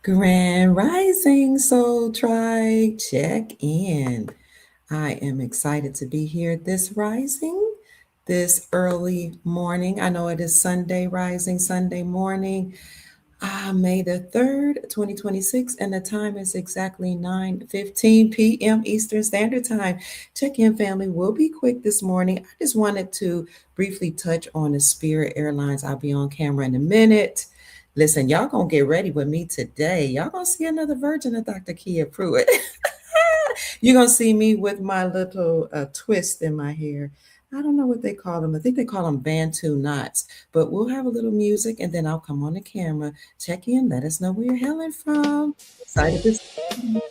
Grand Rising Soul Tribe, check in. I am excited to be here this rising, this early morning. I know it is Sunday rising, Sunday morning. May the 3rd, 2026, and the time is exactly 9:15 p.m. Eastern Standard Time. Check in, family. We'll be quick this morning. I just wanted to briefly touch on the Spirit Airlines. I'll be on camera in a minute. Listen, y'all gonna get ready with me today. Y'all gonna see another version of Dr. Kia Pruitt. You're gonna see me with my little twist in my hair. I don't know what they call them. I think they call them Bantu knots. But we'll have a little music and then I'll come on the camera, check in, let us know where you're hailing from. Excited to see you.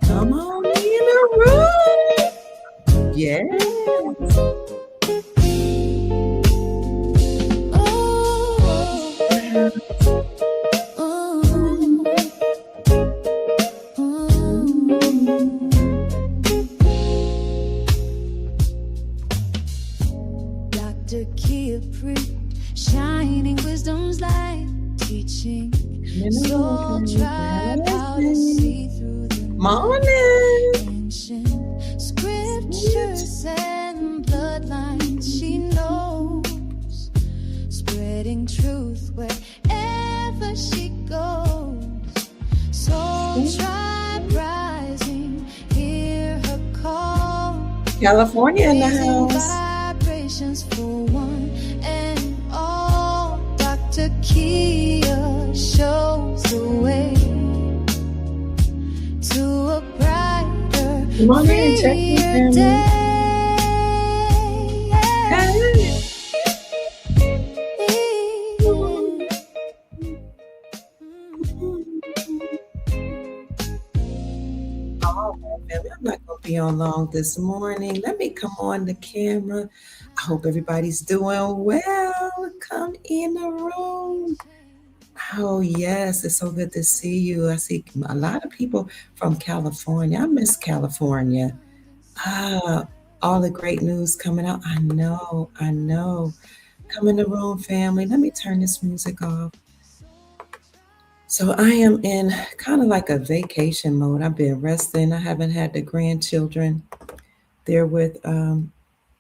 Come on in the room. Yes. Dr. Kia shining wisdom's light, teaching soul tribe how to see through the morning. Ancient scriptures and bloodlines she knows, spreading truth wherever she goes. Soul tribe rising, hear her call. California in the house. Vibrations for one and all. Dr. Kia shows the way to a brighter, freer day. I'm not going to be on long this morning. Let me come on the camera. I hope everybody's doing well. Come in the room. Oh, yes. It's so good to see you. I see a lot of people from California. I miss California. All the great news coming out. I know. Come in the room, family. Let me turn this music off. So I am in kind of like a vacation mode. I've been resting. I haven't had the grandchildren. They're with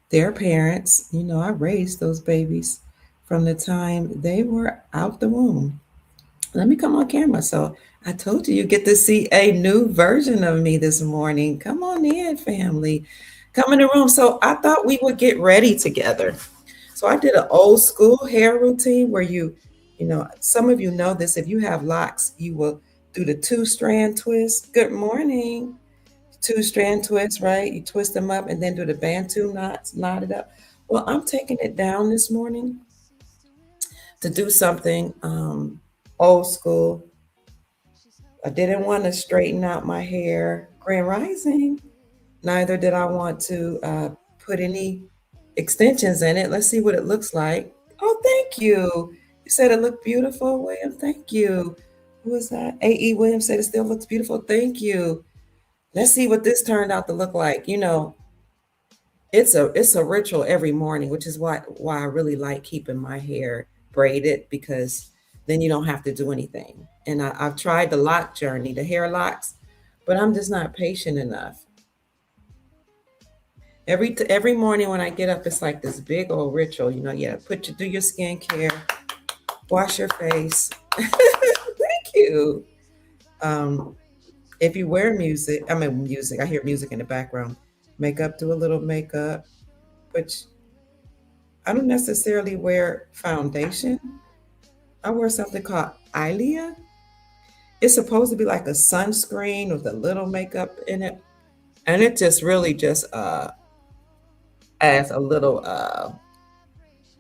their parents. You know, I raised those babies from the time they were out the womb. Let me come on camera. So I told you, you get to see a new version of me this morning. Come on in, family. Come in the room. So I thought we would get ready together. So I did an old school hair routine where you know, some of you know this. If you have locks, you will do the 2-strand twist. Good morning. 2-strand twist, right? You twist them up and then do the Bantu knots, knot it up. Well, I'm taking it down this morning to do something old school. I didn't want to straighten out my hair. Grand Rising. Neither did I want to put any extensions in it. Let's see what it looks like. Oh, thank you. You said it looked beautiful, William. Thank you. Who was that? A.E. Williams said it still looks beautiful. Thank you. Let's see what this turned out to look like. You know, it's a ritual every morning, which is why I really like keeping my hair braided, because then you don't have to do anything. And I've tried the lock journey, the hair locks, but I'm just not patient enough. Every morning when I get up, it's like this big old ritual. You know, yeah, do your skincare, wash your face. Thank you. Um, if you wear music, I hear music in the background. Makeup, do a little makeup, which I don't necessarily wear foundation. I wear something called Ilia. It's supposed to be like a sunscreen with a little makeup in it. And it just really just adds a little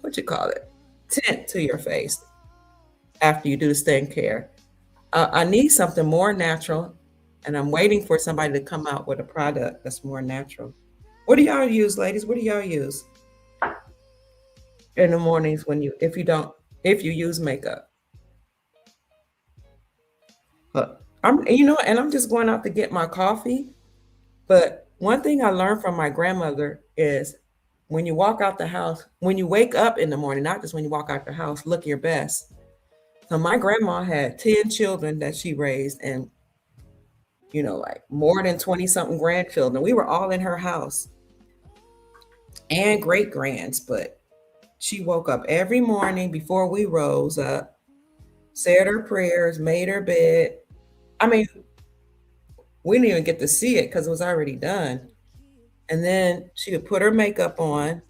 what you call it, tint to your face after you do the skincare. I need something more natural, and I'm waiting for somebody to come out with a product that's more natural. What do y'all use, ladies? What do y'all use in the mornings when if you use makeup? But I'm just going out to get my coffee. But one thing I learned from my grandmother is when you walk out the house, when you wake up in the morning, not just when you walk out the house, look your best. So my grandma had 10 children that she raised and, like more than 20 something grandchildren. We were all in her house and great grands, but she woke up every morning before we rose up, said her prayers, made her bed. I mean, we didn't even get to see it because it was already done. And then she would put her makeup on,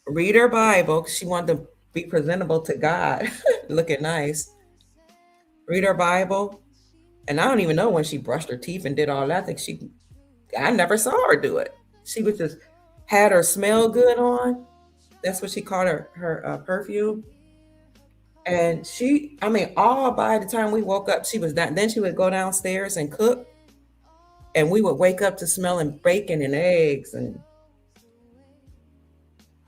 read her Bible, 'cause she wanted to be presentable to God, looking nice. Read her Bible. And I don't even know when she brushed her teeth and did all that. I never saw her do it. She was just had her smell good on. That's what she called her perfume. And all by the time we woke up, she was done. Then she would go downstairs and cook. And we would wake up to smelling bacon and eggs and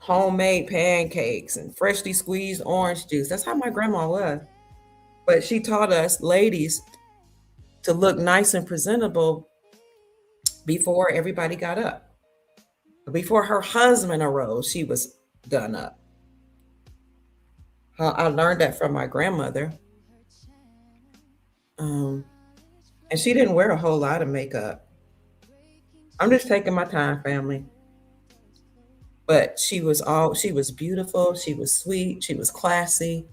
homemade pancakes and freshly squeezed orange juice. That's how my grandma was. But she taught us ladies to look nice and presentable before everybody got up. Before her husband arose, she was done up. I learned that from my grandmother. And she didn't wear a whole lot of makeup. I'm just taking my time, family. But she was beautiful, she was sweet, she was classy.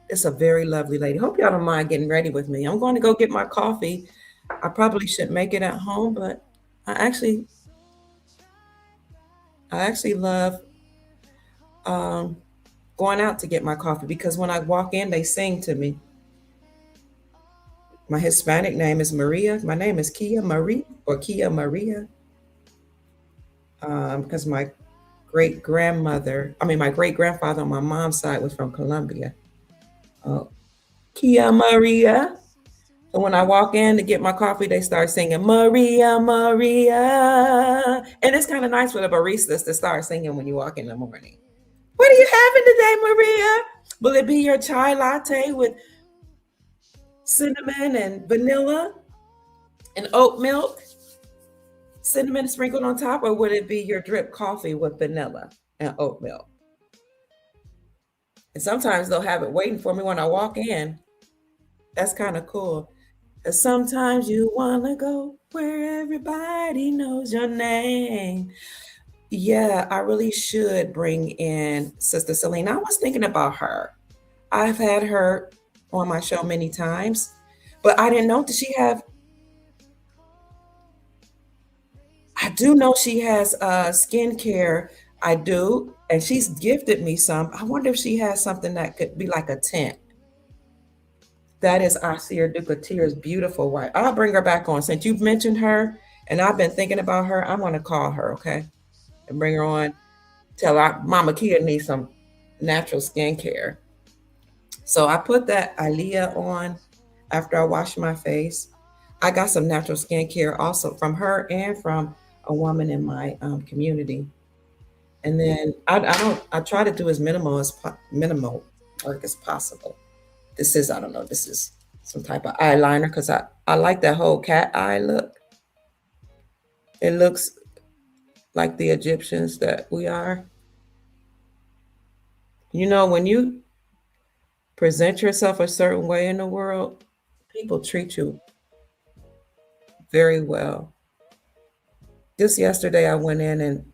It's a very lovely lady. Hope y'all don't mind getting ready with me. I'm going to go get my coffee. I probably should make it at home, but I actually love going out to get my coffee because when I walk in, they sing to me. My Hispanic name is Maria. My name is Kia Marie or Kia Maria. Because my great grandfather on my mom's side was from Colombia. Kia Maria. So when I walk in to get my coffee, they start singing Maria, Maria. And it's kind of nice for the baristas to start singing when you walk in the morning. What are you having today, Maria? Will it be your chai latte with cinnamon and vanilla and oat milk? Cinnamon sprinkled on top, or would it be your drip coffee with vanilla and oat milk? And sometimes they'll have it waiting for me when I walk in. That's kind of cool. Because sometimes you want to go where everybody knows your name. Yeah, I really should bring in Sister Celine. I was thinking about her. I've had her on my show many times, but I didn't know I do know she has skincare. I do, and she's gifted me some. I wonder if she has something that could be like a tint. That is Asir Ducatier's beautiful white. I'll bring her back on. Since you've mentioned her and I've been thinking about her, I'm going to call her, okay? And bring her on. Tell her Mama Kia needs some natural skincare. So I put that Aliyah on after I wash my face. I got some natural skincare also from her and from a woman in my community. And then I try to do as minimal work as possible. This is some type of eyeliner because I like that whole cat eye look. It looks like the Egyptians that we are. When you present yourself a certain way in the world, people treat you very well. Just yesterday, I went in and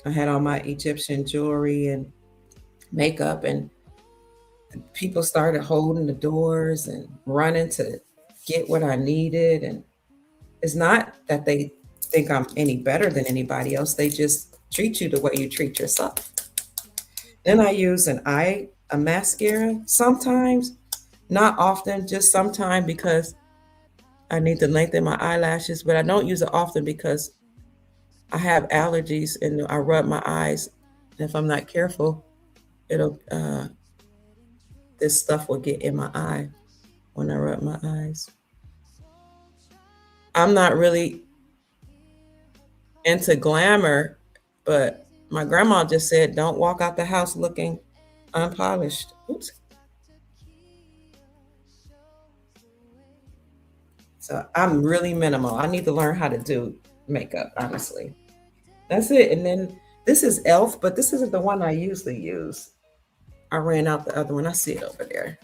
I had all my Egyptian jewelry and makeup, and people started holding the doors and running to get what I needed. And it's not that they think I'm any better than anybody else. They just treat you the way you treat yourself. Then I use a mascara sometimes, not often, just sometimes because I need to lengthen my eyelashes, but I don't use it often because I have allergies and I rub my eyes. And if I'm not careful, this stuff will get in my eye when I rub my eyes. I'm not really into glamour, but my grandma just said, don't walk out the house looking unpolished. Oops. So I'm really minimal. I need to learn how to do makeup, honestly. That's it. And then This is Elf, but this isn't the one I usually use. I ran out the other one. I see it over there.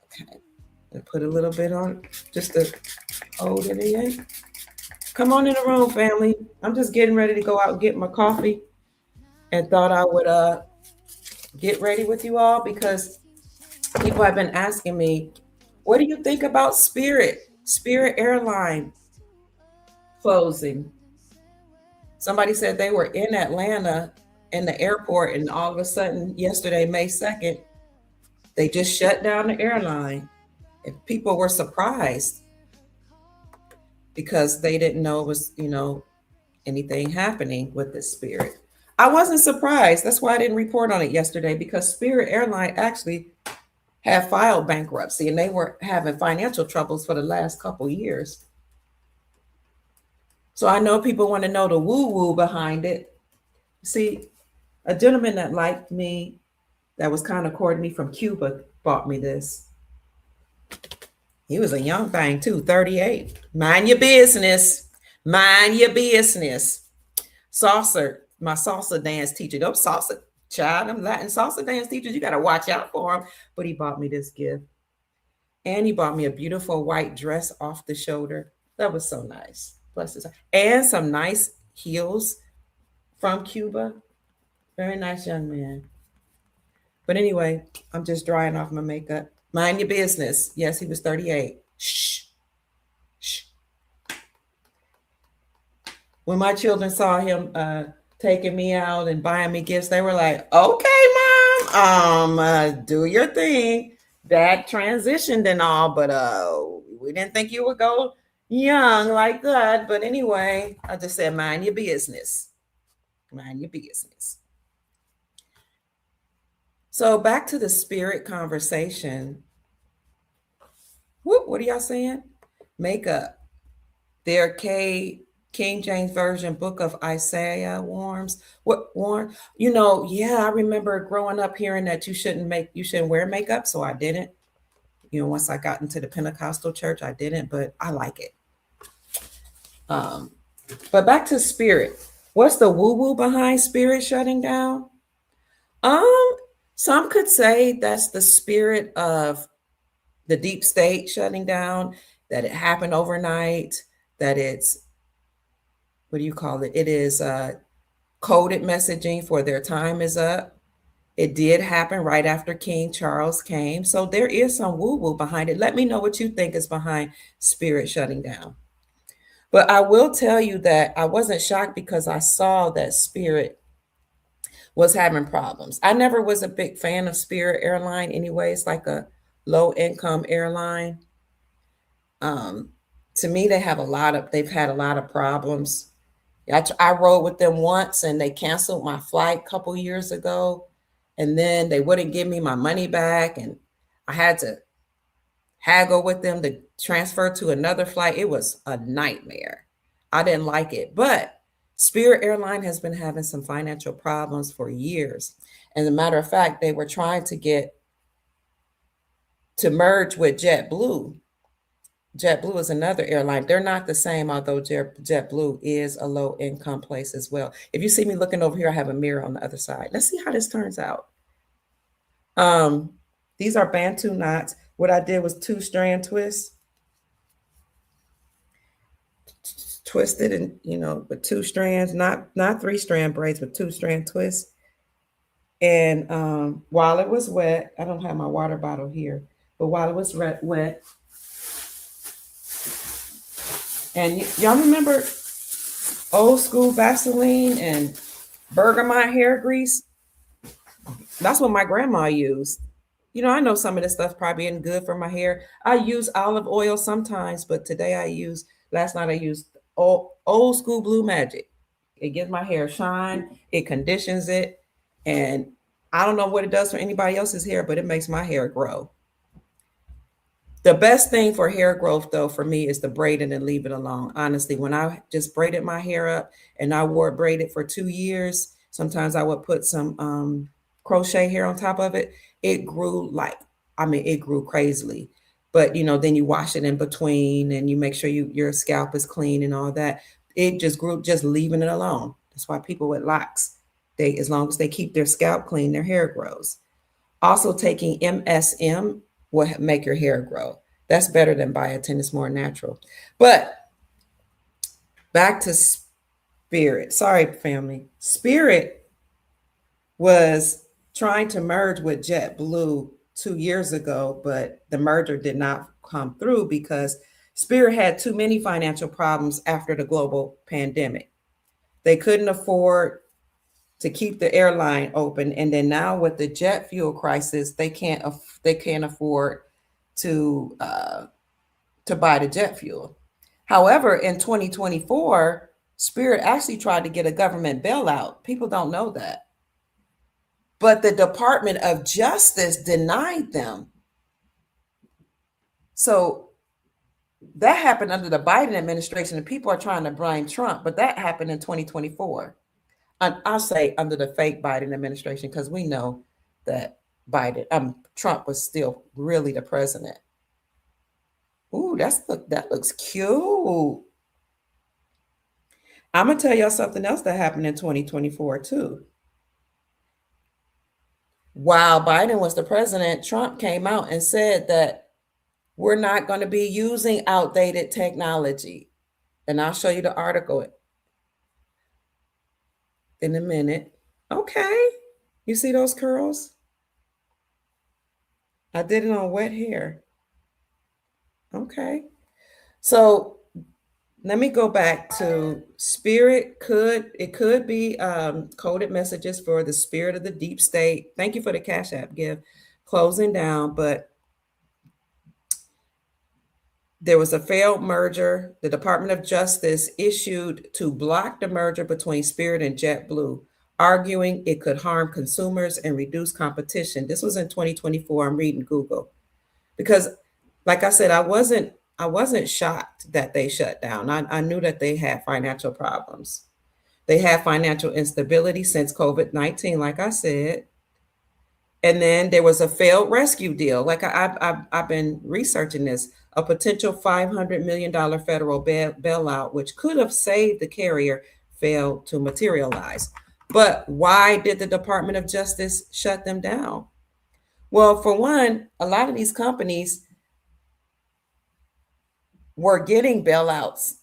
Okay. And put a little bit on just to hold it in. Come on in the room, family. I'm just getting ready to go out and get my coffee and thought I would get ready with you all because people have been asking me, what do you think about Spirit Airline closing? Somebody said they were in Atlanta in the airport, and all of a sudden, yesterday, May 2nd, they just shut down the airline. And people were surprised because they didn't know it was, anything happening with the Spirit. I wasn't surprised. That's why I didn't report on it yesterday, because Spirit Airline actually had filed bankruptcy and they were having financial troubles for the last couple years. So I know people want to know the woo woo behind it. See, a gentleman that liked me, that was kind of courting me from Cuba, bought me this. He was a young thing too, 38. Mind your business. Mind your business. Salsa, my salsa dance teacher. Those salsa child, them Latin salsa dance teachers, you got to watch out for them. But he bought me this gift. And he bought me a beautiful white dress off the shoulder. That was so nice. Bless his heart. And some nice heels from Cuba. Very nice young man. But anyway, I'm just drying off my makeup. Mind your business. Yes, he was 38. Shh. Shh. When my children saw him taking me out and buying me gifts, they were like, okay, Mom, do your thing. That transitioned and all, but we didn't think you would go young like that. But anyway, I just said, mind your business. Mind your business. So back to the Spirit conversation. What are y'all saying? Makeup. Their King James Version book of Isaiah warns. What warn? Yeah, I remember growing up hearing that you shouldn't wear makeup, so I didn't. Once I got into the Pentecostal church, I didn't, but I like it. But back to Spirit. What's the woo-woo behind Spirit shutting down? Some could say that's the spirit of the deep state shutting down, that it happened overnight, that it's, what do you call it? It is coded messaging for their time is up. It did happen right after King Charles came. So there is some woo-woo behind it. Let me know what you think is behind Spirit shutting down. But I will tell you that I wasn't shocked because I saw that Spirit was having problems. I never was a big fan of Spirit Airline anyway. It's like a low-income airline. To me, they've had a lot of problems. I rode with them once and they canceled my flight a couple years ago. And then they wouldn't give me my money back. And I had to haggle with them to transfer to another flight. It was a nightmare. I didn't like it. But Spirit Airline has been having some financial problems for years. As a matter of fact, they were trying to merge with JetBlue. JetBlue is another airline. They're not the same, although JetBlue is a low-income place as well. If you see me looking over here, I have a mirror on the other side. Let's see how this turns out. These are Bantu knots. What I did was 2-strand twists. Twisted and with 2 strands, not 3-strand braids, but 2-strand twists. And while it was wet, I don't have my water bottle here, but while it was wet, and y'all remember old school Vaseline and bergamot hair grease? That's what my grandma used. I know some of this stuff probably isn't good for my hair. I use olive oil sometimes, but last night I used old school Blue Magic. It gives my hair shine, it conditions it, and I don't know what it does for anybody else's hair, but it makes my hair grow. The best thing for hair growth, though, for me is to braid it and leave it alone. Honestly, when I just braided my hair up and I wore it braided for 2 years, sometimes I would put some crochet hair on top of it. It grew it grew crazily. But, then you wash it in between and you make sure your scalp is clean and all that. It just grew, just leaving it alone. That's why people with locks, they as long as they keep their scalp clean, their hair grows. Also, taking MSM will make your hair grow. That's better than biotin. It's more natural. But back to Spirit. Sorry, family. Spirit was trying to merge with JetBlue 2 years ago, but the merger did not come through because Spirit had too many financial problems after the global pandemic. They couldn't afford to keep the airline open, and then now with the jet fuel crisis, they can't afford to buy the jet fuel. However, in 2024, Spirit actually tried to get a government bailout. People don't know that. But the Department of Justice denied them. So that happened under the Biden administration, and people are trying to blame Trump, but that happened in 2024. And I'll say under the fake Biden administration, because we know that Trump was still really the president. Ooh, that looks cute. I'm gonna tell y'all something else that happened in 2024 too. While Biden was the president, Trump came out and said that we're not going to be using outdated technology. And I'll show you the article in a minute. Okay. You see those curls? I did it on wet hair. Okay. So let me go back to Spirit. It could be coded messages for the spirit of the deep state. Thank you for the Cash App gift. Closing down, but there was a failed merger. The Department of Justice issued to block the merger between Spirit and JetBlue, arguing it could harm consumers and reduce competition. This was in 2024. I'm reading Google because, like I said, I wasn't shocked that they shut down. I knew that they had financial problems. They had financial instability since COVID-19, like I said. And then there was a failed rescue deal. Like I've been researching this, a potential $500 million federal bailout, which could have saved the carrier, failed to materialize. But why did the Department of Justice shut them down? Well, for one, a lot of these companies were getting bailouts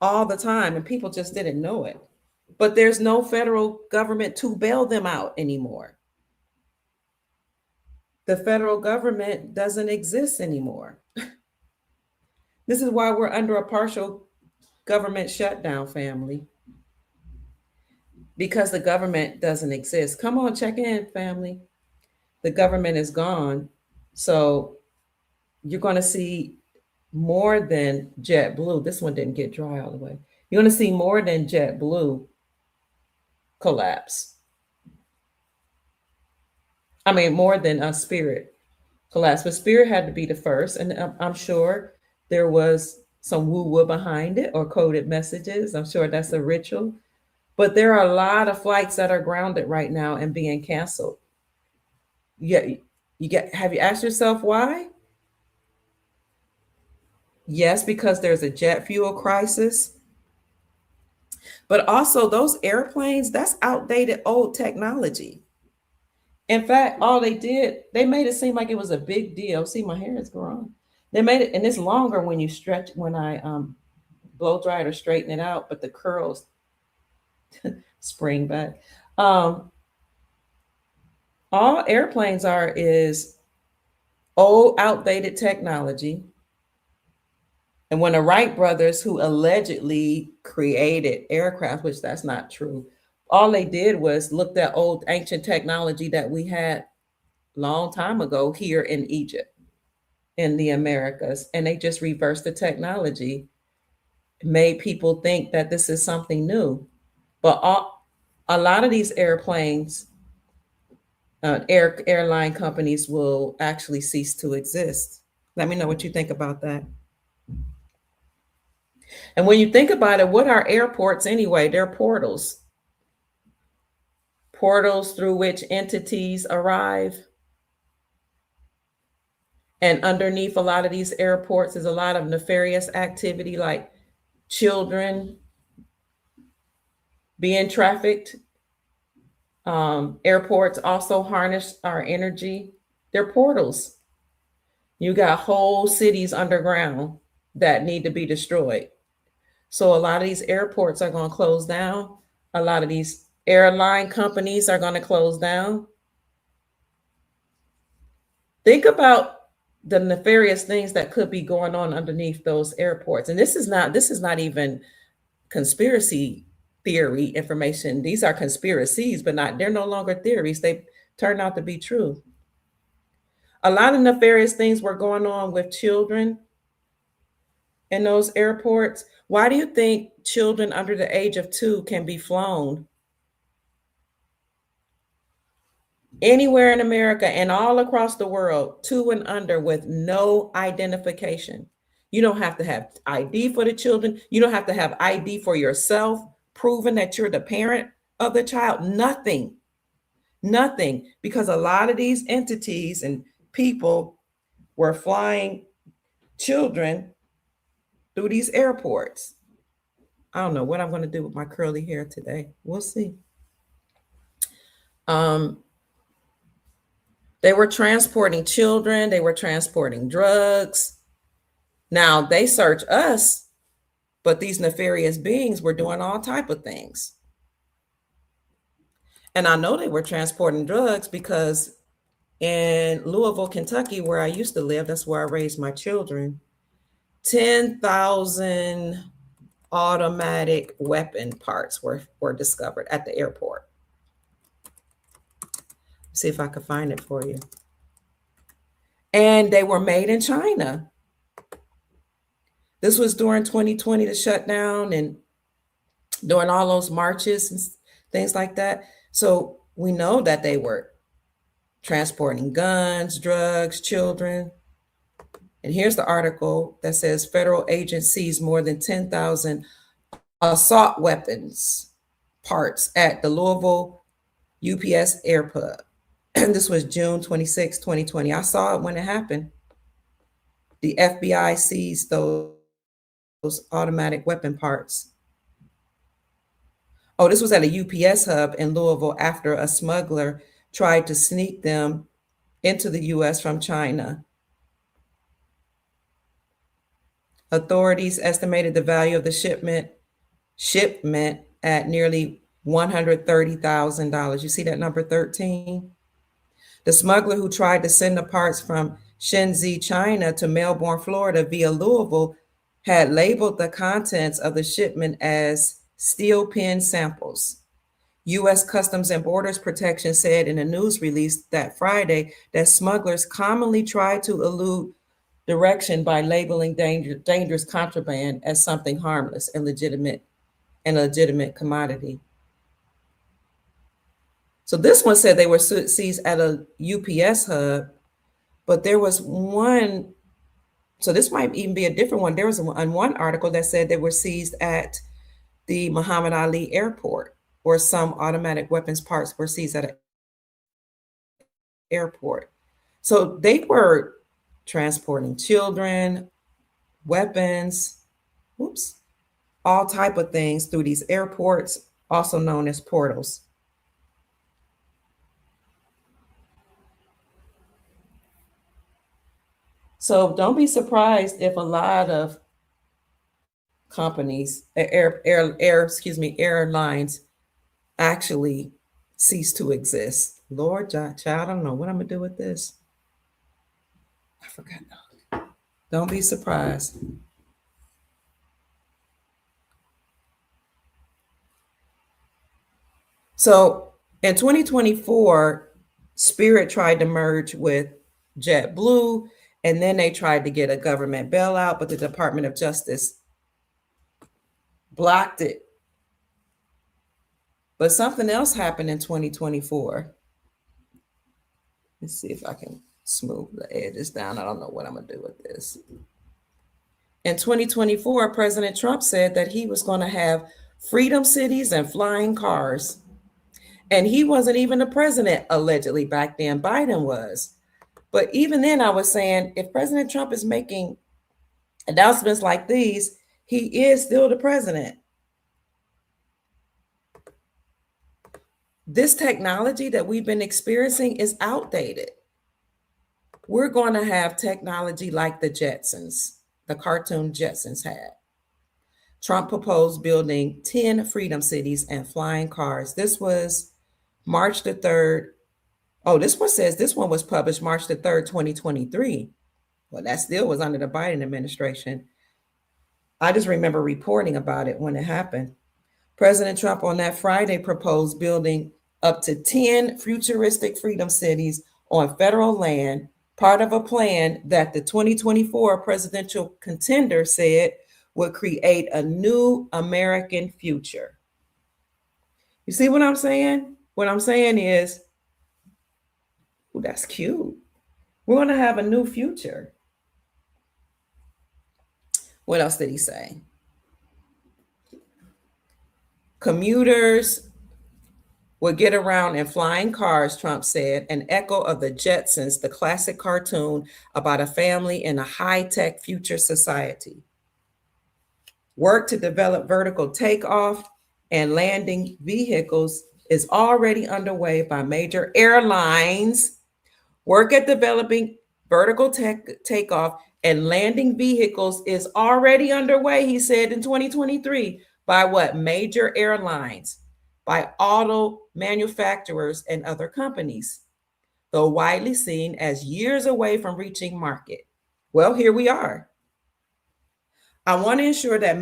all the time, and people just didn't know it. But there's no federal government to bail them out anymore. The federal government doesn't exist anymore. This is why we're under a partial government shutdown, family. Because the government doesn't exist. Come on, check in, family. The government is gone. So you're going to see more than JetBlue. This one didn't get dry all the way. You're going to see more than JetBlue collapse. I mean, more than a Spirit collapse. But Spirit had to be the first. And I'm sure there was some woo-woo behind it or coded messages. I'm sure that's a ritual. But there are a lot of flights that are grounded right now and being canceled. Have you asked yourself why? Yes, because there's a jet fuel crisis. But also those airplanes, that's outdated old technology. In fact, all they made it seem like it was a big deal. See, my hair is growing. They made it, and it's longer when you stretch, when I blow dry it or straighten it out, but the curls spring back. All airplanes is old, outdated technology. And when the Wright brothers, who allegedly created aircraft, which that's not true, all they did was look at old ancient technology that we had long time ago here in Egypt, in the Americas, and they just reversed the technology, made people think that this is something new. But a lot of these airplanes, airline companies will actually cease to exist. Let me know what you think about that. And when you think about it, what are airports anyway? They're portals. Portals through which entities arrive. And underneath a lot of these airports is a lot of nefarious activity, like children being trafficked. Airports also harness our energy. They're portals. You got whole cities underground that need to be destroyed. So a lot of these airports are going to close down. A lot of these airline companies are going to close down. Think about the nefarious things that could be going on underneath those airports. And this is not even conspiracy theory information. These are conspiracies, but not they're no longer theories. They turn out to be true. A lot of nefarious things were going on with children in those airports. Why do you think children under the age of 2 can be flown anywhere in America and all across the world, 2 and under, with no identification? You don't have to have ID for the children. You don't have to have ID for yourself, proving that you're the parent of the child. Nothing, nothing, because a lot of these entities and people were flying children through these airports. I don't know what I'm going to do with my curly hair today. We'll see. Um, they were transporting children. They were transporting drugs. Now they search us, but these nefarious beings were doing all type of things. And I know they were transporting drugs because in Louisville, Kentucky, where I used to live, that's where I raised my children, 10,000 automatic weapon parts were discovered at the airport. See if I could find it for you. And they were made in China. This was during 2020, the shutdown, and during all those marches and things like that. So we know that they were transporting guns, drugs, children. And here's the article that says federal agents seized more than 10,000 assault weapons parts at the Louisville UPS airport. And this was June 26, 2020. I saw it when it happened. The FBI seized those automatic weapon parts. Oh, this was at a UPS hub in Louisville after a smuggler tried to sneak them into the US from China. Authorities estimated the value of the shipment at nearly $130,000. You see that number 13? The smuggler who tried to send the parts from Shenzhen, China to Melbourne, Florida via Louisville had labeled the contents of the shipment as steel pen samples. U.S. Customs and Borders Protection said in a news release that Friday that smugglers commonly try to elude direction by labeling dangerous contraband as something harmless and legitimate commodity. So this one said they were seized at a UPS hub, but there was one, so this might even be a different one. There was one article that said they were seized at the Muhammad Ali airport, or some automatic weapons parts were seized at an airport. So they were transporting children, weapons, all type of things through these airports, also known as portals. So don't be surprised if a lot of companies, airlines actually cease to exist. Lord, child, I don't know what I'm gonna do with this. I forgot. Don't be surprised. So in 2024, Spirit tried to merge with JetBlue, and then they tried to get a government bailout, but the Department of Justice blocked it. But something else happened in 2024. Let's see if I can smooth the edges down. I don't know what I'm gonna do with this. In 2024, President Trump said that he was going to have Freedom Cities and Flying Cars. And he wasn't even the president, allegedly, back then. Biden was. But even then, I was saying, if President Trump is making announcements like these, he is still the president. this technology that we've been experiencing is outdated. We're going to have technology like the Jetsons, the cartoon Jetsons had. Trump proposed building 10 freedom cities and flying cars. This was March the 3rd. Oh, this one says this one was published March the 3rd, 2023. Well, that still was under the Biden administration. I just remember reporting about it when it happened. President Trump on that Friday proposed building up to 10 futuristic freedom cities on federal land, part of a plan that the 2024 presidential contender said would create a new American future. You see what I'm saying? What I'm saying is, ooh, that's cute. We're going to have a new future. What else did he say? Commuters would get around in flying cars, Trump said, an echo of the Jetsons, the classic cartoon about a family in a high-tech future society. Work to develop vertical takeoff and landing vehicles is already underway by major airlines. Work at developing vertical takeoff and landing vehicles is already underway, he said in 2023, by what? Major airlines, by auto manufacturers and other companies, though widely seen as years away from reaching market. Well, here we are. I want to ensure that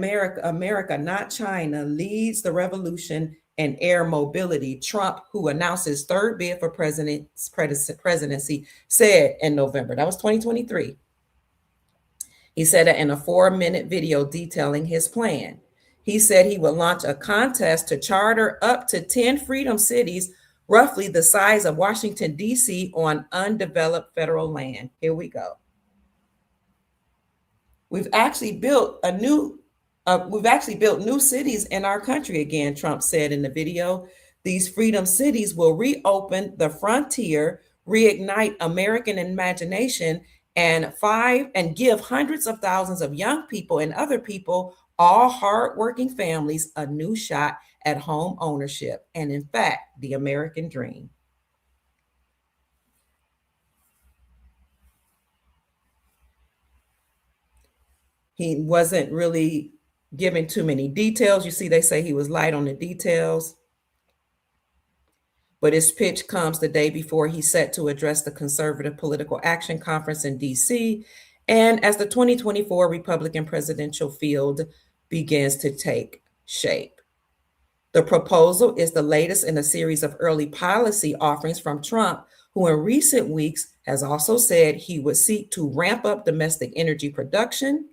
America, not China, leads the revolution in air mobility, Trump, who announced his third bid for presidency, said in November. That was 2023. He said it in a 4-minute video detailing his plan. He said he would launch a contest to charter up to 10 freedom cities, roughly the size of Washington, D.C., on undeveloped federal land. Here we go. We've actually built new cities in our country again, Trump said in the video. These freedom cities will reopen the frontier, reignite American imagination, and give hundreds of thousands of young people and other people, all hardworking families, a new shot at home ownership and, in fact, the American dream. He wasn't really giving too many details. You see, they say he was light on the details. But his pitch comes the day before he's set to address the Conservative Political Action Conference in D.C. and as the 2024 Republican presidential field begins to take shape. The proposal is the latest in a series of early policy offerings from Trump, who in recent weeks has also said he would seek to ramp up domestic energy production,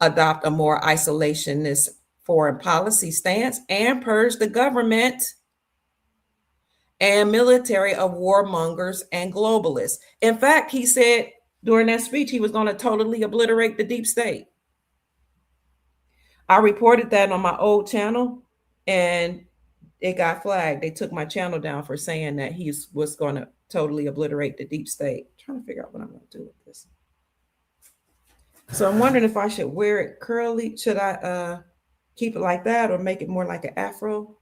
adopt a more isolationist foreign policy stance, and purge the government and military of warmongers and globalists. In fact, he said during that speech he was going to totally obliterate the deep state. I reported that on my old channel and it got flagged. They took my channel down for saying that he was going to totally obliterate the deep state. I'm trying to figure out what I'm going to do with this. So I'm wondering if I should wear it curly. Should I keep it like that or make it more like an afro?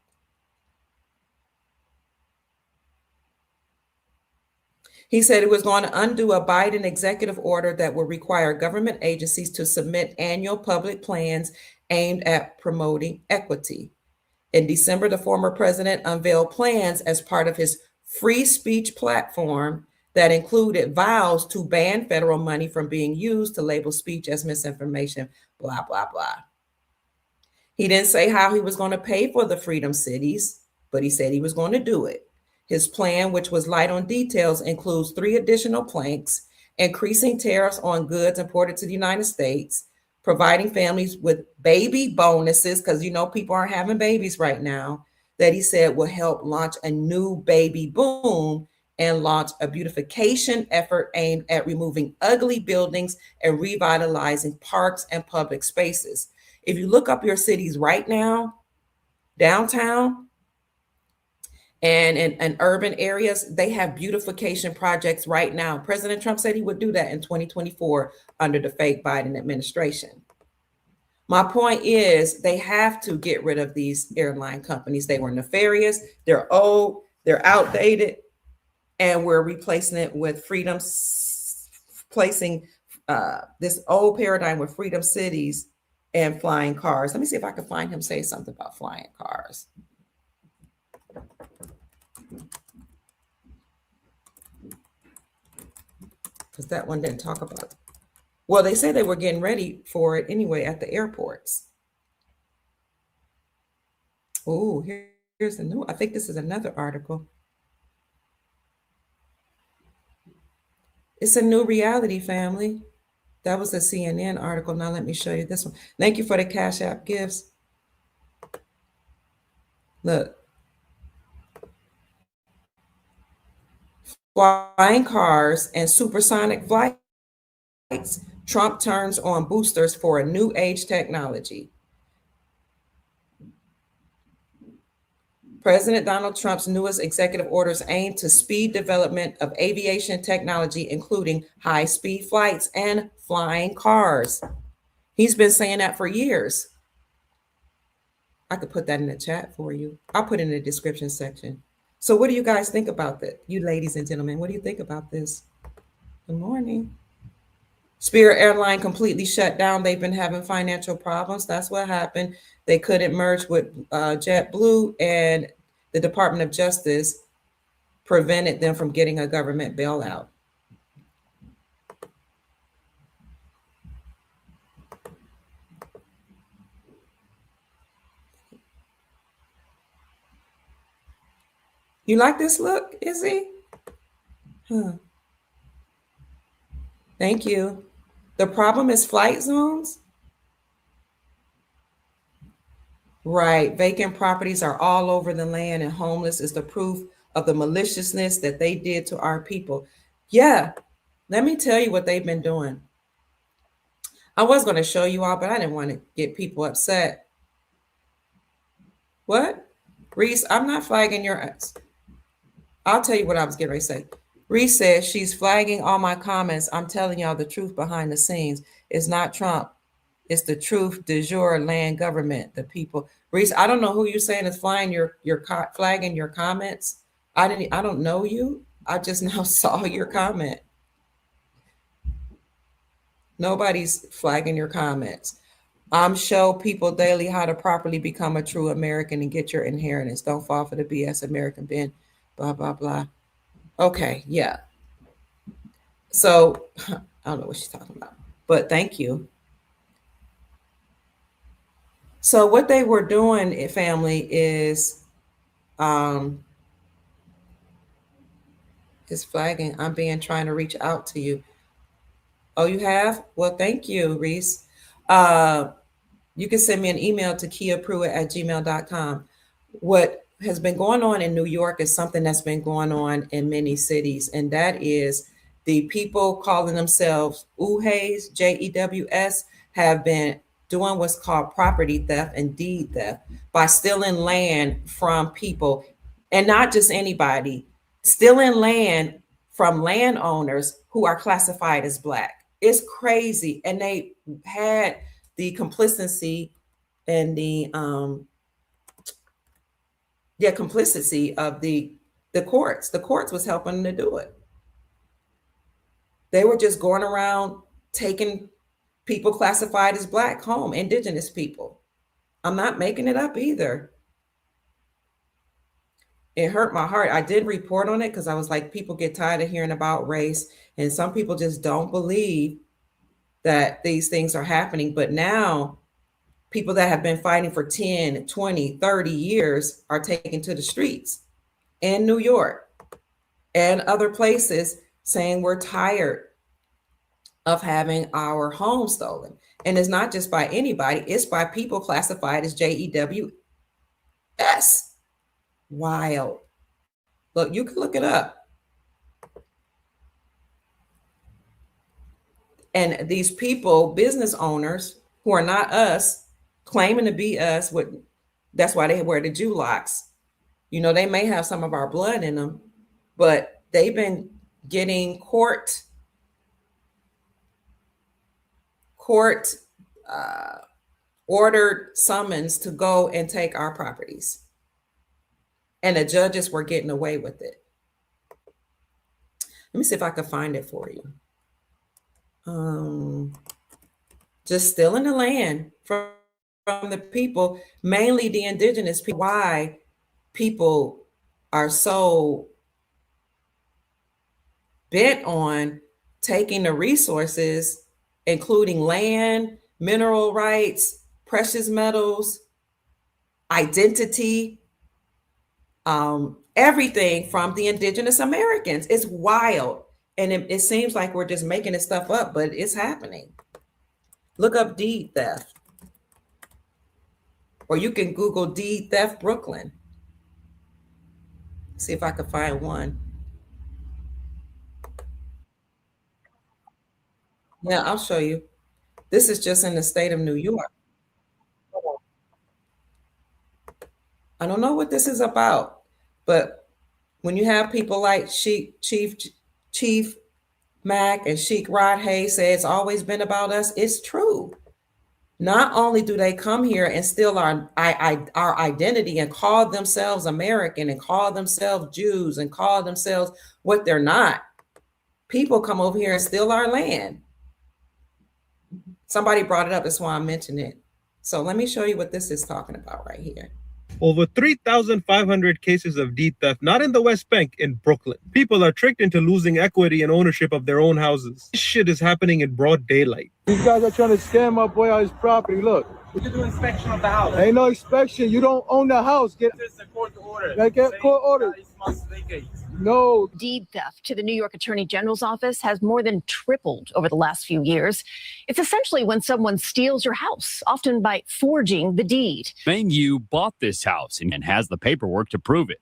He said it was going to undo a Biden executive order that would require government agencies to submit annual public plans aimed at promoting equity. In December, the former president unveiled plans as part of his free speech platform that included vows to ban federal money from being used to label speech as misinformation, blah, blah, blah. He didn't say how he was going to pay for the freedom cities, but he said he was going to do it. His plan, which was light on details, includes 3 additional planks, increasing tariffs on goods imported to the United States, providing families with baby bonuses, because people aren't having babies right now, that he said will help launch a new baby boom and launch a beautification effort aimed at removing ugly buildings and revitalizing parks and public spaces. If you look up your cities right now, downtown and in urban areas, they have beautification projects right now. President Trump said he would do that in 2024 under the fake Biden administration. My point is, they have to get rid of these airline companies. They were nefarious, they're old, they're outdated, and we're replacing it with placing this old paradigm with Freedom Cities and Flying Cars. Let me see if I can find him say something about flying cars. Because that one didn't talk about it. Well, they said they were getting ready for it anyway at the airports. Oh, here's a new, I think this is another article. It's a new reality, family. That was a CNN article. Now let me show you this one. Thank you for the Cash App gifts. Look. Flying cars and supersonic flights. Trump turns on boosters for a new age technology. President Donald Trump's newest executive orders aim to speed development of aviation technology, including high-speed flights and flying cars. He's been saying that for years. I could put that in the chat for you. I'll put it in the description section. So what do you guys think about that? You ladies and gentlemen, what do you think about this? Good morning. Spirit Airline completely shut down. They've been having financial problems. That's what happened. They couldn't merge with JetBlue, and the Department of Justice prevented them from getting a government bailout. You like this look, Izzy? Huh. Thank you. The problem is flight zones. Right. Vacant properties are all over the land, and homeless is the proof of the maliciousness that they did to our people. Yeah. Let me tell you what they've been doing. I was going to show you all, but I didn't want to get people upset. What? Reese, I'm not flagging your... I'll tell you what I was getting ready to say. Reese says she's flagging all my comments. I'm telling y'all the truth behind the scenes. It's not Trump. It's the truth, de jure land government, the people. Reese, I don't know who you're saying is flagging your comments. I don't know you. I just now saw your comment. Nobody's flagging your comments. I'm show people daily how to properly become a true American and get your inheritance. Don't fall for the BS American bin, blah, blah, blah. Okay, yeah. So I don't know what she's talking about, but thank you. So what they were doing, family, is flagging. I'm trying to reach out to you. Oh, you have? Well, thank you, Reese. You can send me an email to kiapruitt@gmail.com. What has been going on in New York is something that's been going on in many cities, and that is the people calling themselves UHAs, JEWS, have been doing what's called property theft and deed theft by stealing land from people, and not just anybody, stealing land from landowners who are classified as Black. It's crazy. And they had the complicity and the complicity of the courts. The courts was helping them to do it. They were just going around taking people classified as Black home, indigenous people. I'm not making it up either. It hurt my heart. I did report on it because I was like, people get tired of hearing about race, and some people just don't believe that these things are happening. But now people that have been fighting for 10, 20, 30 years are taken to the streets in New York and other places saying we're tired of having our home stolen. And it's not just by anybody, it's by people classified as JEWS. Wild. Look, you can look it up. And these people, business owners who are not us, claiming to be us, that's why they wear the Jew locks. You know, they may have some of our blood in them, but they've been getting court ordered summons to go and take our properties. And the judges were getting away with it. Let me see if I can find it for you. Just stealing the land from the people, mainly the indigenous people. Why people are so bent on taking the resources, including land, mineral rights, precious metals, identity, everything from the indigenous Americans. It's wild. And it seems like we're just making this stuff up, but it's happening. Look up deed theft. Or you can Google deed theft Brooklyn. See if I can find one. Yeah, I'll show you. This is just in the state of New York. I don't know what this is about, but when you have people like Chief Mac and Sheik Rod Hayes say it's always been about us, it's true. Not only do they come here and steal our identity and call themselves American and call themselves Jews and call themselves what they're not. People come over here and steal our land. Somebody brought it up, that's why I mentioned it. So let me show you what this is talking about right here. Over 3,500 cases of deed theft, not in the West Bank, in Brooklyn. People are tricked into losing equity and ownership of their own houses. This shit is happening in broad daylight. These guys are trying to scam my boy out his property. Look. We can do inspection of the house. Ain't no inspection. You don't own the house. Get a court order. Get court order. No. Deed theft to the New York Attorney General's office has more than tripled over the last few years. It's essentially when someone steals your house, often by forging the deed. Saying you bought this house and has the paperwork to prove it.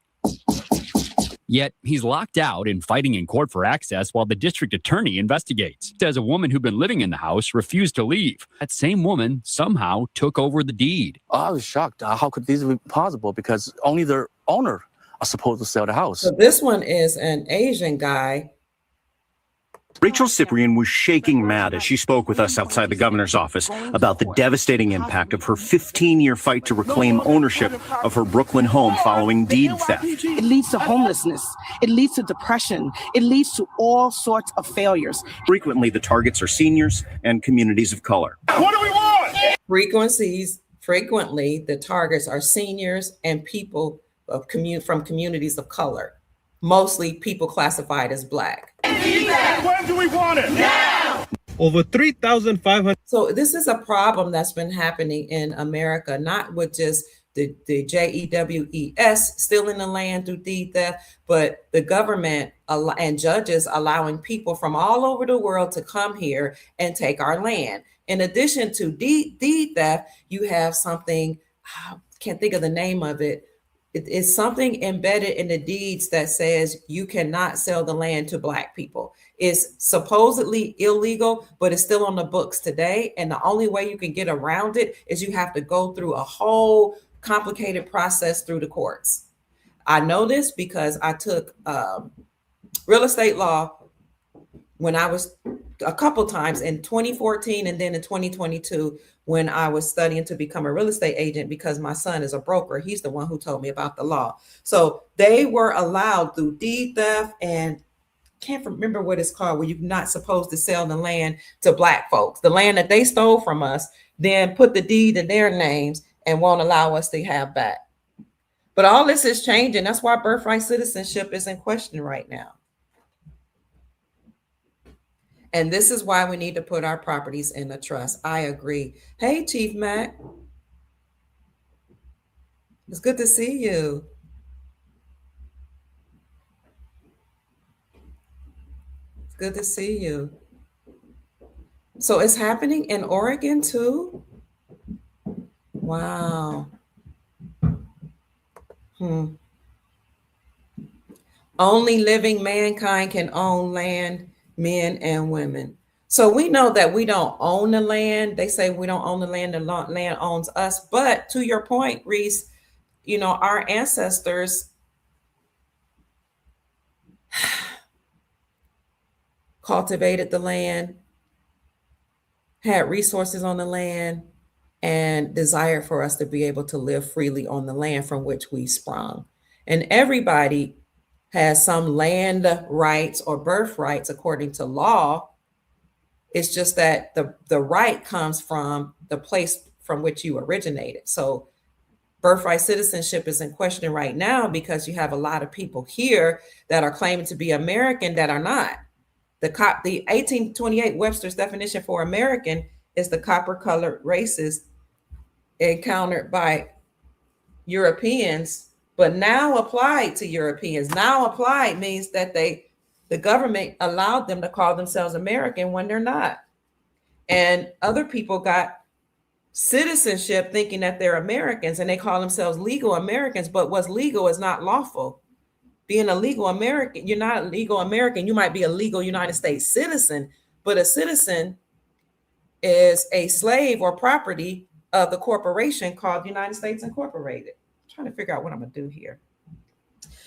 Yet he's locked out and fighting in court for access while the district attorney investigates. Says a woman who'd been living in the house refused to leave. That same woman somehow took over the deed. I was shocked. How could this be possible? Because only their owner are supposed to sell the house. So this one is an Asian guy. Rachel Cyprian was shaking mad as she spoke with us outside the governor's office about the devastating impact of her 15-year fight to reclaim ownership of her Brooklyn home following deed theft. It leads to homelessness. It leads to depression. It leads to all sorts of failures. Frequently, the targets are seniors and communities of color. What do we want? Frequently, the targets are seniors and people of from communities of color. Mostly people classified as Black. When do we want it? Now! Over 3,500. So this is a problem that's been happening in America, not with just the JEWES stealing the land through deed theft, but the government and judges allowing people from all over the world to come here and take our land. In addition to deed theft, you have something, I can't think of the name of it. It's something embedded in the deeds that says you cannot sell the land to Black people. It's supposedly illegal, but it's still on the books today. And the only way you can get around it is you have to go through a whole complicated process through the courts. I know this because I took real estate law when I was a couple times in 2014 and then in 2022 when I was studying to become a real estate agent because my son is a broker. He's the one who told me about the law. So they were allowed through deed theft and can't remember what it's called, where you're not supposed to sell the land to Black folks. The land that they stole from us, then put the deed in their names and won't allow us to have back. But all this is changing. That's why birthright citizenship is in question right now. And this is why we need to put our properties in a trust. I agree. Hey, Chief Mac. It's good to see you. It's good to see you. So it's happening in Oregon too? Wow. Only living mankind can own land, men and women. So we know that we don't own the land. They say we don't own the land owns us. But to your point, Reese, you know, our ancestors cultivated the land, had resources on the land, and desire for us to be able to live freely on the land from which we sprung. And everybody has some land rights or birthrights according to law. It's just that the right comes from the place from which you originated. So birthright citizenship is in question right now because you have a lot of people here that are claiming to be American that are not. The 1828 Webster's definition for American is the copper-colored races encountered by Europeans, but now applied to Europeans. Now applied means that the government allowed them to call themselves American when they're not. And other people got citizenship thinking that they're Americans and they call themselves legal Americans, but what's legal is not lawful. Being a legal American, you're not a legal American. You might be a legal United States citizen, but a citizen is a slave or property of the corporation called United States Incorporated. I'm trying to figure out what I'm gonna do here.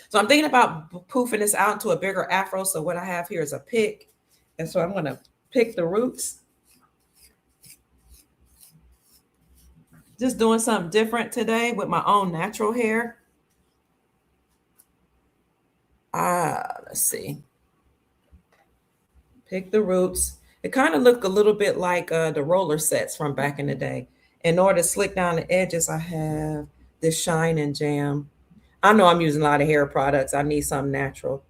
So I'm thinking about poofing this out into a bigger afro. So what I have here is a pick. And so I'm gonna pick the roots. Just doing something different today with my own natural hair. Let's see. Pick the roots. It kind of looked a little bit like the roller sets from back in the day. In order to slick down the edges, I have this Shine and Jam. I know I'm using a lot of hair products. I need something natural,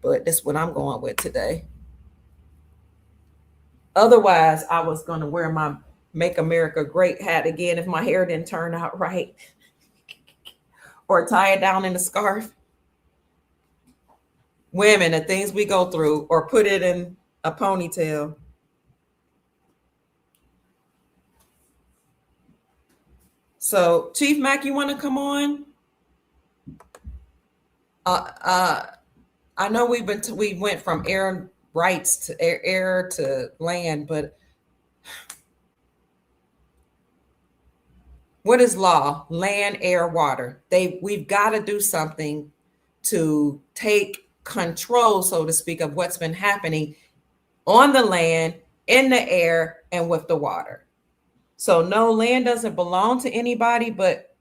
but this is what I'm going with today. Otherwise, I was going to wear my Make America Great hat again if my hair didn't turn out right, or tie it down in a scarf. Women, the things we go through, or put it in a ponytail. So, Chief Mac, you want to come on? I know we went from air rights to air to land, but what is law? Land, air, water. We've got to do something to take control, so to speak, of what's been happening on the land, in the air, and with the water. So no, land doesn't belong to anybody, but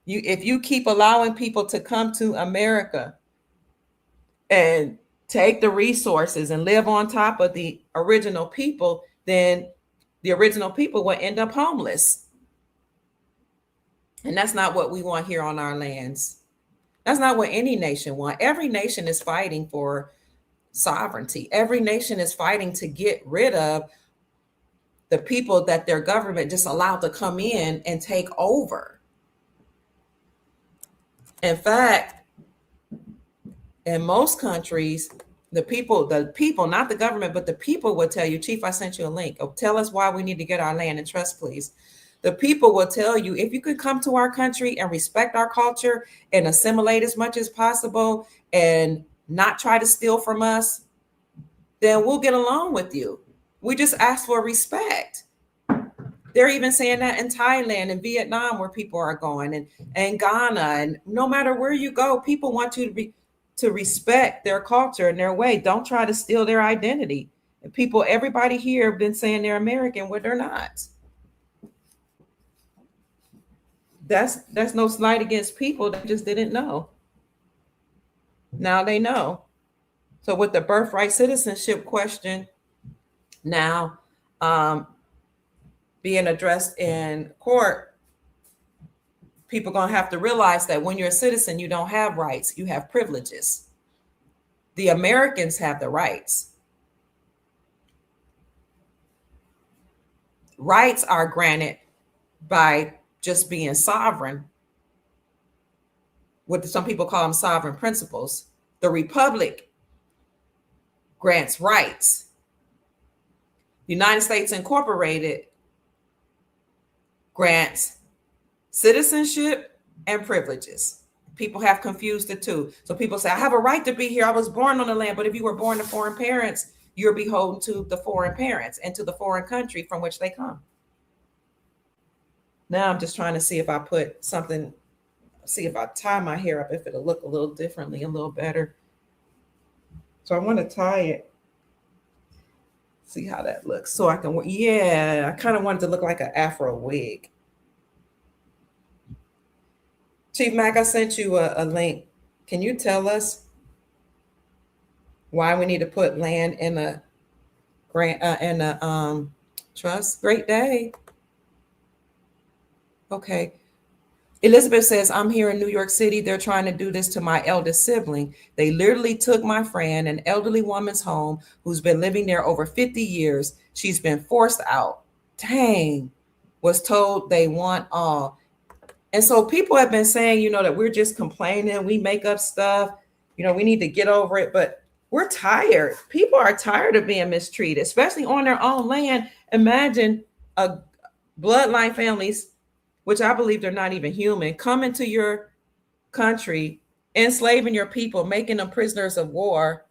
if you keep allowing people to come to America and take the resources and live on top of the original people, then the original people will end up homeless. And that's not what we want here on our lands. That's not what any nation wants. Every nation is fighting for sovereignty. Every nation is fighting to get rid of the people that their government just allowed to come in and take over. In fact, in most countries, the people, not the government, but the people will tell you, Chief, I sent you a link. Oh, tell us why we need to get our land and trust, please. The people will tell you, if you could come to our country and respect our culture and assimilate as much as possible and not try to steal from us, then we'll get along with you. We just ask for respect. They're even saying that in Thailand and Vietnam, where people are going, and Ghana, and no matter where you go, people want you to respect their culture and their way. Don't try to steal their identity. And everybody here have been saying they're American when they're not. That's no slight against people. They just didn't know. Now they know. So with the birthright citizenship question now being addressed in court, people are going to have to realize that when you're a citizen, you don't have rights, you have privileges. The Americans have the rights. Rights are granted by just being sovereign. What some people call them sovereign principles. The Republic grants rights. United States Incorporated grants citizenship and privileges. People have confused the two. So people say, I have a right to be here. I was born on the land. But if you were born to foreign parents, you're beholden to the foreign parents and to the foreign country from which they come. Now I'm just trying to see if I put something, see if I tie my hair up, if it'll look a little differently, a little better. So I want to tie it See how that looks. So I can, yeah, I kind of wanted to look like an Afro wig. Chief Mac, I sent you a link. Can you tell us why we need to put land in a grant in a trust? Great day. Okay. Elizabeth says, I'm here in New York City. They're trying to do this to my eldest sibling. They literally took my friend, an elderly woman's home who's been living there over 50 years. She's been forced out. Dang. Was told they want all. And so people have been saying, you know, that we're just complaining. We make up stuff. You know, we need to get over it. But we're tired. People are tired of being mistreated, especially on their own land. Imagine a bloodline families, which I believe they're not even human, come into your country, enslaving your people, making them prisoners of war,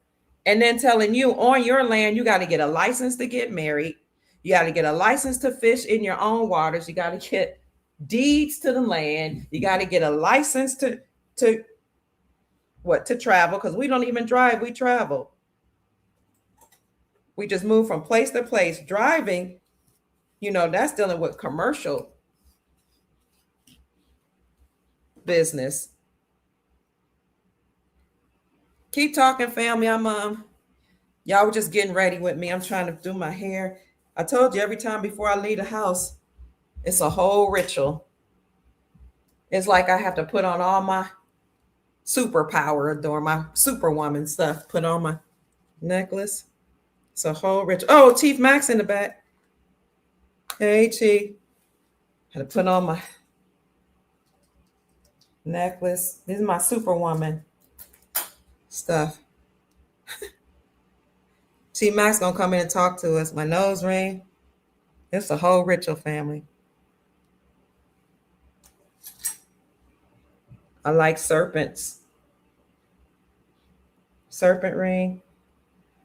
and then telling you on your land, you got to get a license to get married. You got to get a license to fish in your own waters. You got to get deeds to the land. You got to get a license to travel, because we don't even drive, we travel. We just move from place to place. Driving, you know, that's dealing with commercial business. Keep talking, family. Y'all were just getting ready with me. I'm trying to do my hair. I told you, every time before I leave the house, it's a whole ritual. It's like I have to put on all my superpower or my superwoman stuff, put on my necklace. It's a whole ritual. Oh, Chief Max in the back. Hey, Chief. Had to put on my necklace. This is my superwoman stuff. Chief Max gonna come in and talk to us. My nose ring. It's a whole ritual, family. I like serpents. Serpent ring.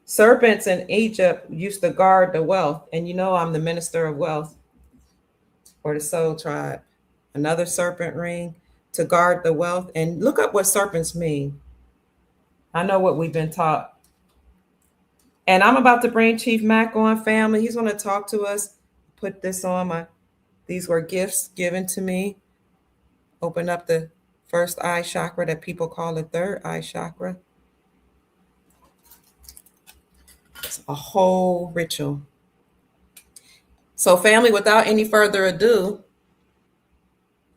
Serpents in Egypt used to guard the wealth. And you know I'm the minister of wealth for the Soul Tribe. Another serpent ring to guard the wealth. And look up what serpents mean. I know what we've been taught. And I'm about to bring Chief Mac on, family. He's going to talk to us. Put this on these were gifts given to me. Open up the first eye chakra that people call the third eye chakra. It's a whole ritual. So, family, without any further ado,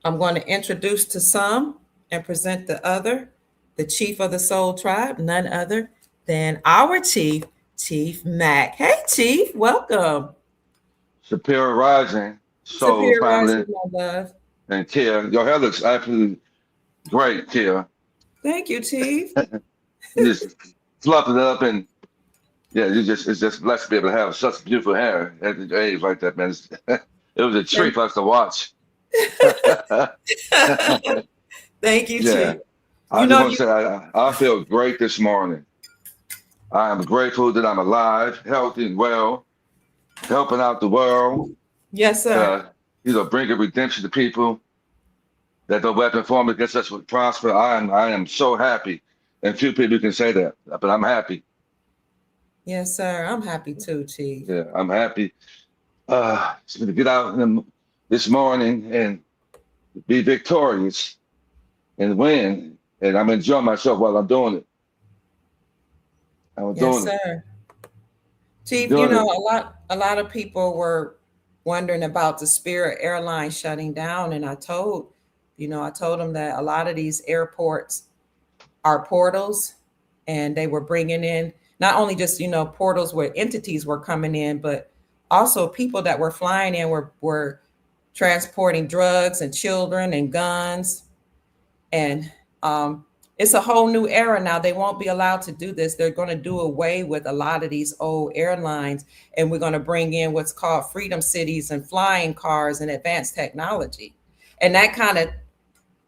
I'm going to introduce to some and present the other, the chief of the Soul Tribe, none other than our chief, Chief Mac. Hey, Chief, welcome. Superior Rising, Soul Superior Family, Rising, my love. and Tia. Your hair looks absolutely great, Tia. Thank you, Chief. You just fluff it up, and yeah, it's just blessed to be able to have such beautiful hair at the age like that, man. It was a treat for us to watch. Thank you, Yeah. Chief. I just want to say I feel great this morning. I am grateful that I'm alive, healthy, and well, helping out the world. Yes, sir. Bringing redemption to people, that the weapon formed against us would prosper. I am so happy. And few people can say that, but I'm happy. Yes, sir. I'm happy too, Chief. Yeah, I'm happy. Just to get out this morning and be victorious and win. And I'm enjoying myself while I'm doing it. Yes, sir. Chief, you know, a lot of people were wondering about the Spirit Airlines shutting down. And I told them that a lot of these airports are portals, and they were bringing in not only just, portals where entities were coming in, but also people that were flying in were transporting drugs and children and guns. And it's a whole new era now. They won't be allowed to do this. They're going to do away with a lot of these old airlines, and we're going to bring in what's called Freedom Cities and Flyin Cars and advanced technology. And that kind of,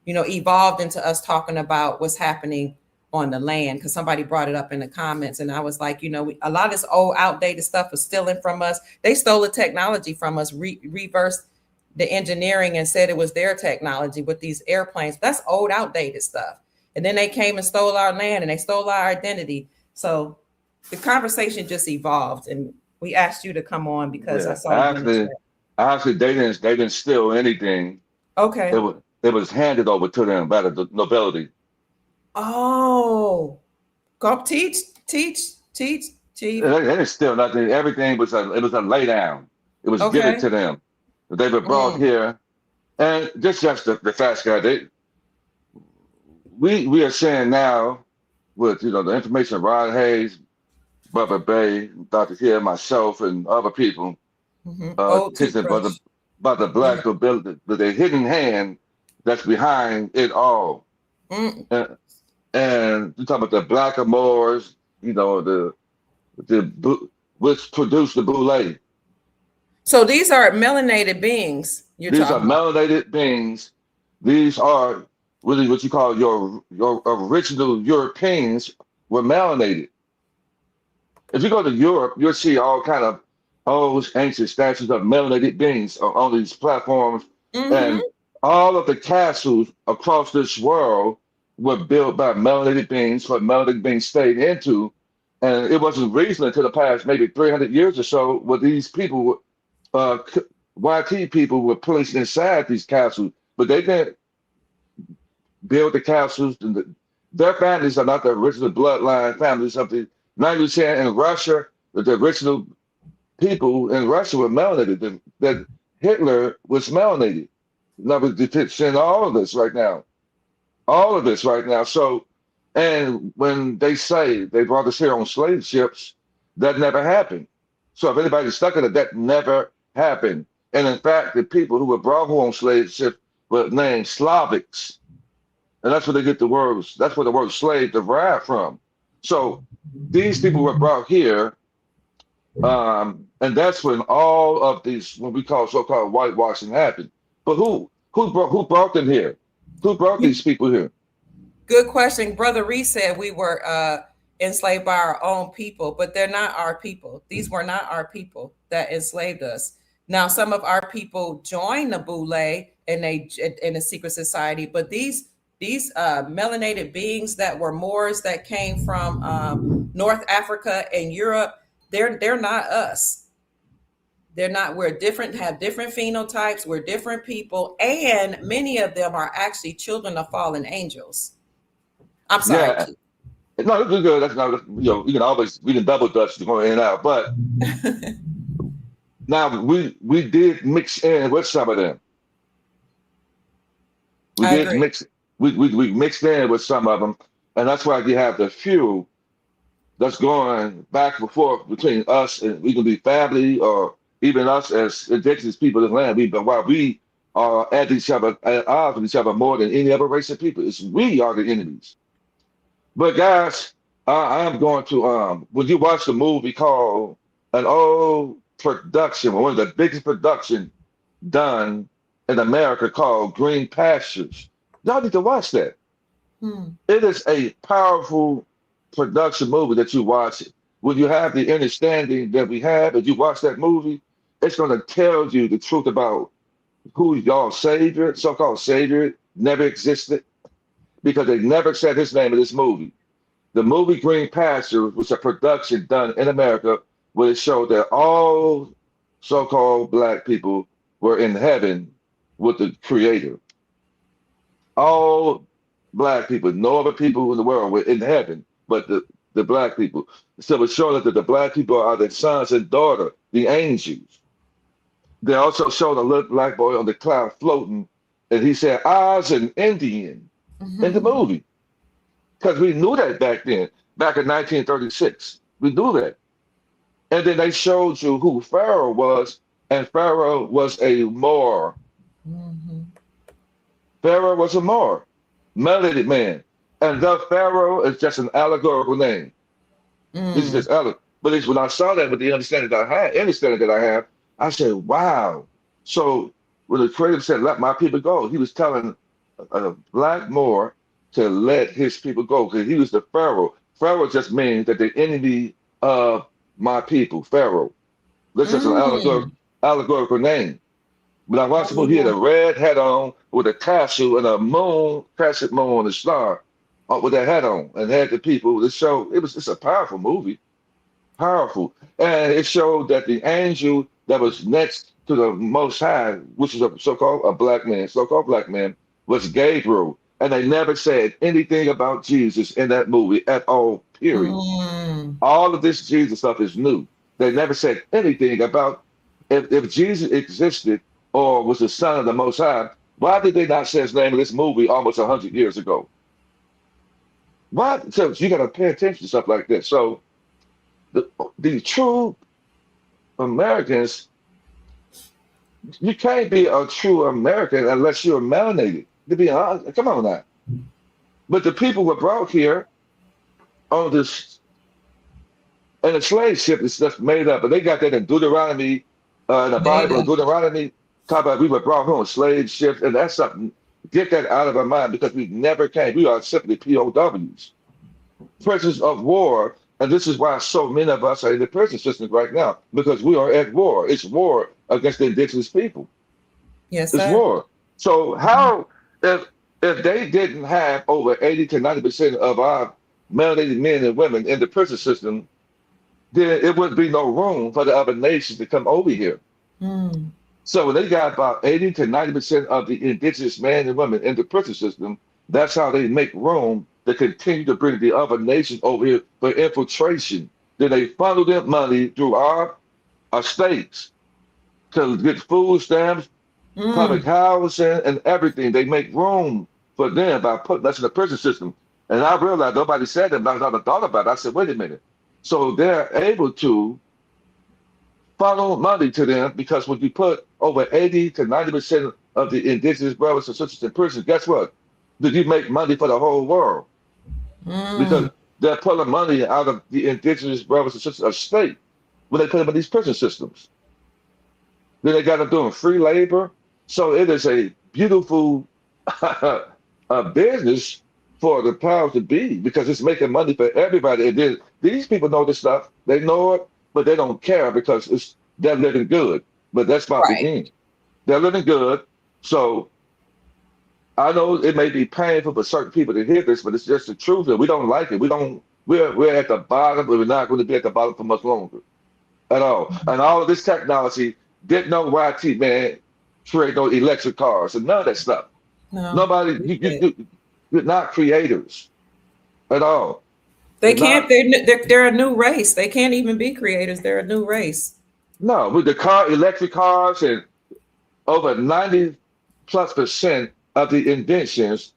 evolved into us talking about what's happening on the land, because somebody brought it up in the comments. And I was like, a lot of this old outdated stuff was stealing from us. They stole the technology from us, reversed the engineering and said it was their technology with these airplanes. That's old outdated stuff. And then they came and stole our land and they stole our identity. So the conversation just evolved. And We asked you to come on because I Yeah, saw you in the chat. actually, they didn't steal anything. Okay. It was handed over to them by the nobility. Oh, go teach, Chief. They didn't steal nothing. Everything was a lay down. It was given Okay. to them. They were brought here, and just the facts, guy. We are saying now with the information of Rod Hayes, Bubba Bay, Dr. Hill, myself, and other people Old teaching toothbrush. about the black nobility, the hidden hand that's behind it all. And you talk about the black Moors, which produced the boule. So these are melanated beings These are melanated beings. These are really what you call your original Europeans were melanated. If you go to Europe, you'll see all kind of old ancient statues of melanated beings on these platforms, and all of the castles across this world were built by melanated beings, what melanated beings stayed into. And it wasn't recent until the past maybe 300 years or so where these people, YT people, were placed inside these castles, but they didn't build the castles. Their families are not the original bloodline families of the 90% in Russia. The original people in Russia were melanated. That Hitler was melanated. Now we're depicting all of this right now. All of this right now. So, and when they say they brought us here on slave ships, that never happened. So if anybody's stuck in it, that never happened. And in fact, the people who were brought here on slave ships were named Slavics. And that's where they get the words, that's where the word slave derived from. So these people were brought here, and that's when all of these, what we call so-called whitewashing happened. But who brought them here? Who brought these people here? Good question. Brother Reese said we were enslaved by our own people, but they're not our people. These were not our people that enslaved us. Now, some of our people joined the Boule and they in a secret society, but these melanated beings that were Moors that came from North Africa and Europe, they're not us. They're not. We're different, have different phenotypes. We're different people, and many of them are actually children of fallen angels. I'm sorry. Yeah. No, this is good. That's not, you can always, we can double dutch to go in and out, but now we did mix in with some of them. We mixed in with some of them, and that's why you have the few that's going back and forth between us, and we can be family or even us as indigenous people of the land. But while we are at each other, at odds with each other more than any other race of people, it's we are the enemies. But guys, I am going to when you watch the movie called an old production, one of the biggest production done in America called Green Pastures. Y'all need to watch that. It is a powerful production movie that you watch. When you have the understanding that we have, and you watch that movie, it's going to tell you the truth about who y'all savior, so-called savior, never existed, because they never said his name in this movie. The movie Green Pasture was a production done in America where it showed that all so-called black people were in heaven with the creator. All black people, no other people in the world were in heaven but the black people. So it showed that the black people are the sons and daughters, the angels. They also showed a little black boy on the cloud floating, and he said, Oz an Indian in the movie. Because we knew that back then, back in 1936. We knew that. And then they showed you who Pharaoh was, and Pharaoh was a Moor. Pharaoh was a Moor, melanated man. And the Pharaoh is just an allegorical name. It's just but it's when I saw that with the understanding that I have, I said, wow. So when the creator said, let my people go, he was telling a black Moor to let his people go because he was the Pharaoh. Pharaoh just means that the enemy of my people, Pharaoh. This is an allegorical name. When I watched the movie, he had a red hat on with a tassel and a moon, crescent moon and a star with that hat on, and had the people. The show, it's a powerful movie. Powerful. And it showed that the angel that was next to the Most High, which is a so-called a black man, so-called black man, was Gabriel. And they never said anything about Jesus in that movie at all, period. Mm. All of this Jesus stuff is new. They never said anything about if Jesus existed or was the son of the Most High, why did they not say his name in this movie almost 100 years ago? Why? So you got to pay attention to stuff like this. So the true Americans, you can't be a true American unless you're melanated. To be honest, come on now. But the people were brought here on this, and the slave ship is just made up. But they got that in Deuteronomy, in the Made Bible, up. Deuteronomy, talk about we were brought here on slave ships, and that's something. Get that out of our mind because we never came. We are simply POWs, prisoners of war. And this is why so many of us are in the prison system right now, because we are at war. It's war against the indigenous people. Yes, It's sir. war. So how if they didn't have over 80 to 90% of our melanated men and women in the prison system, then it wouldn't be no room for the other nations to come over here. Mm. So when they got about 80 to 90% of the indigenous men and women in the prison system, that's how they make room to continue to bring the other nations over here for infiltration. Then they funnel their money through our states to get food stamps, public Mm. housing, and everything. They make room for them by putting us in the prison system. And I realized nobody said that, but I never thought about it. I said, wait a minute. So they're able to funnel money to them because when you put over 80 to 90% of the indigenous brothers and sisters in prison, guess what? Did you make money for the whole world? Because Mm. they're pulling money out of the indigenous brothers and sisters of state when they put them in these prison systems. Then they got them doing free labor. So it is a beautiful business for the powers to be because it's making money for everybody. And then these people know this stuff. They know it, but they don't care because they're living good. But that's about the Right. end. They're living good. So I know it may be painful for certain people to hear this, but it's just the truth. And we don't like it. We're at the bottom, but we're not going to be at the bottom for much longer at all. And all of this technology didn't know YT, man, create no electric cars and none of that stuff. No. Nobody, you're not creators at all. They You're can't. not. They're a new race. They can't even be creators. They're a new race. No, with the electric cars and over 90+% of the inventions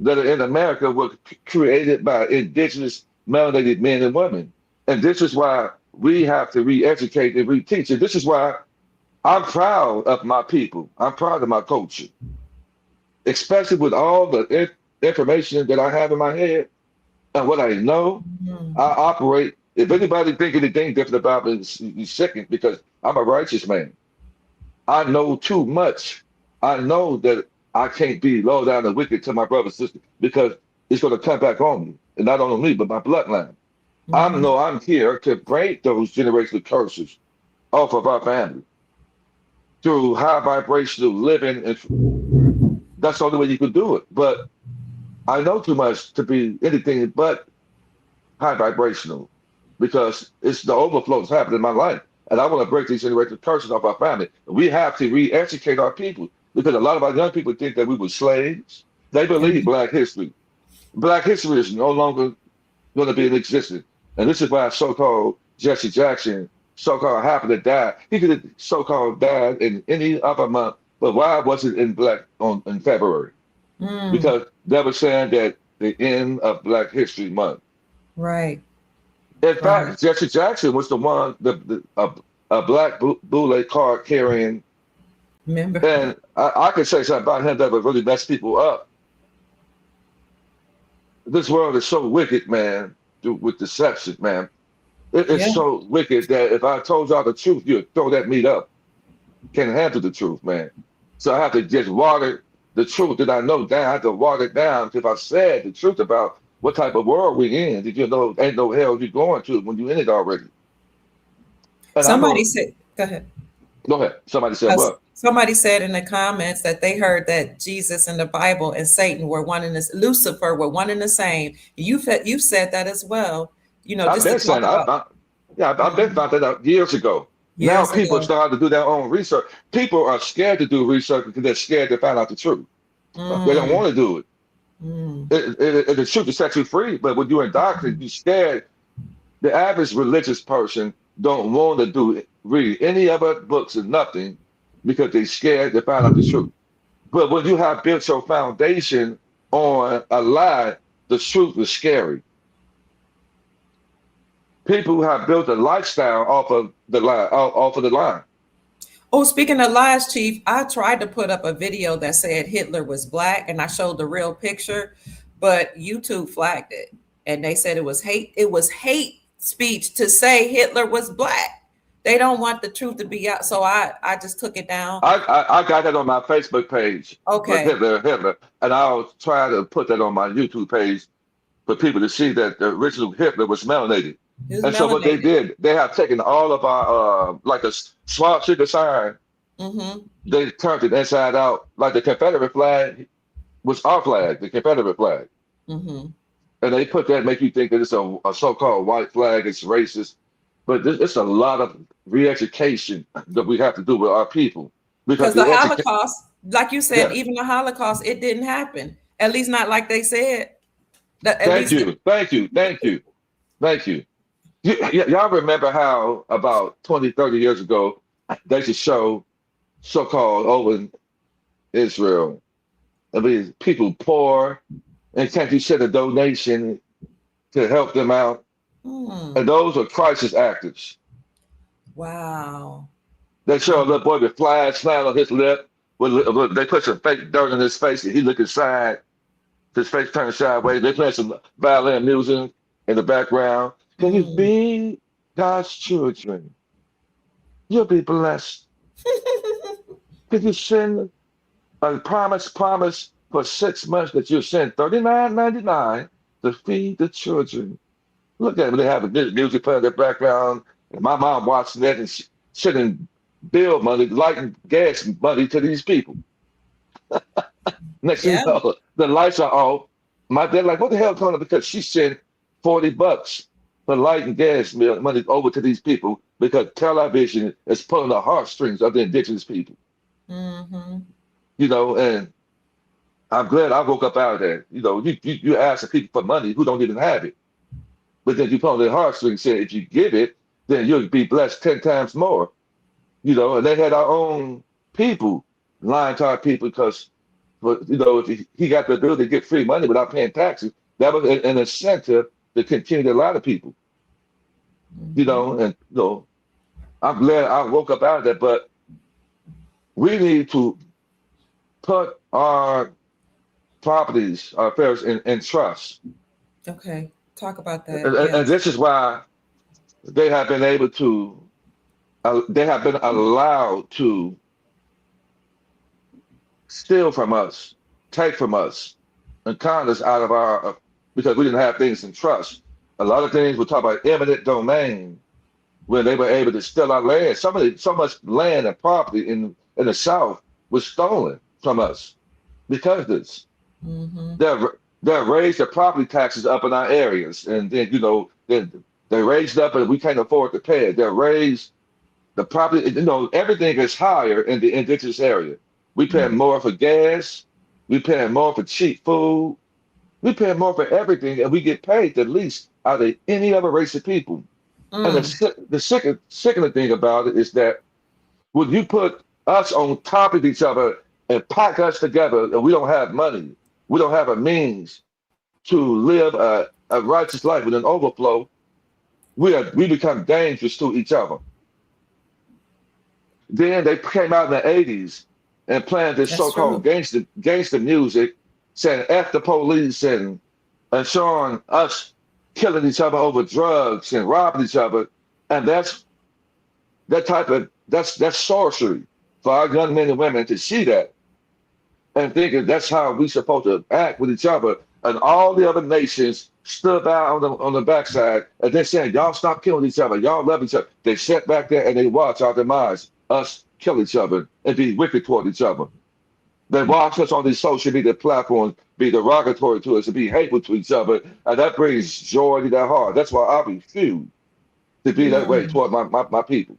that are in America were created by indigenous melanated men and women. And this is why we have to re-educate and reteach. And this is why I'm proud of my people. I'm proud of my culture, especially with all the information that I have in my head and what I know. Mm. I operate. If anybody think anything different about me, he's second because I'm a righteous man. I know too much. I know that I can't be low down and wicked to my brother and sister because it's going to come back on me, and not only me, but my bloodline. I Mhm. know I'm here to break those generational curses off of our family through high vibrational living, and that's the only way you can do it. But I know too much to be anything but high vibrational because it's the overflow that's happening in my life. And I want to break these generational curses off our family. We have to re-educate our people because a lot of our young people think that we were slaves. They believe Mhm. Black history. Black history is no longer going to be in existence. And this is why so-called Jesse Jackson, so-called happened to die. He could have so-called died in any other month, but why was it in February? Mm. Because they were saying that the end of Black History Month. Right. In Right. fact, Jesse Jackson was the one, a black boule card carrying, Remember? and I could say something about him that would really mess people up. This world is so wicked, man, with deception, man. It's Yeah. so wicked that if I told y'all the truth, you'd throw that meat up. Can't handle the truth, man. So I have to just water the truth that I know down. I have to water it down. If I said the truth about what type of world we in, did you know ain't no hell you're going to when you in it already? And I Somebody know, said, go ahead. go ahead. Somebody said what? Somebody said in the comments that they heard that Jesus and the Bible and Satan were one and the Lucifer were one and the same. You said that as well. You know, I've just to been saying talk about. Yeah, I've been found that out years ago. Now Years people are ago. starting to do their own research. People are scared to do research because they're scared to find out the truth. They don't Mm, want to do it. mm. The truth will set you free, but when you're indoctrinated, you're scared. The average religious person don't want to read any other books or nothing because they're scared to find out the truth. But when you have built your foundation on a lie, the truth is scary. People who have built a lifestyle off of the lie, off of the line. Oh, speaking of lies, Chief, I tried to put up a video that said Hitler was black, and I showed the real picture, but YouTube flagged it, and they said it was hate. It was hate speech to say Hitler was black. They don't want the truth to be out, so I just took it down. I got that on my Facebook page with Okay. Hitler, and I'll try to put that on my YouTube page for people to see that the original Hitler was melanated. It was And so what they melanated. did, they have taken all of our like a swastika sign, Mm-hmm. they turned it inside out, like the Confederate flag was our flag, the Confederate flag. Mm-hmm. And they put that, make you think that it's a so-called white flag, it's racist. But it's a lot of re-education that we have to do with our people. Because Because the the education, Holocaust, like you said, yeah, even the Holocaust, it didn't happen. At least not like they said. At thank least. you, thank you, thank you, thank you. Y'all remember how about 20, 30 years ago, they should show so-called over in Israel. I mean, people poor, and can't you send a donation to help them out? Hmm. And those are crisis actors. Wow. They show a little boy with flies flying on his lip. They put some fake dirt in his face, and he looking sad. His face turned sideways. They play some violin music in the background. Can you Mm. be God's children? You'll be blessed. Can you send a promise for 6 months that you'll send $39.99 to feed the children? Look at it. They have a music playing in the background. And my mom watching that and sending bill money, light and gas money to these people. Next thing you Yeah. know, the lights are off. My dad like, what the hell, Tony? Because she sent $40 for light and gas money over to these people because television is pulling the heartstrings of the indigenous people. Mm-hmm. You know, and I'm glad I woke up out of that. You know, you ask the people for money who don't even have it. But then you pull their heartstrings, say if you give it, then you'll be blessed 10 times more. You know, and they had our own people lying to our people because, you know, if he got the ability to get free money without paying taxes, that was an incentive to continue to lie to people. You know, and you know, I'm glad I woke up out of that. But we need to put our properties, our affairs in trust. Okay. Talk about that. And Yes. this is why they have been able to, they have been allowed to steal from us, take from us, and con us out of our, because we didn't have things in trust. A lot of things we talk about eminent domain, when they were able to steal our land. So much land and property in the South was stolen from us because of this. Mm-hmm. They raised the property taxes up in our areas, and then you know then they raised up, and we can't afford to pay it. They raised the property. You know everything is higher in the indigenous area. We pay more for gas. We pay more for cheap food. We pay more for everything, and we get paid the least out of any other race of people. And the sickening thing about it is that when you put us on top of each other and pack us together, and we don't have money, we don't have a means to live a righteous life with an overflow, we become dangerous to each other. Then they came out in the 80s and playing this That's so-called true. gangster music, saying F the police and showing us killing each other over drugs and robbing each other. And that's sorcery for our young men and women to see that and thinking that's how we supposed to act with each other. And all the other nations stood by on the backside and they're saying, y'all stop killing each other. Y'all love each other. They sat back there and they watch our demise, us kill each other and be wicked toward each other. They watch us on these social media platforms be derogatory to us and be hateful to each other. And that brings joy to their heart. That's why I refuse to be that way toward my people.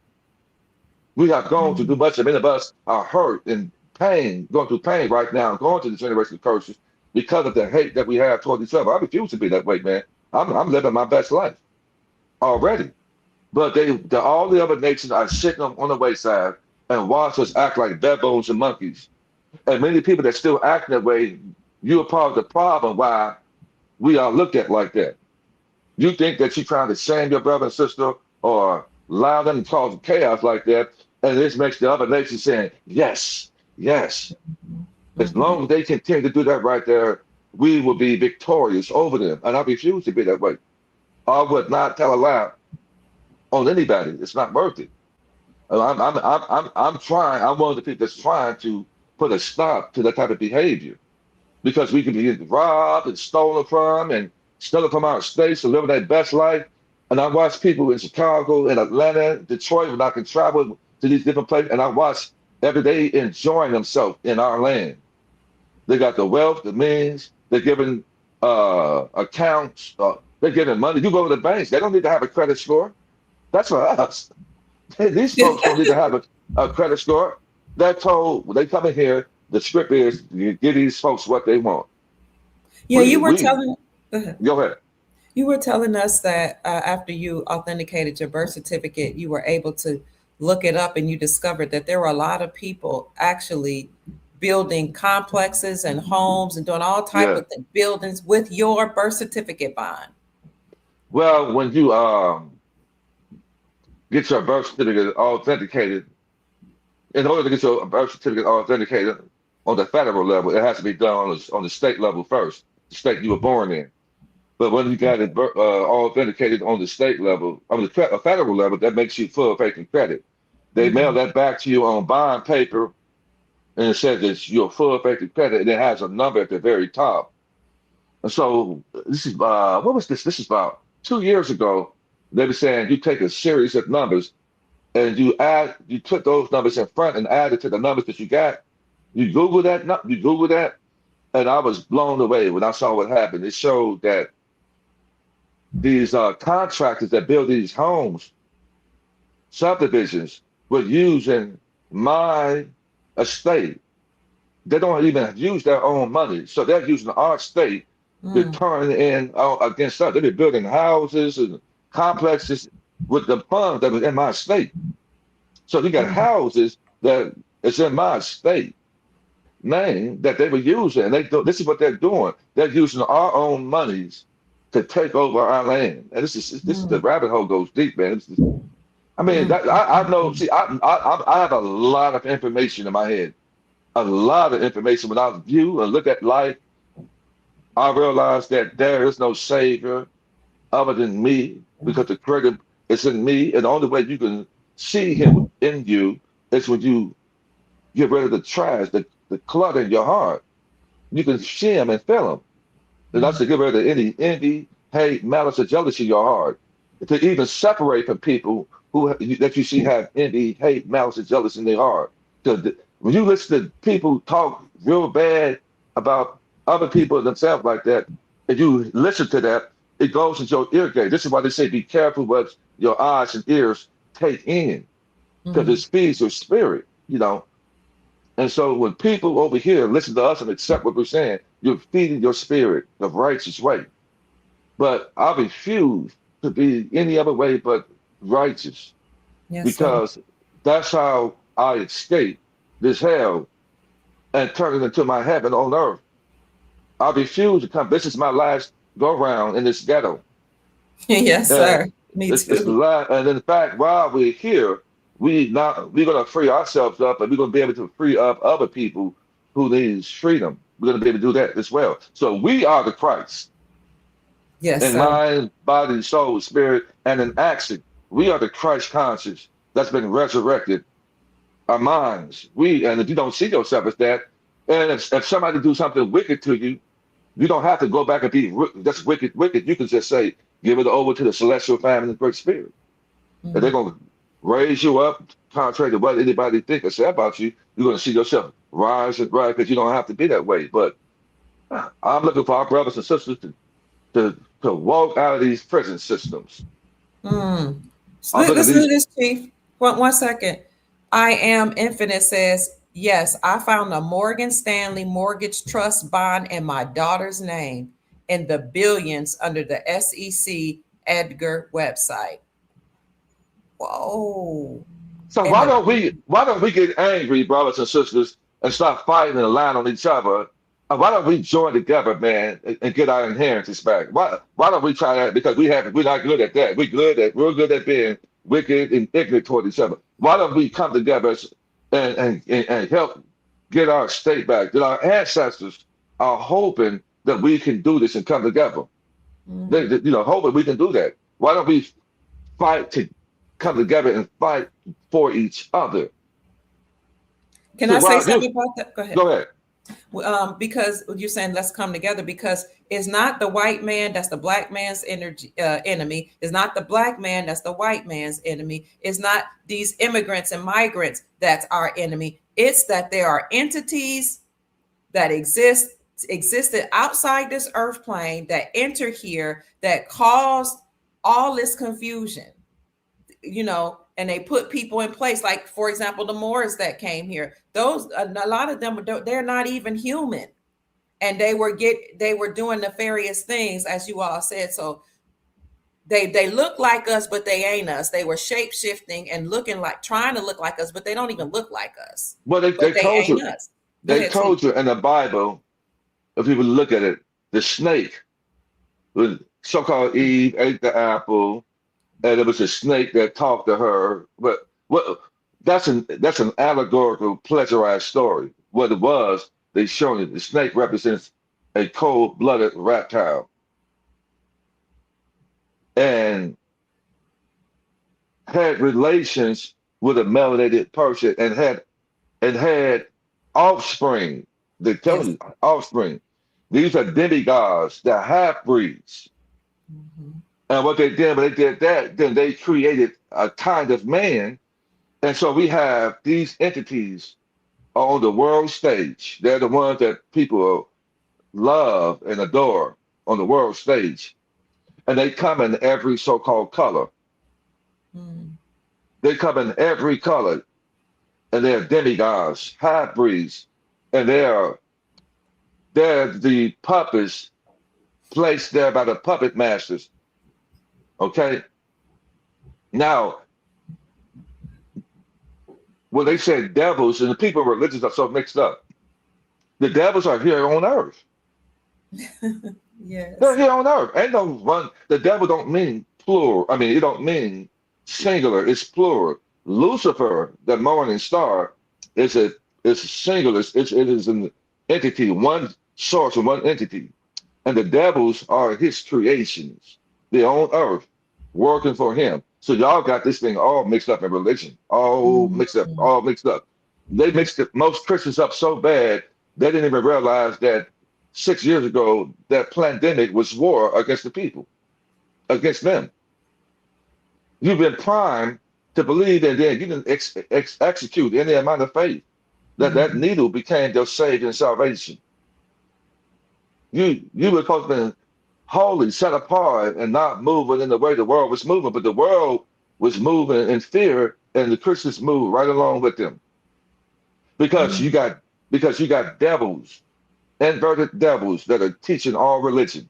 We have gone through too much, and many of us are hurt and pain, going through pain right now, going through the generational curses because of the hate that we have toward each other. I refuse to be that way, man. I'm living my best life already. But all the other nations are sitting on the wayside and watch us act like baboons and monkeys. And many people that still act that way, you're part of the problem why we are looked at like that. You think that you're trying to shame your brother and sister or allow them to cause chaos like that, and this makes the other nation saying, yes, yes. As long as they continue to do that right there, we will be victorious over them. And I refuse to be that way. I would not tell a lie on anybody. It's not worth it. I'm trying. I'm one of the people that's trying to put a stop to that type of behavior because we can be robbed and stolen from and stolen from our states to live their best life. And I watch people in Chicago and Atlanta, Detroit, when I can travel to these different places, and I watch every day enjoying themselves in our land. They got the wealth, the means. They're giving accounts. They're giving money. You go to the banks. They don't need to have a credit score. That's for us. These folks don't need to have a credit score. They're told when they come in here, the script is you give these folks what they want. Yeah, you were telling. Go ahead. You were telling us that after you authenticated your birth certificate, you were able to look it up and you discovered that there were a lot of people actually building complexes and homes and doing all type of buildings with your birth certificate bond. Well, when you get your birth certificate authenticated, in order to get your birth certificate authenticated on the federal level, it has to be done on the state level first, the state you were born in. But when you got it authenticated on the state level, on the federal level, that makes you full faith and credit. They mail that back to you on bond paper, and it says that you're full faith and credit, and it has a number at the very top. And so this is what was this? This is about 2 years ago. They were saying you take a series of numbers and you put those numbers in front and add it to the numbers that you got. You Google that, and I was blown away when I saw what happened. It showed that these contractors that build these homes, subdivisions, were using my estate. They don't even use their own money. So they're using our state to turn in against us. They've been building houses and complexes with the funds that was in my state. So you got houses that is in my state name that they were using. And this is what they're doing. They're using our own monies to take over our land. And this is the rabbit hole goes deep, man. I know. See, I have a lot of information in my head, a lot of information. When I view and look at life, I realize that there is no savior other than me because the credit is in me, and the only way you can see him in you is when you get rid of the trash, the clutter in your heart. You can see him and feel him. And that's to get rid of any envy, hate, malice, or jealousy in your heart. To even separate from people that you see have envy, hate, malice, and jealousy in their heart. When you listen to people talk real bad about other people themselves like that, and you listen to that, it goes into your ear gate. This is why they say be careful what your eyes and ears take in, because it feeds your spirit, And so when people over here listen to us and accept what we're saying, you're feeding your spirit the righteous way. But I refuse to be any other way but righteous, because that's how I escape this hell and turn it into my heaven on earth. I refuse to come. This is my last go round in this ghetto. Yes, sir. Me too. And in fact, while we're here, we're gonna free ourselves up, and we're gonna be able to free up other people who needs freedom. We're gonna be able to do that as well. So we are the Christ. Yes, in mind, body, soul, spirit, and in action. We are the Christ conscious that's been resurrected. Our minds. And if you don't see yourself as that, and if somebody do something wicked to you, you don't have to go back and be that's wicked. You can just say, give it over to the celestial family and great spirit. And they're gonna raise you up, contrary to what anybody think or say about you. You're gonna see yourself rise and rise, because you don't have to be that way. But I'm looking for our brothers and sisters to walk out of these prison systems. I'm looking at Listen to these. this, Chief. One second. I am infinite says, yes, I found a Morgan Stanley mortgage trust bond in my daughter's name in the billions under the SEC Edgar website. Whoa. So In the why don't we get angry, brothers and sisters, and start fighting and lying on each other? Why don't we join together, man, and get our inheritance back? Why don't we try that? Because we're not good at that. We're good at being wicked and ignorant toward each other. Why don't we come together and help get our state back? That our ancestors are hoping that we can do this and come together. Hoping we can do that. Why don't we fight to come together and fight for each other? Can So I say while something about that? Go ahead. go ahead. Because you're saying let's come together, because it's not the white man that's the black man's enemy. It's not the black man that's the white man's enemy. It's not these immigrants and migrants that's our enemy. It's that there are entities that existed outside this earth plane that enter here that caused all this confusion, and they put people in place. Like, for example, the Moors that came here, those, a lot of them, they're not even human. And they were doing nefarious things, as you all said. So they look like us, but they ain't us. They were shape shifting and trying to look like us, but they don't even look like us. Well, they told you. Us. They told you in the Bible, if you would look at it, the snake, the so-called Eve ate the apple, and it was a snake that talked to her. But that's an allegorical, pleasurized story. What it was, they shown you the snake represents a cold-blooded reptile, and had relations with a melanated person, and had offspring. They tell you offspring. These are demigods, they're half-breeds. And what they did, when they did that, then they created a kind of man. And so we have these entities on the world stage. They're the ones that people love and adore on the world stage. And they come in every so-called color. They come in every color. And they're demigods, half-breeds. And they're the puppets placed there by the puppet masters. Okay. Now, when they say devils, and the people religions are so mixed up, the devils are here on earth. Yes. They're here on earth. Ain't no one. The devil don't mean plural. I mean, it don't mean singular. It's plural. Lucifer, the morning star, is singular. It is an entity, one source and one entity. And the devils are his creations. They're on earth, working for him. So y'all got this thing all mixed up in religion, all mixed up. They mixed most Christians up so bad, they didn't even realize that 6 years ago, that pandemic was war against the people, against them. You've been primed to believe, and then you didn't execute any amount of faith that needle became their saving and salvation. You were supposed to be holy, set apart, and not moving in the way the world was moving, but the world was moving in fear, and the Christians moved right along with them. Because you got devils, inverted devils that are teaching all religion.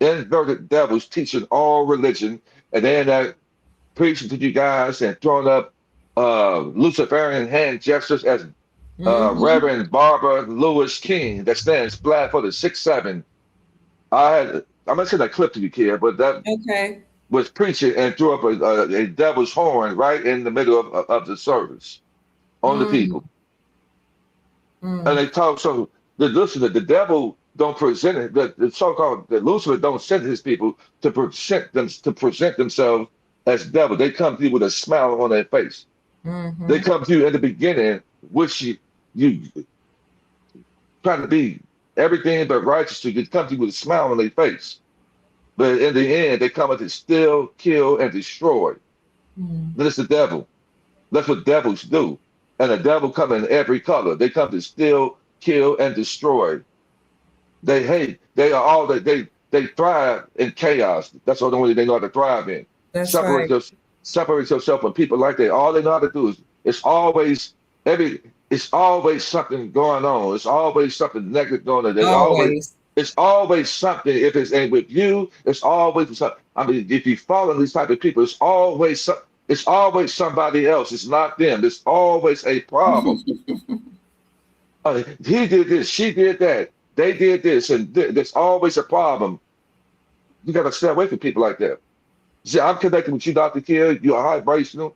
Inverted devils teaching all religion, and then that preaching to you guys and throwing up Luciferian hand gestures as Reverend Barbara Lewis King, that stands black for the 6'7". I'm gonna send that clip to you, kid, but that was preaching and threw up a devil's horn right in the middle of the service on the people. And they talk, so the devil don't present it, the so-called the Lucifer don't send his people to present themselves as devil. They come to you with a smile on their face. They come to you in the beginning, which you trying to be everything but righteous. To come to you with a smile on their face, but in the end, they come to steal, kill, and destroy. That's the devil. That's what devils do. And the devil come in every color. They come to steal, kill, and destroy. They hate. They are all that they thrive in chaos. That's the only way they know how to thrive in. That's Separate right. your, separate yourself from people like that. All they know how to do is every it's always something going on. It's always something negative going on. Always. It's always something. If it's ain't with you, it's always something. I mean, if you follow these type of people, it's always somebody else. It's not them. It's always a problem. He did this, she did that, they did this, and there's always a problem. You got to stay away from people like that. See, I'm connected with you, Dr. Kill. You're high vibrational.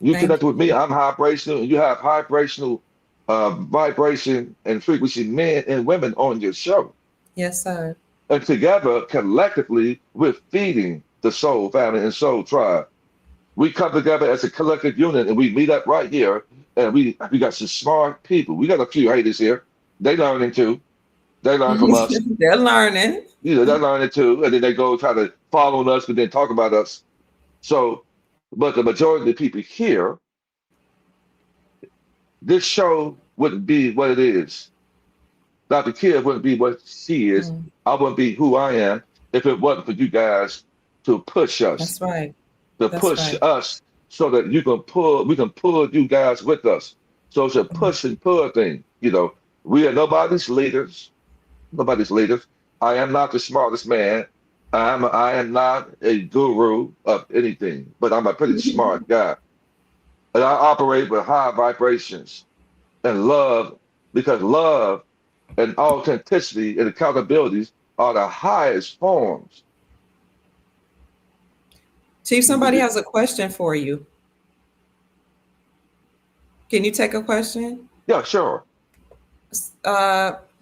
You Thank connect with me, you. I'm high vibrational, and you have high vibrational vibration and frequency men and women on your show. Yes, sir. And together, collectively, we're feeding the soul family and soul tribe. We come together as a collective unit and we meet up right here. And we got some smart people. We got a few haters here. They learning too. They learn from us. They're learning. You know, they're learning too. And then they go try to follow us, but then talk about us. So, but the majority of the people here, this show wouldn't be what it is. Dr. Kid wouldn't be what she is. I wouldn't be who I am if it wasn't for you guys to push us. That's right. To That's push right. us so that we can pull you guys with us. So it's a push and pull thing. You know, we are nobody's leaders. Nobody's leaders. I am not the smartest man. I am not a guru of anything, but I'm a pretty smart guy. And I operate with high vibrations and love, because love and authenticity and accountabilities are the highest forms. Chief, somebody has a question for you. Can you take a question? Yeah, sure.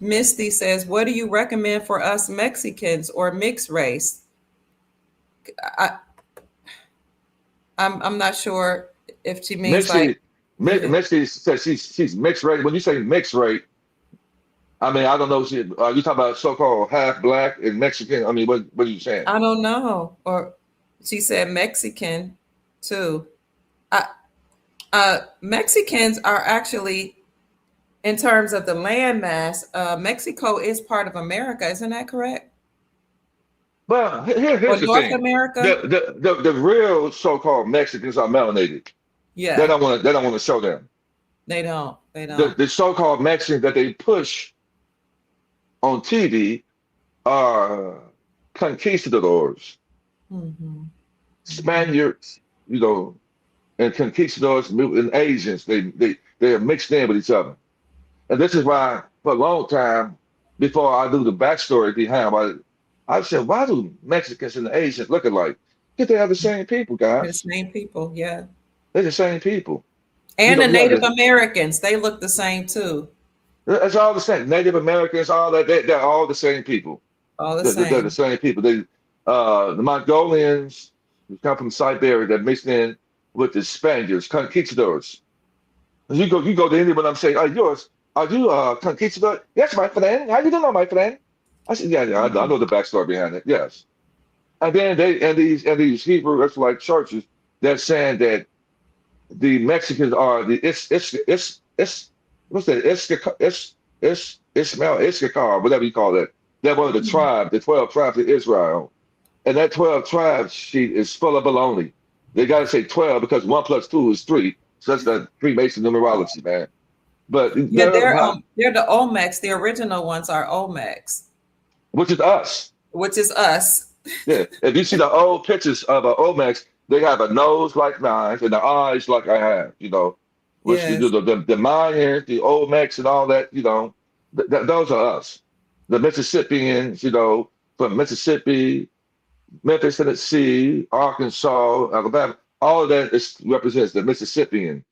Misty says, what do you recommend for us Mexicans or mixed race? I'm not sure if she means Misty says she's mixed rate. When you say mixed rate, I mean, I don't know. You talking about so-called half black and Mexican? I mean, what are you saying? I don't know. Or she said Mexican too. Mexicans are actually, in terms of the land mass, Mexico is part of America. Isn't that correct? Well, here's the North thing. America? The real so-called Mexicans are melanated. Yeah. They don't want to show them. They don't. They don't. The so-called Mexicans that they push on TV are conquistadors, Spaniards, you know, and conquistadors and Asians. They are mixed in with each other. And this is why, for a long time, before I do the backstory behind why, I said, why do Mexicans and the Asians look alike? Because they are the same people, guys. They're the same people, yeah. They're the same people. And the Native Americans, they look the same too. It's all the same. Native Americans, all that, they're all the same people. All the same. They're the same people. The Mongolians who come from Siberia, they're mixed in with the Spaniards, conquistadors. You go to anyone, I'm saying, are you conquistador? Yes, my friend. How you doing, my friend? I said, yeah, I know the backstory behind it. Yes. And then these Hebrew Israelite churches, they're saying that the Mexicans are Issachar, whatever you call it. They're one of the tribes, the 12 tribes of Israel. And that 12 tribes sheet is full of baloney. They got to say 12 because 1 + 2 is 3. So that's the Freemason numerology, man. But yeah, they're the Olmecs. The original ones are Olmecs. Which is us. Which is us. Yeah. If you see the old pictures of Olmecs, they have a nose like mine and the eyes like I have, you know. Which Yes. the Mayans, the Olmecs and all that, you know, those are us. The Mississippians, you know, from Mississippi, Memphis, Tennessee, Arkansas, Alabama, all of that represents the Mississippian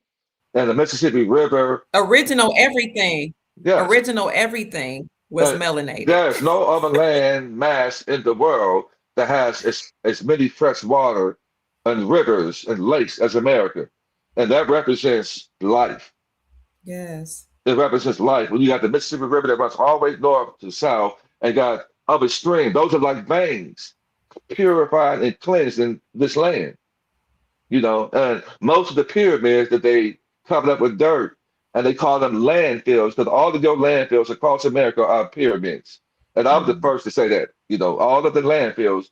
and the Mississippi River. Original everything. Yes. Original everything was melanated. There's no other land mass in the world that has as many fresh water and rivers and lakes as America. And that represents life. Yes. It represents life. When you got the Mississippi River that runs all the way north to south and got other streams, those are like veins, purified and cleansed in this land. You know, and most of the pyramids that they covered up with dirt, and they call them landfills, because all of your landfills across America are pyramids. And I'm the first to say that. You know, all of the landfills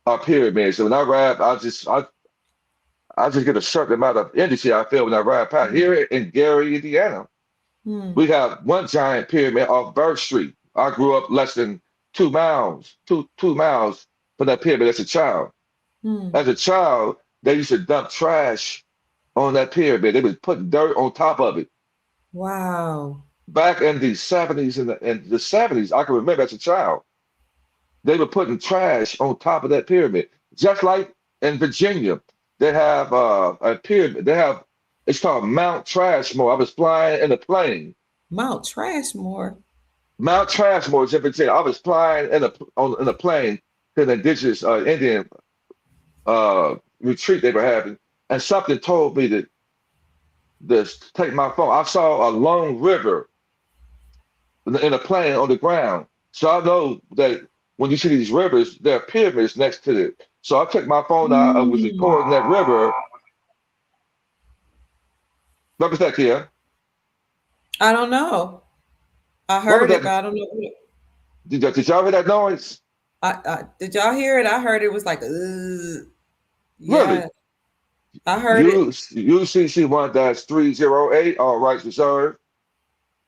are pyramids. So when I rap, I just get a certain amount of energy I feel when I ride past. Here in Gary, Indiana, we have one giant pyramid off Bird Street. I grew up less than 2 miles, two miles from that pyramid as a child. As a child, they used to dump trash on that pyramid. They would put dirt on top of it. Wow. Back in the 70s and the 70s, I can remember as a child, they were putting trash on top of that pyramid. Just like in Virginia, they have a pyramid. It's called Mount Trashmore. I was flying in a plane. Mount Trashmore. Mount Trashmore is in Virginia. I was flying in a plane to the indigenous Indian retreat they were having, and something told me to take my phone. I saw a long river in a plane on the ground. So I know that when you see these rivers, there are pyramids next to it. So I took my phone out and was recording that river. What was that, Kia? I don't know. I heard it, but I don't know. Did y'all hear that noise? Did y'all hear it? I heard it was like, yeah. Really? I heard it. UCC 1-308, all rights reserved.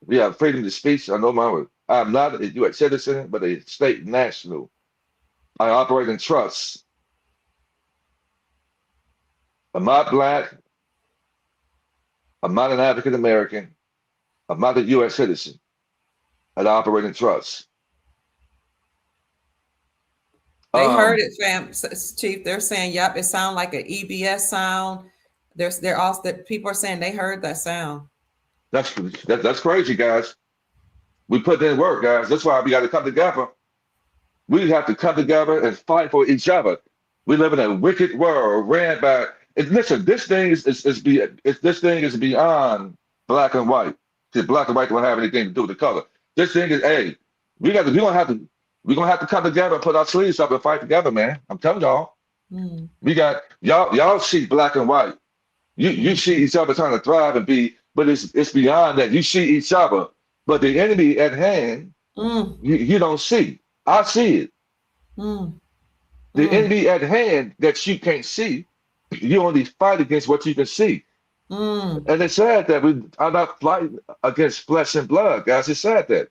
We have freedom to speech. I know I'm not a U.S. citizen, but a state national. I operate in trust. I'm not Black. I'm not an African American. I'm not a U.S. citizen. I operate in trust. They heard it, fam, Chief. They're saying, "Yep, it sounds like an EBS sound." They're also that people are saying they heard that sound. That's crazy, guys. We put in work, guys. That's why we got to come together. We have to come together and fight for each other. We live in a wicked world ran by. Listen, this thing is beyond black and white. Because black and white don't have anything to do with the color. This thing is, hey, we're gonna have to come together and put our sleeves up and fight together, man. I'm telling y'all. We got y'all see black and white. You see each other trying to thrive and be, but it's beyond that. You see each other, but the enemy at hand, you don't see. I see it. The enemy at hand that you can't see, you only fight against what you can see. And it's sad that we are not fighting against flesh and blood, guys. It's sad that.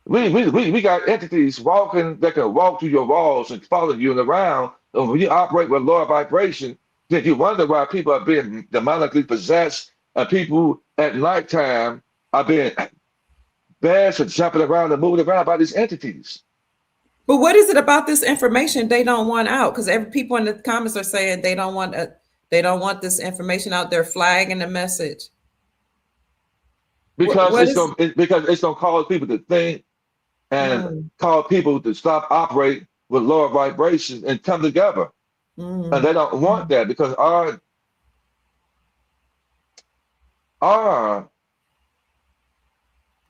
We got entities that can walk through your walls and follow you around. And when you operate with lower vibration, then you wonder why people are being demonically possessed and people at nighttime are being bashed and jumping around and moving around by these entities. But what is it about this information they don't want out? Because every people in the comments are saying they don't want this information out there, flagging the message. Because it's gonna cause people to think and cause people to stop operating with lower vibrations and come together. And they don't want that because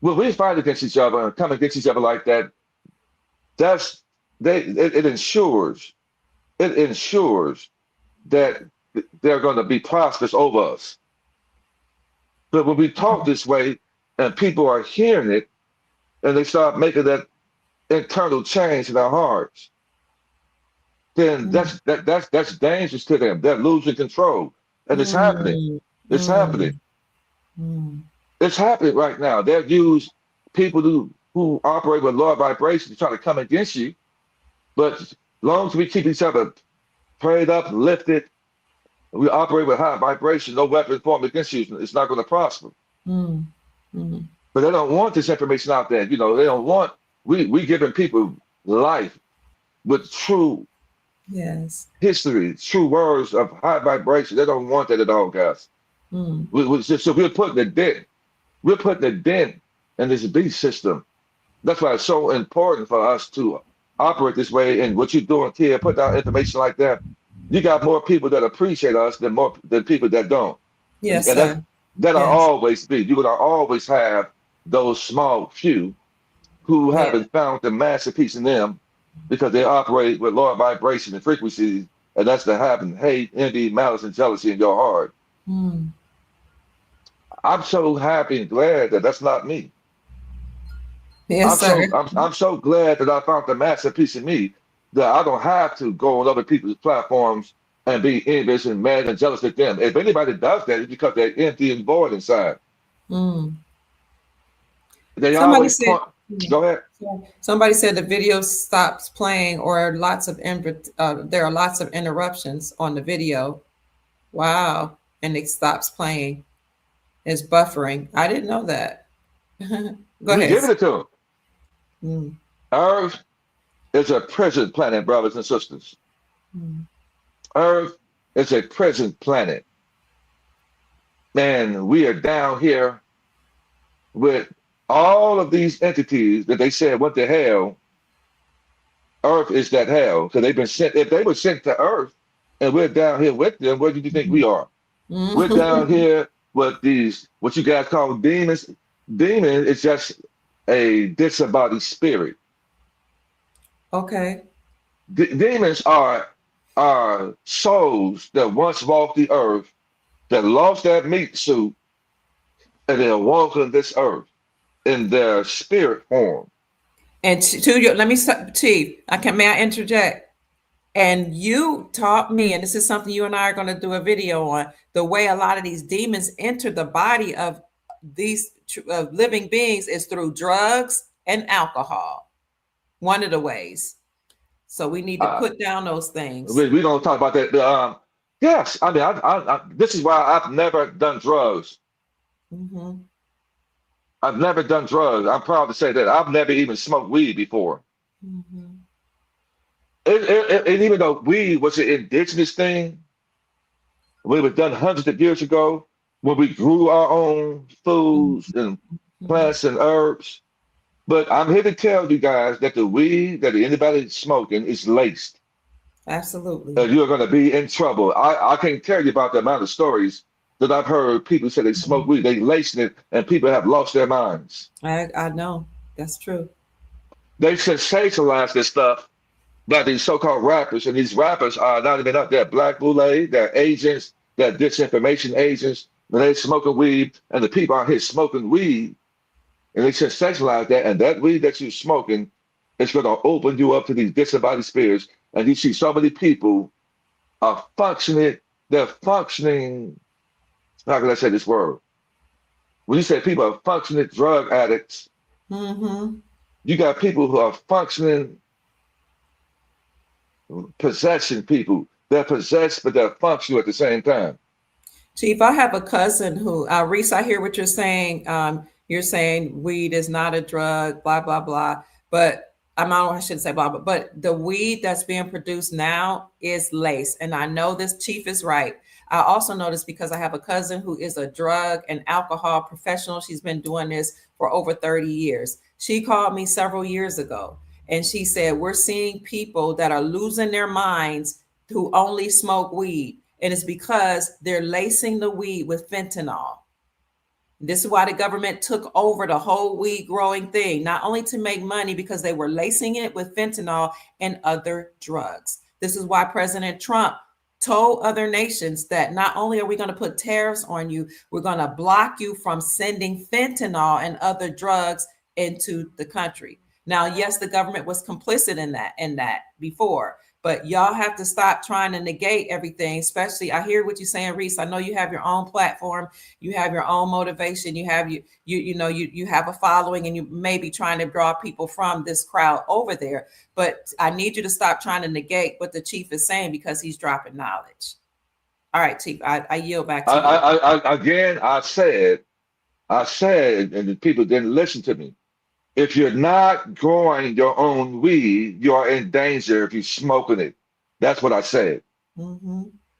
when we fight against each other and come against each other like that, it ensures that they're going to be prosperous over us. But when we talk this way and people are hearing it and they start making that internal change in our hearts, then that's dangerous to them. They're losing control. And it's happening. It's happening. It's happening right now. They'll use people who operate with lower vibrations to try to come against you. But as long as we keep each other prayed up, lifted, we operate with high vibration, no weapon formed against you, it's not going to prosper. But they don't want this information out there. You know, they don't want, we giving people life with true history, true words of high vibration. They don't want that at all, guys. So we're putting a dent. We're putting a dent in this beast system. That's why it's so important for us to operate this way. And what you're doing here, putting out information like that, you got more people that appreciate us than people that don't. Yes, and that'll always be. You're gonna always have those small few who haven't found the masterpiece in them because they operate with lower vibration and frequencies, and that's to happen hate, envy, malice, and jealousy in your heart. I'm so happy and glad that that's not me. Yes, I'm so glad that I found the masterpiece in me that I don't have to go on other people's platforms and be envious and mad and jealous at them. If anybody does that, it's because they're empty and void inside. Mm. They Somebody always said, point. Go ahead. somebody said the video stops playing or there are lots of interruptions on the video. Wow. And it stops playing. It's buffering. I didn't know that. Go We ahead. giving it to them. Mm. Earth is a prison planet, brothers and sisters. Mm. Earth is a prison planet. And we are down here with all of these entities that they said went to hell. Earth is that hell. So they've been sent. If they were sent to Earth and we're down here with them, where do you think we are? We're down here with these, what you guys call demons. Demon is just a disembodied spirit. Okay. Demons are souls that once walked the earth, that lost that meat suit, and they're walking this earth in their spirit form. And to you, let me stop, Chief. May I interject? And you taught me, and this is something you and I are going to do a video on, the way a lot of these demons enter the body of these living beings is through drugs and alcohol. One of the ways. So we need to put down those things. We don't talk about that. Yes, I mean, this is why I've never done drugs. Mm-hmm. I've never done drugs. I'm proud to say that. I've never even smoked weed before. Mm-hmm. And even though weed was an indigenous thing, we was done hundreds of years ago, when we grew our own foods and plants and herbs. But I'm here to tell you guys that the weed that anybody smoking is laced. Absolutely. And you're going to be in trouble. I can't tell you about the amount of stories that I've heard people say they smoke weed, they laced it, and people have lost their minds. I know. That's true. They sensationalize this stuff by these so-called rappers, and these rappers are not even up there. Black Boule, they're agents, they're disinformation agents. When they smoking weed, and the people out here smoking weed, and they sensationalize that, and that weed that you're smoking is going to open you up to these disembodied spirits. And you see so many people are functioning, they're functioning, how can I say this word? When you say people are functioning drug addicts, you got people who are functioning possession people. They're possessed, but they're functional at the same time. Chief, I have a cousin who, Reese, I hear what you're saying. You're saying weed is not a drug, blah, blah, blah. But I shouldn't say blah, but the weed that's being produced now is laced. And I know this, Chief, is right. I also know this because I have a cousin who is a drug and alcohol professional. She's been doing this for over 30 years. She called me several years ago and she said, we're seeing people that are losing their minds who only smoke weed. And it's because they're lacing the weed with fentanyl. This is why the government took over the whole weed growing thing, not only to make money, because they were lacing it with fentanyl and other drugs. This is why President Trump told other nations that not only are we going to put tariffs on you, we're going to block you from sending fentanyl and other drugs into the country. Now, yes, the government was complicit in that before, but y'all have to stop trying to negate everything. Especially, I hear what you're saying, Reese. I know you have your own platform, you have your own motivation, you have you have a following, and you may be trying to draw people from this crowd over there. But I need you to stop trying to negate what the chief is saying because he's dropping knowledge. All right, Chief, I yield back to you. Again, I said, and the people didn't listen to me. If you're not growing your own weed, you're in danger if you're smoking it. That's what I said.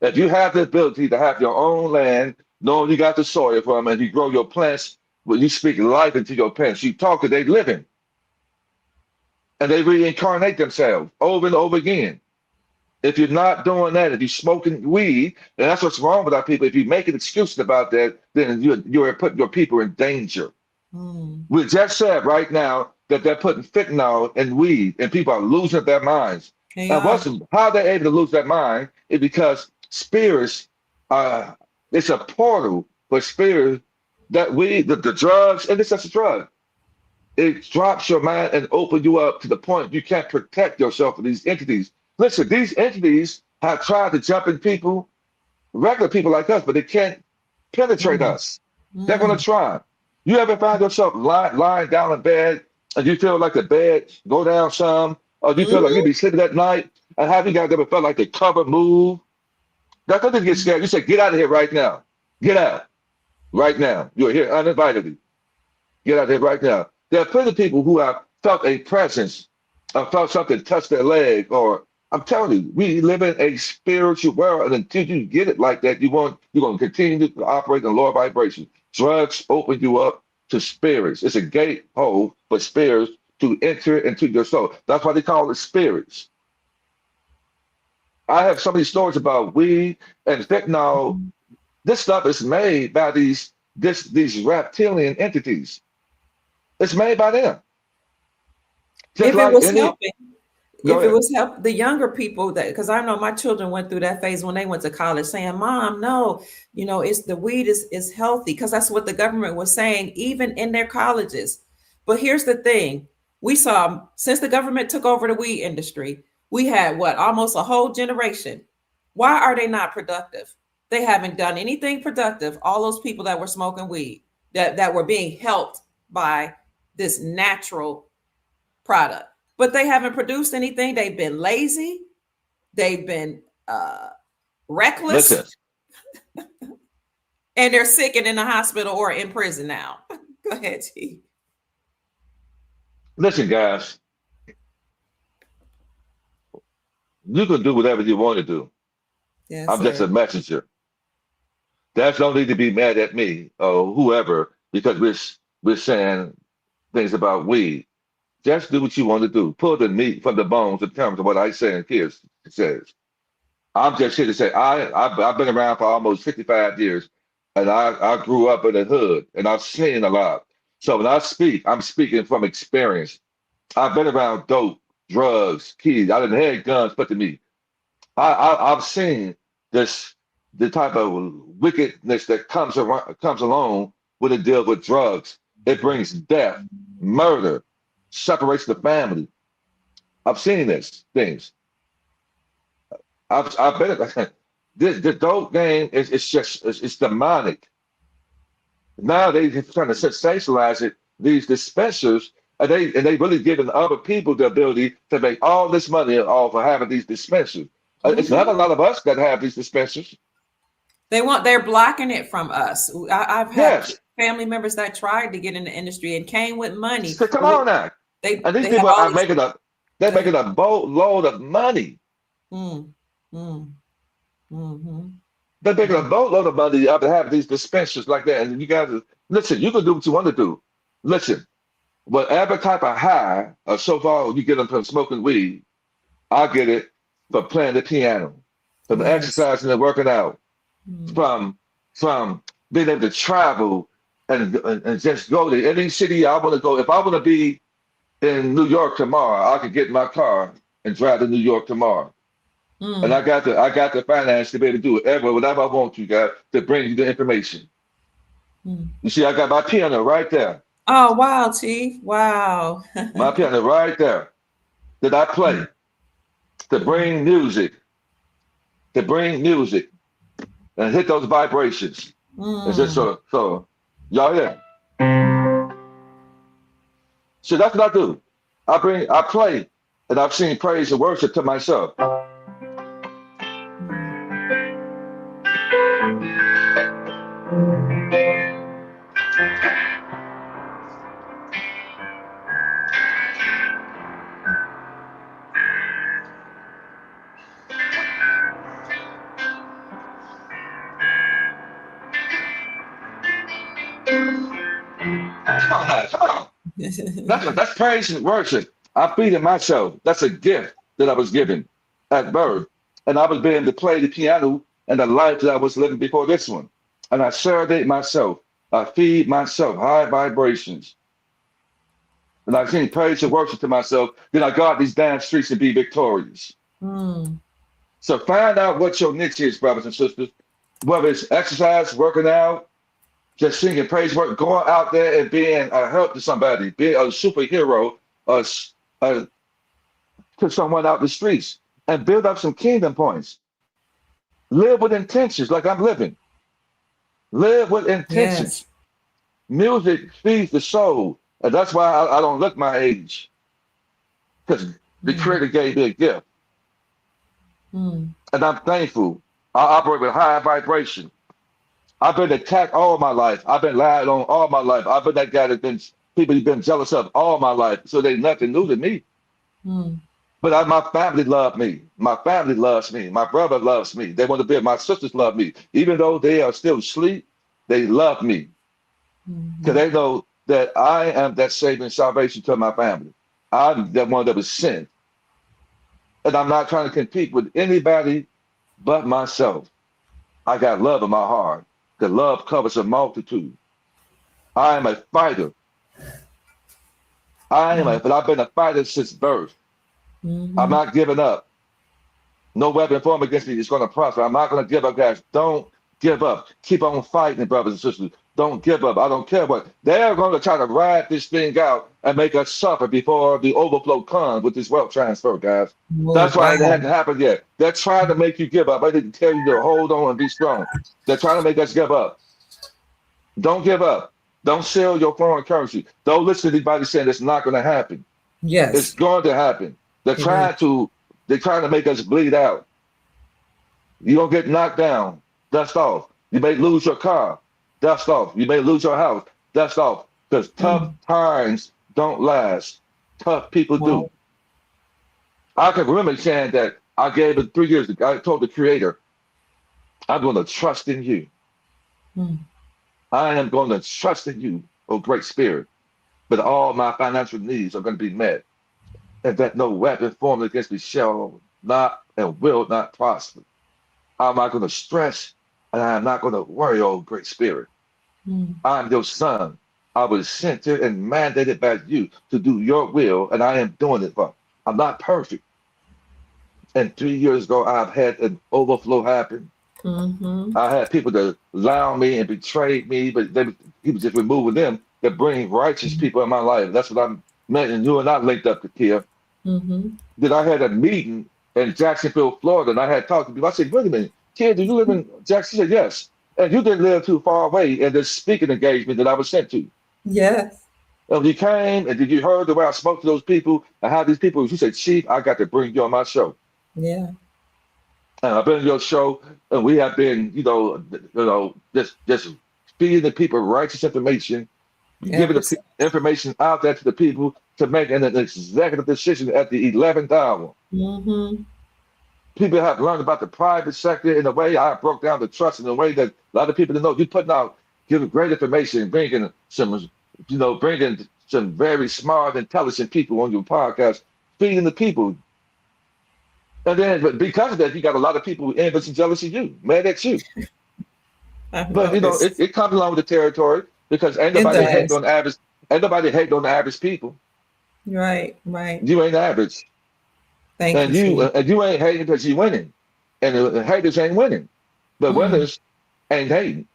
If you have the ability to have your own land, knowing you got the soil from, and you grow your plants, when you speak life into your plants, you talk to they living. And they reincarnate themselves over and over again. If you're not doing that, if you're smoking weed, and that's what's wrong with our people, if you make an excuse about that, then you're putting your people in danger. We just said right now that they're putting fentanyl in weed and people are losing their minds. And how they're able to lose their mind is because spirits, it's a portal for spirits that weed, the drugs, and it's just a drug. it drops your mind and opens you up to the point you can't protect yourself from these entities. Listen, these entities have tried to jump in people, regular people like us, but they can't penetrate Mm, us. They're going to mm, try. You ever find yourself lying down in bed and you feel like the bed go down some, or you feel like you mm, be sleeping at night, and have you guys ever felt like the cover move? That's nothing to get mm. scared. You say, get out of here right now. Get out right now. You're here uninvited. Get out there right now. There are plenty of people who have felt a presence, or felt something touch their leg, or I'm telling you, we live in a spiritual world, and until you get it like that, you're going to continue to operate in lower vibration. Drugs open you up to spirits. It's a gate hole for spirits to enter into your soul. That's why they call it spirits. I have so many stories about weed and fentanyl. This stuff is made by these reptilian entities. It's made by them. Just If it like was any, helping, go if it ahead. was help the younger people, that because I know my children went through that phase when they went to college, saying, "Mom, no, it's the weed is healthy," because that's what the government was saying, even in their colleges. But here's the thing: we saw since the government took over the weed industry, we had what almost a whole generation. Why are they not productive? They haven't done anything productive. All those people that were smoking weed, that were being helped by this natural product, but they haven't produced anything. They've been lazy. They've been reckless, Listen, and they're sick and in the hospital or in prison now. Go ahead, T. listen, guys. You can do whatever you want to do. Yes, I'm just a sir. messenger. There's no need to be mad at me or whoever because we're saying things about weed. Just do what you want to do. Pull the meat from the bones in terms of what I say and Kids says. I'm just here to say I've been around for almost 55 years, and I grew up in the hood, and I've seen a lot. So when I speak, I'm speaking from experience. I've been around dope, drugs, kids. I didn't have guns put to me. I've seen this the type of wickedness that comes along with a deal with drugs. It brings death, murder, separates the family. I've seen this things. I've been the dope game is it's demonic. Now they're trying to sensationalize it. These dispensers and they really giving other people the ability to make all this money off of having these dispensers. It's not a Mhm. lot of us that have these dispensers. They're blocking it from us. I've had Yes. family members that tried to get in the industry and came with money, So come but on now. And these they have people all are these. they're Go making ahead. a boatload of money. Mm, mm, mm-hmm, They're making a mm, boatload of money after having these dispensers like that. And you guys listen, you can do what you want to do. Listen, whatever type of high or so far you get them from smoking weed, I get it from playing the piano, from yes. exercising and working out, Mm, from being able to travel and just go to any city I want to go. If I want to be in New York tomorrow, I could get in my car and drive to New York tomorrow. And mm, I got the finance to be able to do it whatever I want you guys to bring you the information. mm. You see, I got my piano right there. Oh, wow, T. Wow. My piano right there that I play Mm, to mm, bring music and hit those vibrations. It's just mm. so y'all hear? So that's what I do. I play and I've seen praise and worship to myself. Mm. Come on. That's praise and worship. I feed it myself. That's a gift that I was given at birth. And I was being able to play the piano and the life that I was living before this one. And I serenade myself. I feed myself high vibrations. And I sing praise and worship to myself. Then I go out these damn streets and be victorious. Mm. So find out what your niche is, brothers and sisters. Whether it's exercise, working out, just singing praise work, going out there and being a help to somebody, being a superhero, uh, uh, to someone out the streets, and build up some kingdom points. Live with intentions like I'm living. Live with intentions. Yes. Music feeds the soul. And that's why I don't look my age. Because the Mm. Creator gave me a gift. Mm. And I'm thankful. I operate with high vibration. I've been attacked all my life. I've been lied on all my life. I've been that guy that been people been jealous of all my life. So they nothing new to me. Mm. But my family love me. My family loves me. My brother loves me. They want to be. My sisters love me. Even though they are still asleep, they love me because Mhm. they know that I am that saving salvation to my family. I'm the one that was sent, and I'm not trying to compete with anybody but myself. I got love in my heart. The love covers a multitude. I am a fighter. But I've been a fighter since birth. I'm Mhm. not giving up. No weapon formed against me is going to prosper. I'm not going to give up, guys. Don't give up. Keep on fighting, brothers and sisters. Don't give up. I don't care what. They're going to try to ride this thing out and make us suffer before the overflow comes with this wealth transfer, guys. Oh, That's why it wow. hasn't happened yet. They're trying to make you give up. I didn't tell you to hold on and be strong. They're trying to make us give up. Don't give up. Don't sell your foreign currency. Don't listen to anybody saying it's not going to happen. It's Yes, going to happen. They're it is. trying to. They're trying to make us bleed out. You don't get knocked down, dust off. You may lose your car, dust off. You may lose your house, dust off. Because tough Mm. times don't last. Tough people Wow. do. I can remember saying that I gave it 3 years ago. I told the Creator, I'm going to trust in you. Mm. I am going to trust in you, oh great spirit. But all my financial needs are going to be met. And that no weapon formed against me shall not and will not prosper. I'm not going to stress and I am not going to worry, oh great spirit. Mm. I'm your son. I was sent here and mandated by you to do your will, and I am doing it. But I'm not perfect. And 3 years ago, I've had an overflow happen. Mhm. I had people that lie on me and betrayed me, but he was just removing them that bring righteous people in my life. That's what I'm meant. And you and I linked up to Kia. Mhm. Then I had a meeting in Jacksonville, Florida, and I had talked to people. I said, wait a minute, Kia, do you live in Jackson? She said, yes. And you didn't live too far away in this speaking engagement that I was sent to. Yes. And you came and did you heard the way I spoke to those people and how these people, you said, Chief, I got to bring you on my show. Yeah. And I've been on your show and we have been, just feeding the people righteous information, giving Every the information out there to the people to make an executive decision at the 11th hour. Mhm. People have learned about the private sector in a way I broke down the trust in a way that a lot of people don't know. You're putting out, giving great information, bringing some very smart, intelligent people on your podcast, feeding the people. And then, but because of that, you got a lot of people envious and jealous of you, mad at you. I But noticed. it comes along with the territory because It does. ain't nobody hating on the average people. Right. Right. You ain't average. Thank you, And you ain't hating because you winning. And the haters ain't winning. But Mm. winners ain't hating.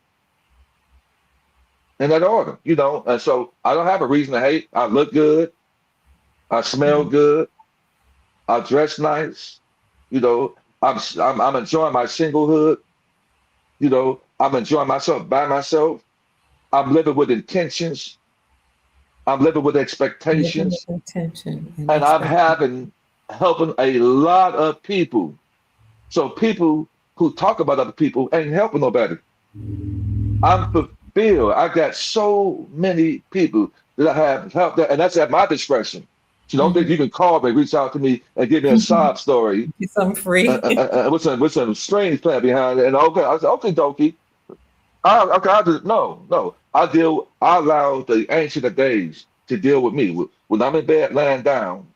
In that order. And so I don't have a reason to hate. I look good. I smell Mm. good. I dress nice. I'm enjoying my singlehood. I'm enjoying myself by myself. I'm living with intentions. I'm living with Living expectations. with intention and And I'm expectation. helping a lot of people. So people who talk about other people ain't helping nobody. I'm fulfilled. I got so many people that I have helped, and that's at my discretion. So don't think Mhm. you can call me, reach out to me, and give me a sob story Get something free. with some strange plan behind it. And okay, I said, okay, dokie. Okay, I just no. I allow the ancient of days to deal with me. When I'm in bed laying down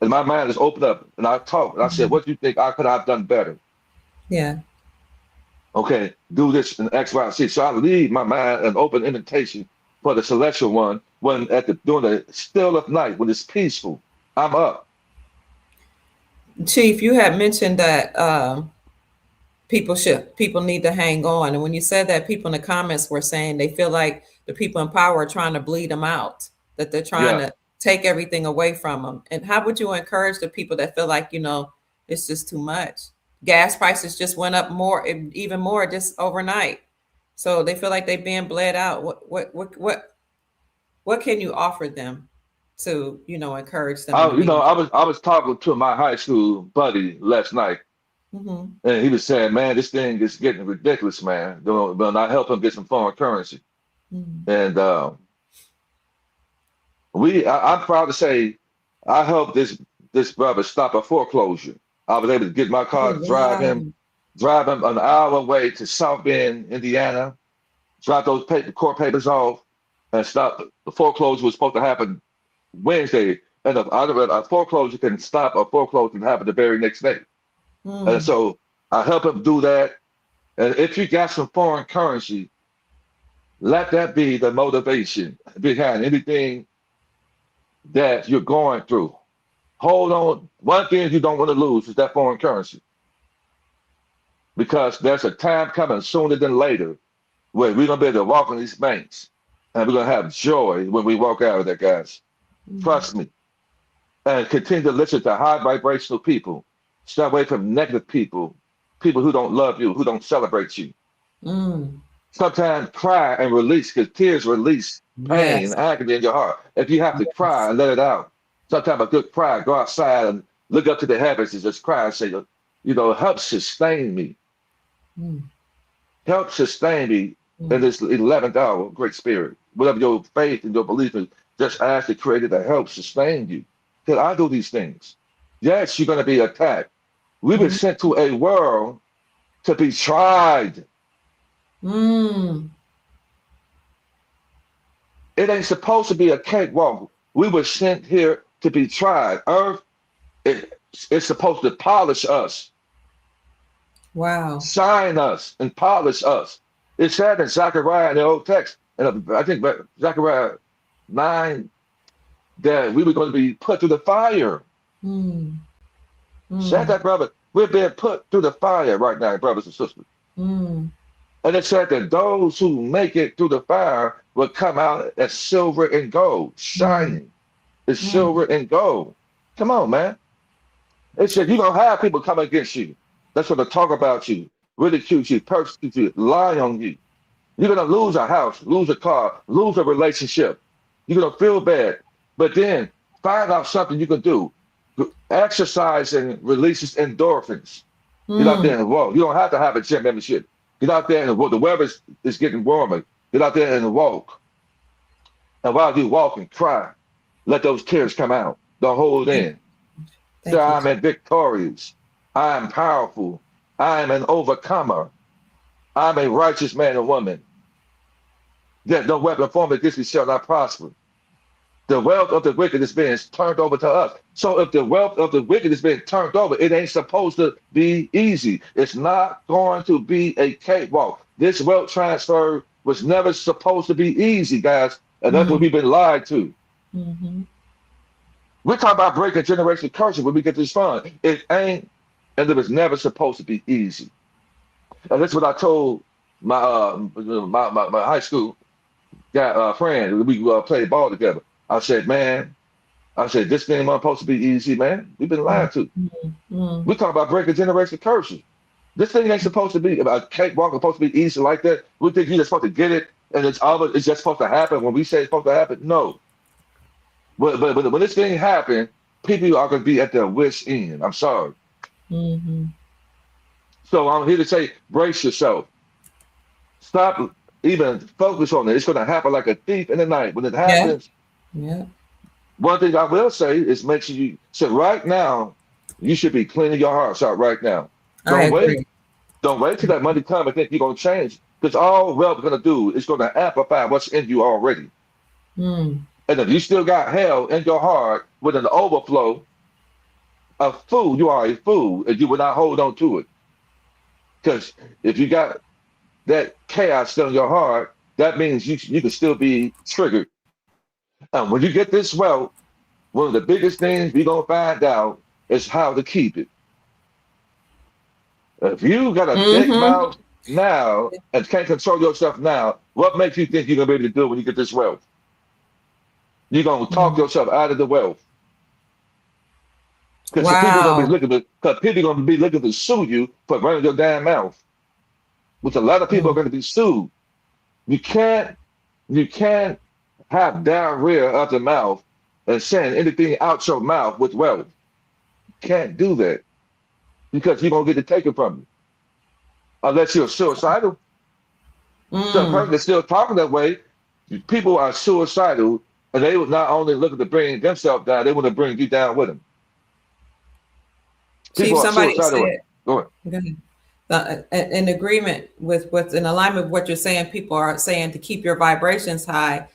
and my mind is open up and I talk and I said, Mhm. what do you think I could have done better? Yeah. Okay, do this in X, Y, Z. So I leave my mind an open invitation for the celestial one when during the still of night, when it's peaceful, I'm up. Chief, you had mentioned that people need to hang on. And when you said that, people in the comments were saying they feel like the people in power are trying to bleed them out, that they're trying Yeah. to take everything away from them. And how would you encourage the people that feel like, it's just too much? Gas prices just went up more, even more just overnight. So they feel like they're being bled out. What can you offer them to, encourage them in the meantime? I was talking to my high school buddy last night, Mm-hmm. and he was saying, "Man, this thing is getting ridiculous, man." But I help him get some foreign currency, Mm-hmm. and I'm proud to say, I helped this brother stop a foreclosure. I was able to get my Oh, car, wow. drive him an hour away to South Bend, Indiana, drop those court papers off, and stop. The foreclosure was supposed to happen Wednesday, and a foreclosure can stop a foreclosure can happen the very next day. And Mm. so I help him do that. And if you got some foreign currency, let that be the motivation behind anything that you're going through. Hold on. One thing you don't want to lose is that foreign currency, because there's a time coming sooner than later where we're gonna be able to walk in these banks and we're gonna have joy when we walk out of there, guys. Mm. Trust me. And continue to listen to high vibrational people. Stay away from negative people, people who don't love you, who don't celebrate you. Mm. Sometimes cry and release, because tears release pain Yes. and agony in your heart. If you have to cry Yes. and let it out, sometimes a good cry, go outside and look up to the heavens and just cry and say, help sustain me. Mm. Help sustain me in this 11th hour, great spirit. Whatever your faith and your belief is, just ask the Creator to help sustain you. Because I do these things. Yes, you're going to be attacked. We've been Mm. sent to a world to be tried. Mm. It ain't supposed to be a cakewalk. We were sent here to be tried. Earth, it's supposed to polish us, Wow. shine us, and polish us. It said in Zechariah in the Old Text, and I think Zechariah 9, that we were going to be put through the fire. Mm. Said Mm. that, brother. We're being put through the fire right now, brothers and sisters. Mm. And it said that those who make it through the fire will come out as silver and gold, Mm. shining as Mm. silver and gold. Come on, man. It said you're going to have people come against you. That's going to talk about you, ridicule you, persecute you, lie on you. You're going to lose a house, lose a car, lose a relationship. You're going to feel bad. But then find out something you can do. Exercising releases endorphins. Get out there Mm. and walk. You don't have to have a gym membership. Get out there and walk. The weather is getting warmer. Get out there and walk. And while you walk and cry, let those tears come out. Don't hold Thank, in. Say, thank you. I'm victorious. I am powerful. I am an overcomer. I'm a righteous man and woman. Yet no weapon formed against me shall not prosper. The wealth of the wicked is being turned over to us. So if the wealth of the wicked is being turned over, it ain't supposed to be easy. It's not going to be a cakewalk. This wealth transfer was never supposed to be easy, guys. And that's what Mm. we've been lied to. Mm-hmm. We're talking about breaking generational curses when we get this fund. It ain't, and it was never supposed to be easy. And that's what I told my high school guy friend. We played ball together. I said, man, this thing ain't supposed to be easy, man. We've been lied to. Mm. We talk about breaking generation curses. This thing ain't supposed to be about cakewalk. It's supposed to be easy like that. We think you're just supposed to get it, and it's just supposed to happen when we say it's supposed to happen. No, but when this thing happens, people are going to be at their wits' end. I'm sorry. Mm-hmm. So I'm here to say, brace yourself. Stop even focus on it. It's going to happen like a thief in the night. When it Yeah. happens, Yeah. one thing I will say is make sure you, so right now, you should be cleaning your hearts out right now. I Don't wait. agree. Don't wait till that money comes and think you're going to change. Because all wealth is going to do is going to amplify what's in you already. Mm. And if you still got hell in your heart with an overflow of food, you are a fool and you will not hold on to it. Because if you got that chaos still in your heart, that means you can still be triggered. And when you get this wealth, one of the biggest things we're going to find out is how to keep it. If you got a big Mm-hmm. mouth now and can't control yourself now, what makes you think you're gonna be able to do it when you get this wealth? You're gonna talk yourself out of the wealth. Because people gonna be Wow. looking to because people gonna be looking to sue you for running your damn mouth. Which a lot of people are Mm. gonna be sued. You can't you can't have diarrhea out the mouth and send anything out your mouth with wealth. Can't do that because you're gonna get it taken from you. Unless you're suicidal. So a person Mm. that's still talking that way, people are suicidal and they would not only looking to bring themselves down, they want to bring you down with them. Chief, People are somebody suicidal. said, Go ahead. go ahead. In agreement with what's in alignment with what you're saying, people are saying to keep your vibrations high,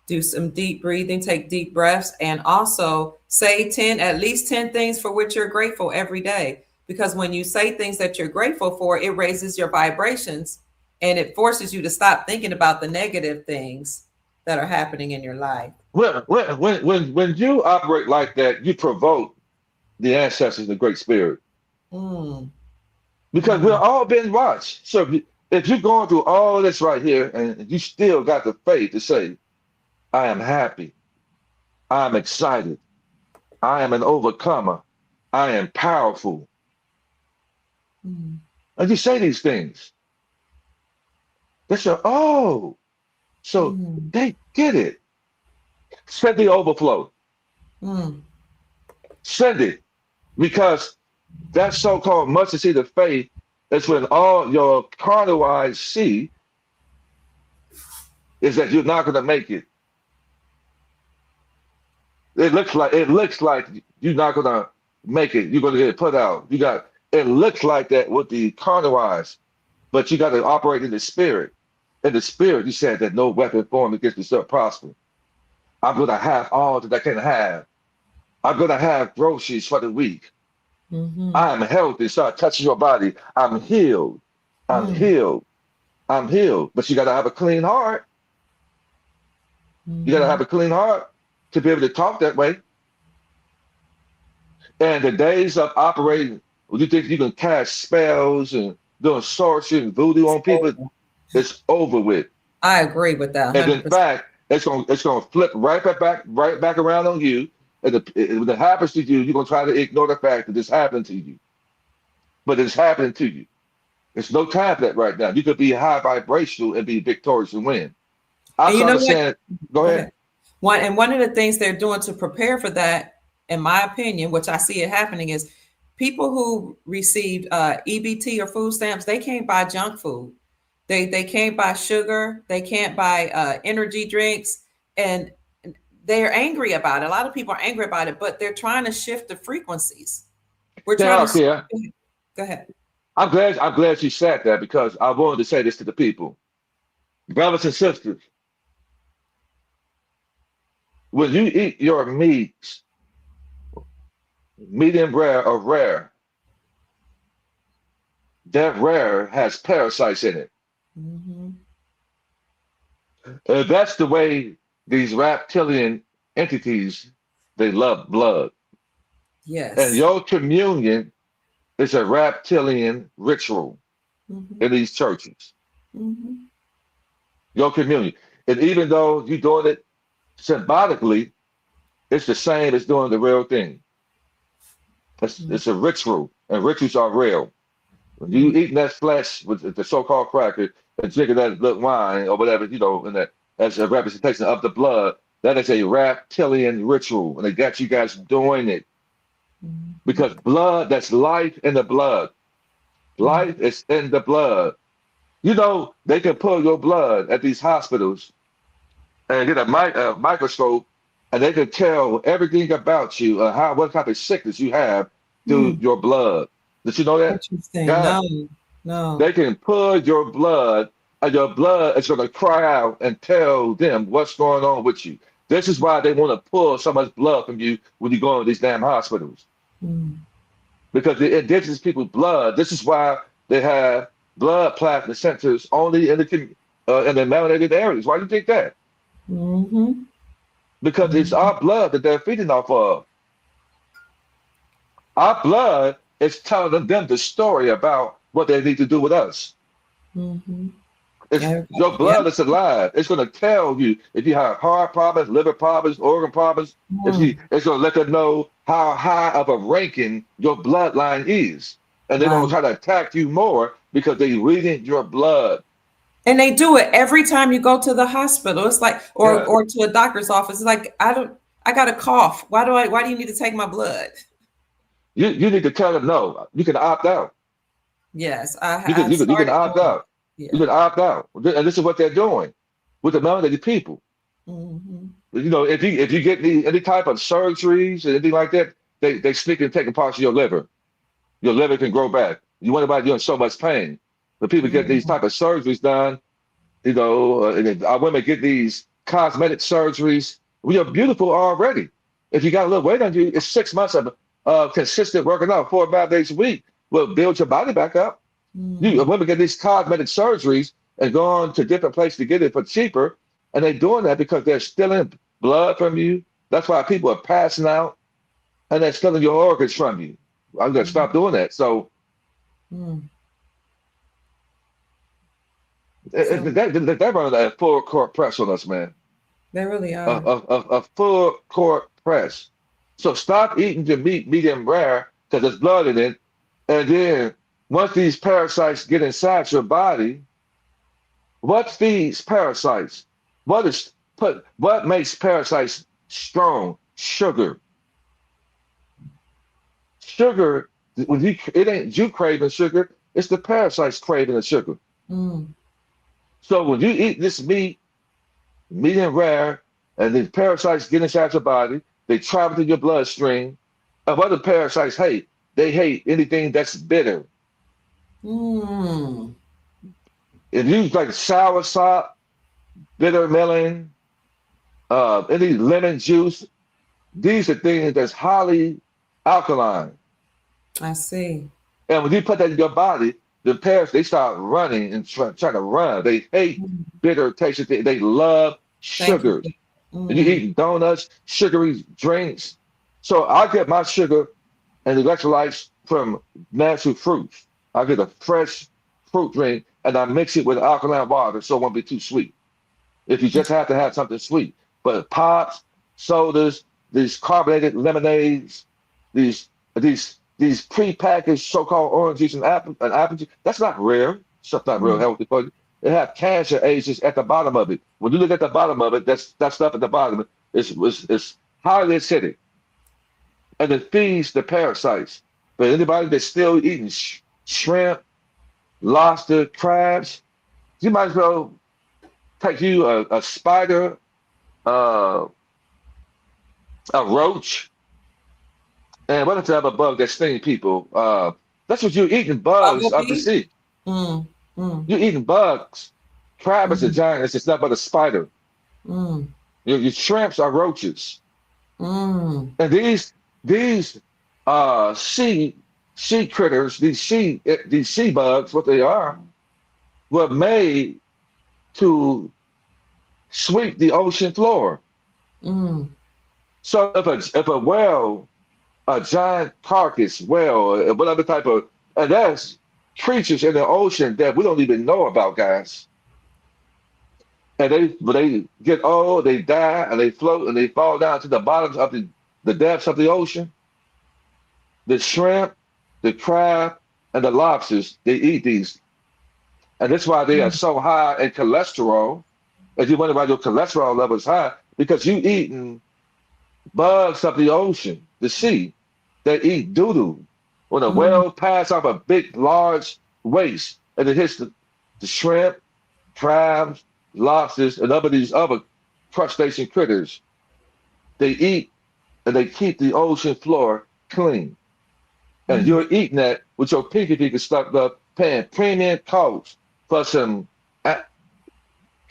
do some deep breathing, take deep breaths, and also say 10, at least 10 things for which you're grateful every day. Because when you say things that you're grateful for, it raises your vibrations and it forces you to stop thinking about the negative things that are happening in your life. When you operate like that, you provoke the ancestors, the Great Spirit, Mm. because we're Mm. all being watched. So if you're going through all this right here and you still got the faith to say, I am happy, I am excited, I am an overcomer, I am powerful, Mm. and you say these things, they say, oh, so Mm. they get it. Send the overflow. Mm. Send it. Because that so-called mustard seed of faith is when all your carnal eyes see is that you're not going to make it. It looks like you're not going to make it. You're going to get put out. It looks like that with the carnal eyes, but you got to operate in the spirit. In the spirit, you said that no weapon formed against you shall prosper. I'm going to have all that I can have. I'm going to have groceries for the week. Mm-hmm. I'm healthy. Start touching your body. I'm healed. I'm Mm. healed. I'm healed. But you got to have a clean heart. You got to Mm-hmm. have a clean heart to be able to talk that way. And the days of operating, when you think you can cast spells and doing sorcery and voodoo on people, it's over with. I agree with that And in 100%. fact, it's gonna flip right back around on you. And when it happens to you, you're gonna try to ignore the fact that this happened to you. But it's happening to you. There's no time for that right now. You could be high vibrational and be victorious and win. I'm And you trying know to what? say, go Go ahead. ahead. One of the things they're doing to prepare for that, in my opinion, which I see it happening, is people who received EBT or food stamps, they can't buy junk food. They can't buy sugar. They can't buy energy drinks, and they're angry about it. A lot of people are angry about it, but they're trying to shift the frequencies. We're They trying are to. here. Go ahead. I'm glad you said that because I wanted to say this to the people. Brothers and sisters, when you eat your meats, medium rare or rare, that rare has parasites in it. Mm-hmm. That's the way these reptilian entities, they love blood. And Yes. your communion is a reptilian ritual Mm-hmm. in these churches. Mm-hmm. Your communion. And even though you're doing it symbolically, it's the same as doing the real thing. It's a ritual, and rituals are real. When you Mm-hmm. eating that flesh with the so-called cracker and drinking that little wine or whatever, and that as a representation of the blood, that is a reptilian ritual, and they got you guys doing it because blood, that's life in the blood. Life is in the blood. They can pull your blood at these hospitals and get a microscope, and they can tell everything about you, what type of sickness you have through Mm. your blood. Did you know that? Interesting. Yeah. No, no. They can pull your blood, and your blood is going to cry out and tell them what's going on with you. This is why they want to pull so much blood from you when you go into these damn hospitals. Mm. Because the indigenous people's blood, this is why they have blood plasma centers only in the melanated areas. Why do you think that? Mm-hmm. Because it's our blood that they're feeding off of. Our blood is telling them the story about what they need to do with us. Mm-hmm. Your blood is alive. It's going to tell you if you have heart problems, liver problems, organ problems. It's going to let them know how high of a ranking your bloodline is, and they're going to try to attack you more because they're reading your blood. And they do it every time you go to the hospital. It's like, or to a doctor's office. It's like, I got a cough. Why do you need to take my blood? You need to tell them no. You can opt out. Yes, you can opt out. Yeah. You can opt out, and this is what they're doing with the melanated people. Mm-hmm. You know, if you get any type of surgeries or anything like that, they sneak and take parts of your liver. Your liver can grow back. You wonder why you're in so much pain. When people get these type of surgeries done, you know, and our women get these cosmetic surgeries. We are beautiful already. If you got a little weight on you, it's 6 months of consistent working out 4 or 5 days a week will build your body back up. Women get these cosmetic surgeries and go on to different places to get it for cheaper, and they're doing that because they're stealing blood from you. That's why people are passing out, and they're stealing your organs from you. I'm gonna stop doing that. So, they're running a full court press on us, man. They really are. A full court press. So stop eating your meat medium rare because there's blood in it, and then once these parasites get inside your body, what feeds parasites? What makes parasites strong? Sugar. Sugar, it ain't you craving sugar, it's the parasites craving the sugar. So when you eat this meat, medium rare, and the parasites get inside your body, they travel to your bloodstream. And what do parasites hate? They hate anything that's bitter. If you like sour sop, bitter melon, any lemon juice, these are things that's highly alkaline. I see. And when you put that in your body, the parasites, they start running and trying to run. They hate bitter taste. They love sugar. And you eat donuts, sugary drinks. So I get my sugar and electrolytes from natural fruits. I get a fresh fruit drink and I mix it with alkaline water so it won't be too sweet. If you just have to have something sweet. But pops, sodas, these carbonated lemonades, these prepackaged so-called orange juice and apple juice, that's not rare. Stuff's not real healthy for you. It have cancer agents at the bottom of it. When you look at the bottom of it, that stuff at the bottom is highly acidic. And it feeds the parasites. But anybody that's still eating shrimp, lobster, crabs, you might as well take you a spider, a roach, and what if you have a bug that stings people? That's what you're eating, bugs of the sea. You're eating bugs. Crab is a giant, it's just not but a spider. Your shrimps are roaches. And these sea critters, these sea bugs, what they are, were made to sweep the ocean floor. So if a whale, a giant carcass whale, whatever type of, and that's creatures in the ocean that we don't even know about, guys. And they get old, they die, and they float, and they fall down to the bottoms of the depths of the ocean. The shrimp, the crab, and the lobsters, they eat these. And that's why they are so high in cholesterol. If you wonder why your cholesterol level is high, because you eating bugs of the ocean, the sea, that eat doo-doo. When a whale passes off a big, large waste, and it hits the shrimp, crabs, lobsters, and these other crustacean critters, they eat and they keep the ocean floor clean. And you're eating that with your pinky stuck up, paying premium cost for some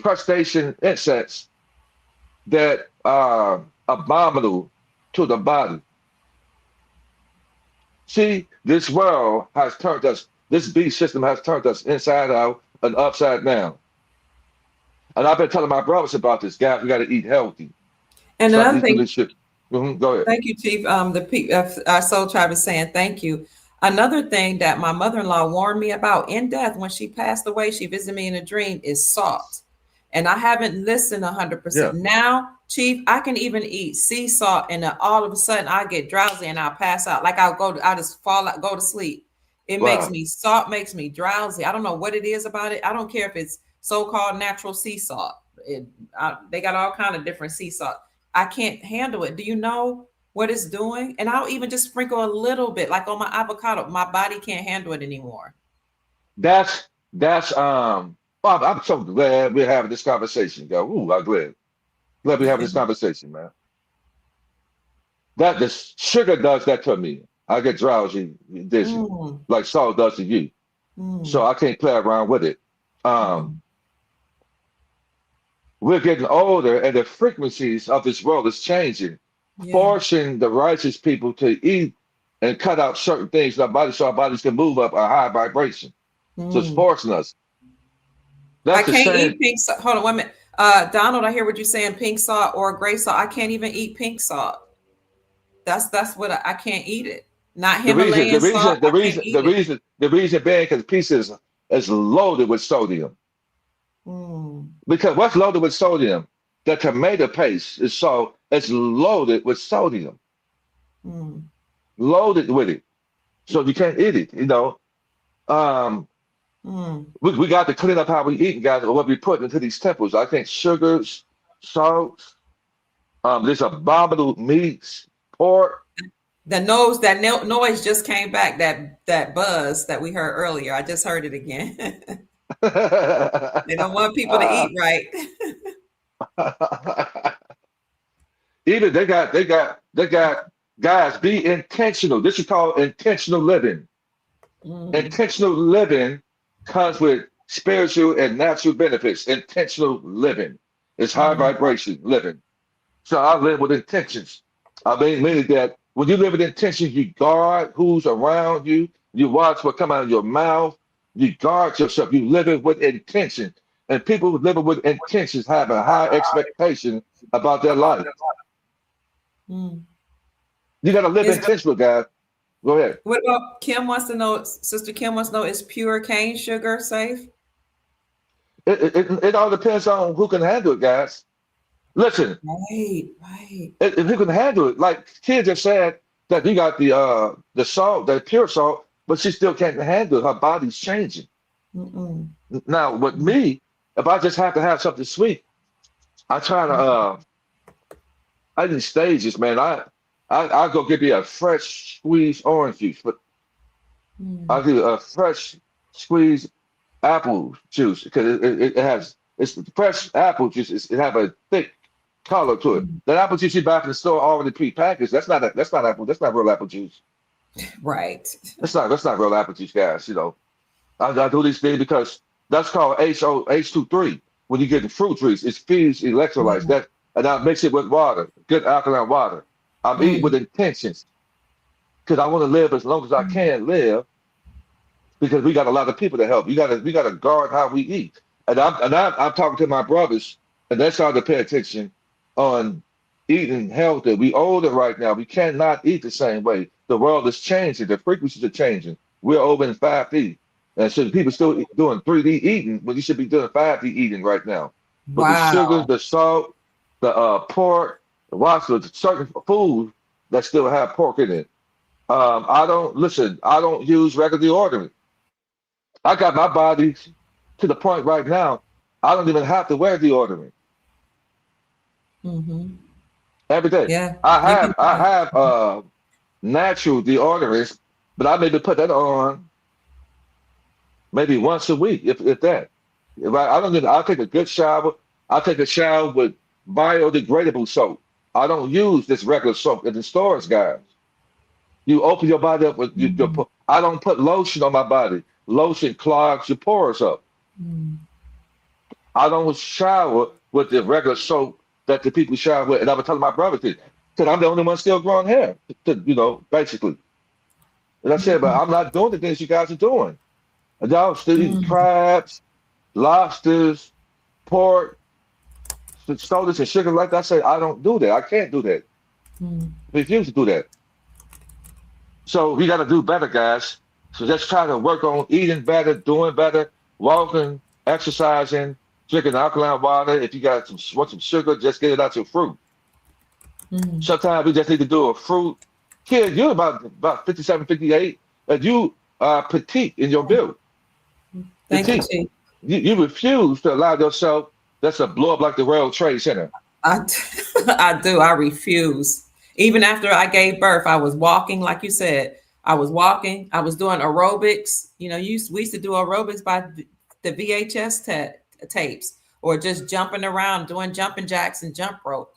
crustacean insects that are abominable to the body. See, this world has turned us, this beast system has turned us inside out and upside down. And I've been telling my brothers about this, guys, we got to eat healthy. And another thing, go ahead. Thank you, Chief. Our Soul Tribe is saying thank you. Another thing that my mother-in-law warned me about in death when she passed away, she visited me in a dream, is salt. And I haven't listened 100%. Yeah. Now, Chief, I can even eat sea salt, and then all of a sudden I get drowsy and I'll pass out. Like I just fall out, go to sleep. Wow. Salt makes me drowsy. I don't know what it is about it. I don't care if it's so-called natural sea salt. They got all kind of different sea salt. I can't handle it. Do you know what it's doing? And I'll even just sprinkle a little bit, like on my avocado. My body can't handle it anymore. That's well, I'm so glad we're having this conversation, yo. Ooh, I'm glad we're having this conversation, man. That the sugar does that to me. I get drowsy, dizzy, like salt does to you. So I can't play around with it. We're getting older, and the frequencies of this world is changing, forcing the righteous people to eat and cut out certain things in our bodies so our bodies can move up a high vibration. So it's forcing us. I can't eat pink salt. Hold on 1 minute. Donald, I hear what you're saying, pink salt or gray salt. I can't even eat pink salt. That's what I can't eat it. Not Himalayan salt. The reason being because pieces is loaded with sodium. Because what's loaded with sodium? The tomato paste is it's loaded with sodium. Loaded with it. So you can't eat it, you know. We got to clean up how we eat, guys, or what we put into these temples. I think sugars, salts, there's abominable meats, pork. That noise just came back, that buzz that we heard earlier. I just heard it again. They don't want people to eat right. Even they got guys, be intentional. This is called intentional living. Intentional living comes with spiritual and natural benefits. Intentional living is high vibration living. So I live with intentions. I meaning that when you live with intentions, you guard who's around you. You watch what come out of your mouth. You guard yourself. You live it with intention. And people who live it with intentions have a high expectation about their life. You got to live intentional, guys. Go ahead. What about Kim wants to know, Sister Kim wants to know, is pure cane sugar safe? It all depends on who can handle it, guys. Listen. Right. If who can handle it. Like kids have said that you got the salt, the pure salt, but she still can't handle it. Her body's changing. Now, with me, if I just have to have something sweet, I try to I in stages, man. I go get me a fresh squeezed orange juice, but I'll do a fresh squeezed apple juice because it's fresh apple juice. It have a thick color to it. That apple juice you buy from the store already pre-packaged. That's not apple. That's not real apple juice. Right. That's not real apple juice, guys. You know, I do these things because that's called H23. When you get the fruit juice, it feeds electrolytes. And I mix it with water, good alkaline water. I'm eating with intentions because I want to live as long as I can live. Because we got a lot of people to help. We got to guard how we eat. And I'm talking to my brothers, and that's how to pay attention on eating healthy. We older right now. We cannot eat the same way. The world is changing. The frequencies are changing. We're over in 5D. And so people still doing 3D eating when you should be doing 5D eating right now. But the sugar, the salt, the pork, the certain food that still have pork in it. I don't use regular deodorant. I got my body to the point right now, I don't even have to wear deodorant. Every day. Yeah. I have natural deodorants, but I maybe put that on maybe once a week, if that. I'll take a good shower. I'll take a shower with biodegradable soap. I don't use this regular soap in the stores, guys. You open your body up with I don't put lotion on my body. Lotion clogs your pores up. I don't shower with the regular soap that the people shower with, and I was telling my brother because I'm the only one still growing hair, basically. And I said, but I'm not doing the things you guys are doing. And y'all still eating crabs, lobsters, pork, sodas and sugar like that. I say, I don't do that. I can't do that. Refuse to do that. So we got to do better, guys. So let's try to work on eating better, doing better, walking, exercising, drinking alkaline water. If you got want some sugar, just get it out your fruit. Mm. Sometimes we just need to do a fruit. Kid, you're about 57, 58, and you are petite in your build. Thank you, Petite. Chief. You refuse to allow yourself that's a blow up like the World Trade Center. I, I do. I refuse. Even after I gave birth, I was walking, like you said. I was walking. I was doing aerobics. You know, we used to do aerobics by the VHS tapes, or just jumping around, doing jumping jacks and jump rope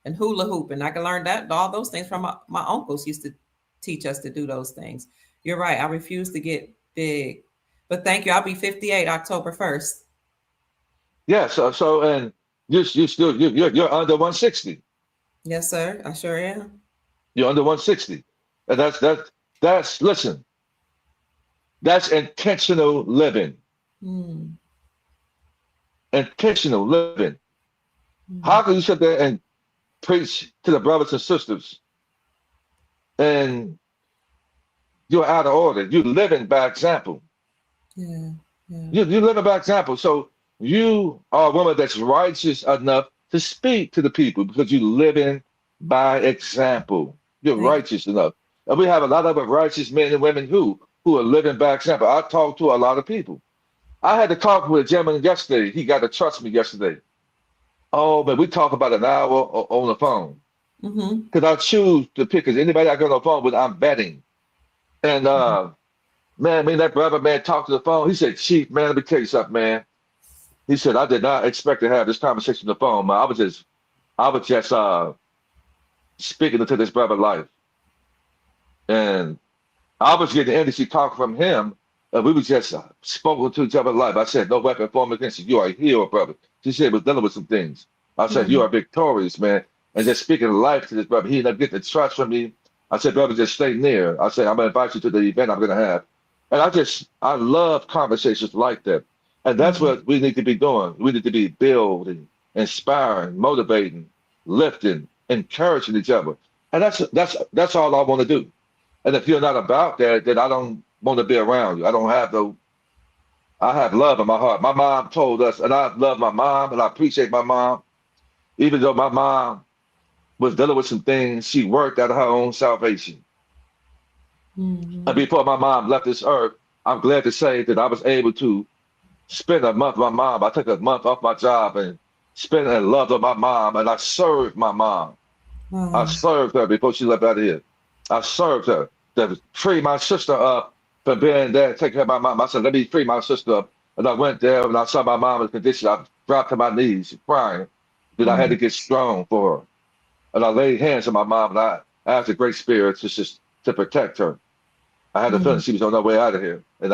and hula hoop. And I can learn that all those things from my uncles used to teach us to do those things. You're right. I refuse to get big, but thank you. I'll be 58 October 1st. Yeah, so and you're under 160. Yes, sir. I sure am. You're under 160. And that's listen, that's intentional living. Hmm. Intentional living. How can you sit there and preach to the brothers and sisters and you're out of order? You're living by example. Yeah. Yeah. You're living by example. So you are a woman that's righteous enough to speak to the people because you're living by example. You're Thank righteous enough. And we have a lot of righteous men and women who are living by example. I talk to a lot of people. I had to talk with a gentleman yesterday. He got to trust me yesterday. Oh, but we talk about an hour on the phone. Mm-hmm. Because I choose to pick, because anybody I get on the phone with, I'm betting. And man, me and that brother, man, talked to the phone. He said, Chief, man, let me tell you something, man. He said, I did not expect to have this conversation on the phone, man. I was just speaking into this brother's life. And I was getting energy talk from him. And we were just spoken to each other's life. I said, no weapon formed against you. You are a hero, brother. She said, we're dealing with some things. I said, you are victorious, man. And just speaking life to this brother. He ended up getting the trust from me. I said, brother, just stay near. I said, I'm going to invite you to the event I'm going to have. And I love conversations like that. And that's what we need to be doing. We need to be building, inspiring, motivating, lifting, encouraging each other. And that's all I want to do. And if you're not about that, then I don't want to be around you. I have love in my heart. My mom told us, and I love my mom, and I appreciate my mom. Even though my mom was dealing with some things, she worked out of her own salvation. And before my mom left this earth, I'm glad to say that I was able to spend a month with my mom. I took a month off my job and spent and loved with my mom, and I served my mom. I served her before she left out of here. I served her to free my sister up from being there, taking care of my mom. I said, let me free my sister up. And I went there and I saw my mom's condition. I dropped to my knees crying that I had to get strong for her. And I laid hands on my mom and I asked the Great Spirit to protect her. I had a feeling she was on her way out of here. And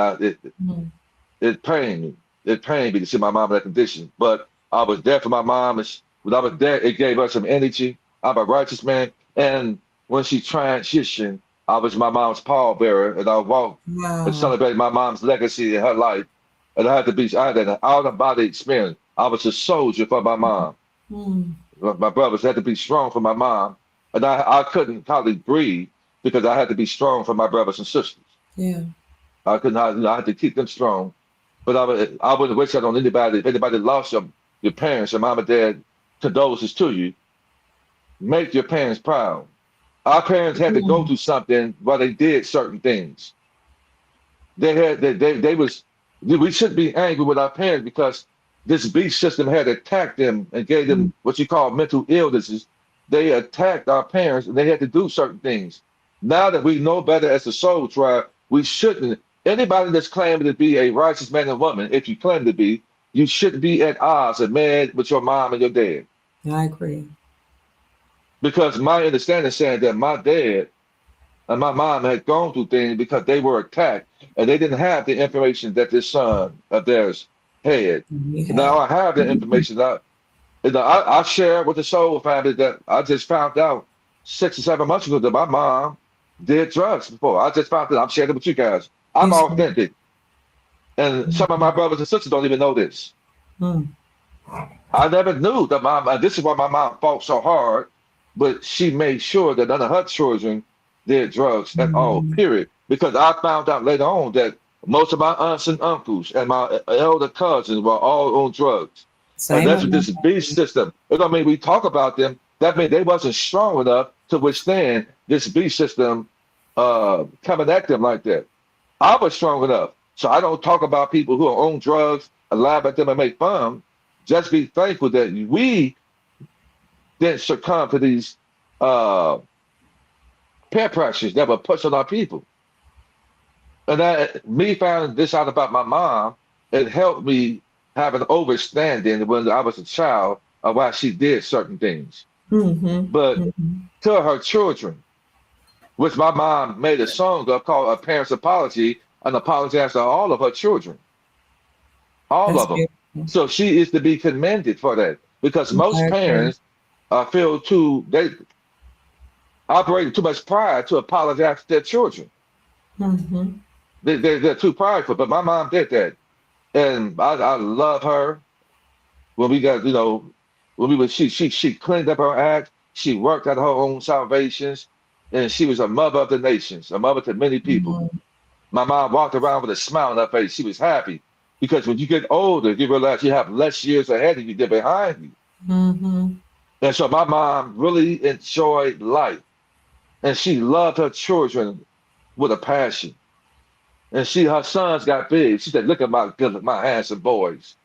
it pained me. It pained me to see my mom in that condition. But I was there for my mom. When I was there, it gave her some energy. I'm a righteous man. And when she transitioned, I was my mom's pallbearer, and I walked and celebrated my mom's legacy in her life. And I had an out-of-body experience. I was a soldier for my mom. My brothers had to be strong for my mom. And I couldn't hardly breathe because I had to be strong for my brothers and sisters. Yeah. I had to keep them strong. But I wouldn't wish that on anybody. If anybody lost your parents, your mom and dad, condolences to you. Make your parents proud. Our parents had to go through something while they did certain things. We shouldn't be angry with our parents because this beast system had attacked them and gave them what you call mental illnesses. They attacked our parents and they had to do certain things. Now that we know better as a soul tribe, we shouldn't. Anybody that's claiming to be a righteous man and woman, if you claim to be, you shouldn't be at odds and mad with your mom and your dad. I agree. Because my understanding is saying that my dad and my mom had gone through things because they were attacked and they didn't have the information that this son of theirs had. Now I have the information. I share with the soul family that I just found out 6 or 7 months ago that my mom did drugs before. I just found out. I'm sharing it with you guys. I'm authentic. And some of my brothers and sisters don't even know this. I never knew that this is why my mom fought so hard, but she made sure that none of her children did drugs at all, period. Because I found out later on that most of my aunts and uncles and my elder cousins were all on drugs. And Same that's with what my this beast system. It don't mean we talk about them. That means they wasn't strong enough to withstand this beast system coming at them like that. I was strong enough. So I don't talk about people who are on drugs and laugh at them and make fun. Just be thankful that we didn't succumb to these uh, peer pressures that were pushed on our people. And that me finding this out about my mom, it helped me have an understanding when I was a child of why she did certain things. But to her children, which my mom made a song of called A Parent's Apology, an apology to all of her children, all That's of them. beautiful. So she is to be commended for that because most I agree. parents feel they operate too much pride to apologize to their children. They're too prideful, but my mom did that. And I love her. When we got, when we were, she cleaned up her act. She worked at her own salvations, and she was a mother of the nations, a mother to many people. My mom walked around with a smile on her face. She was happy because when you get older, you realize you have less years ahead of you than behind you. And so my mom really enjoyed life, and she loved her children with a passion. And her sons got big. She said, "Look at my handsome boys."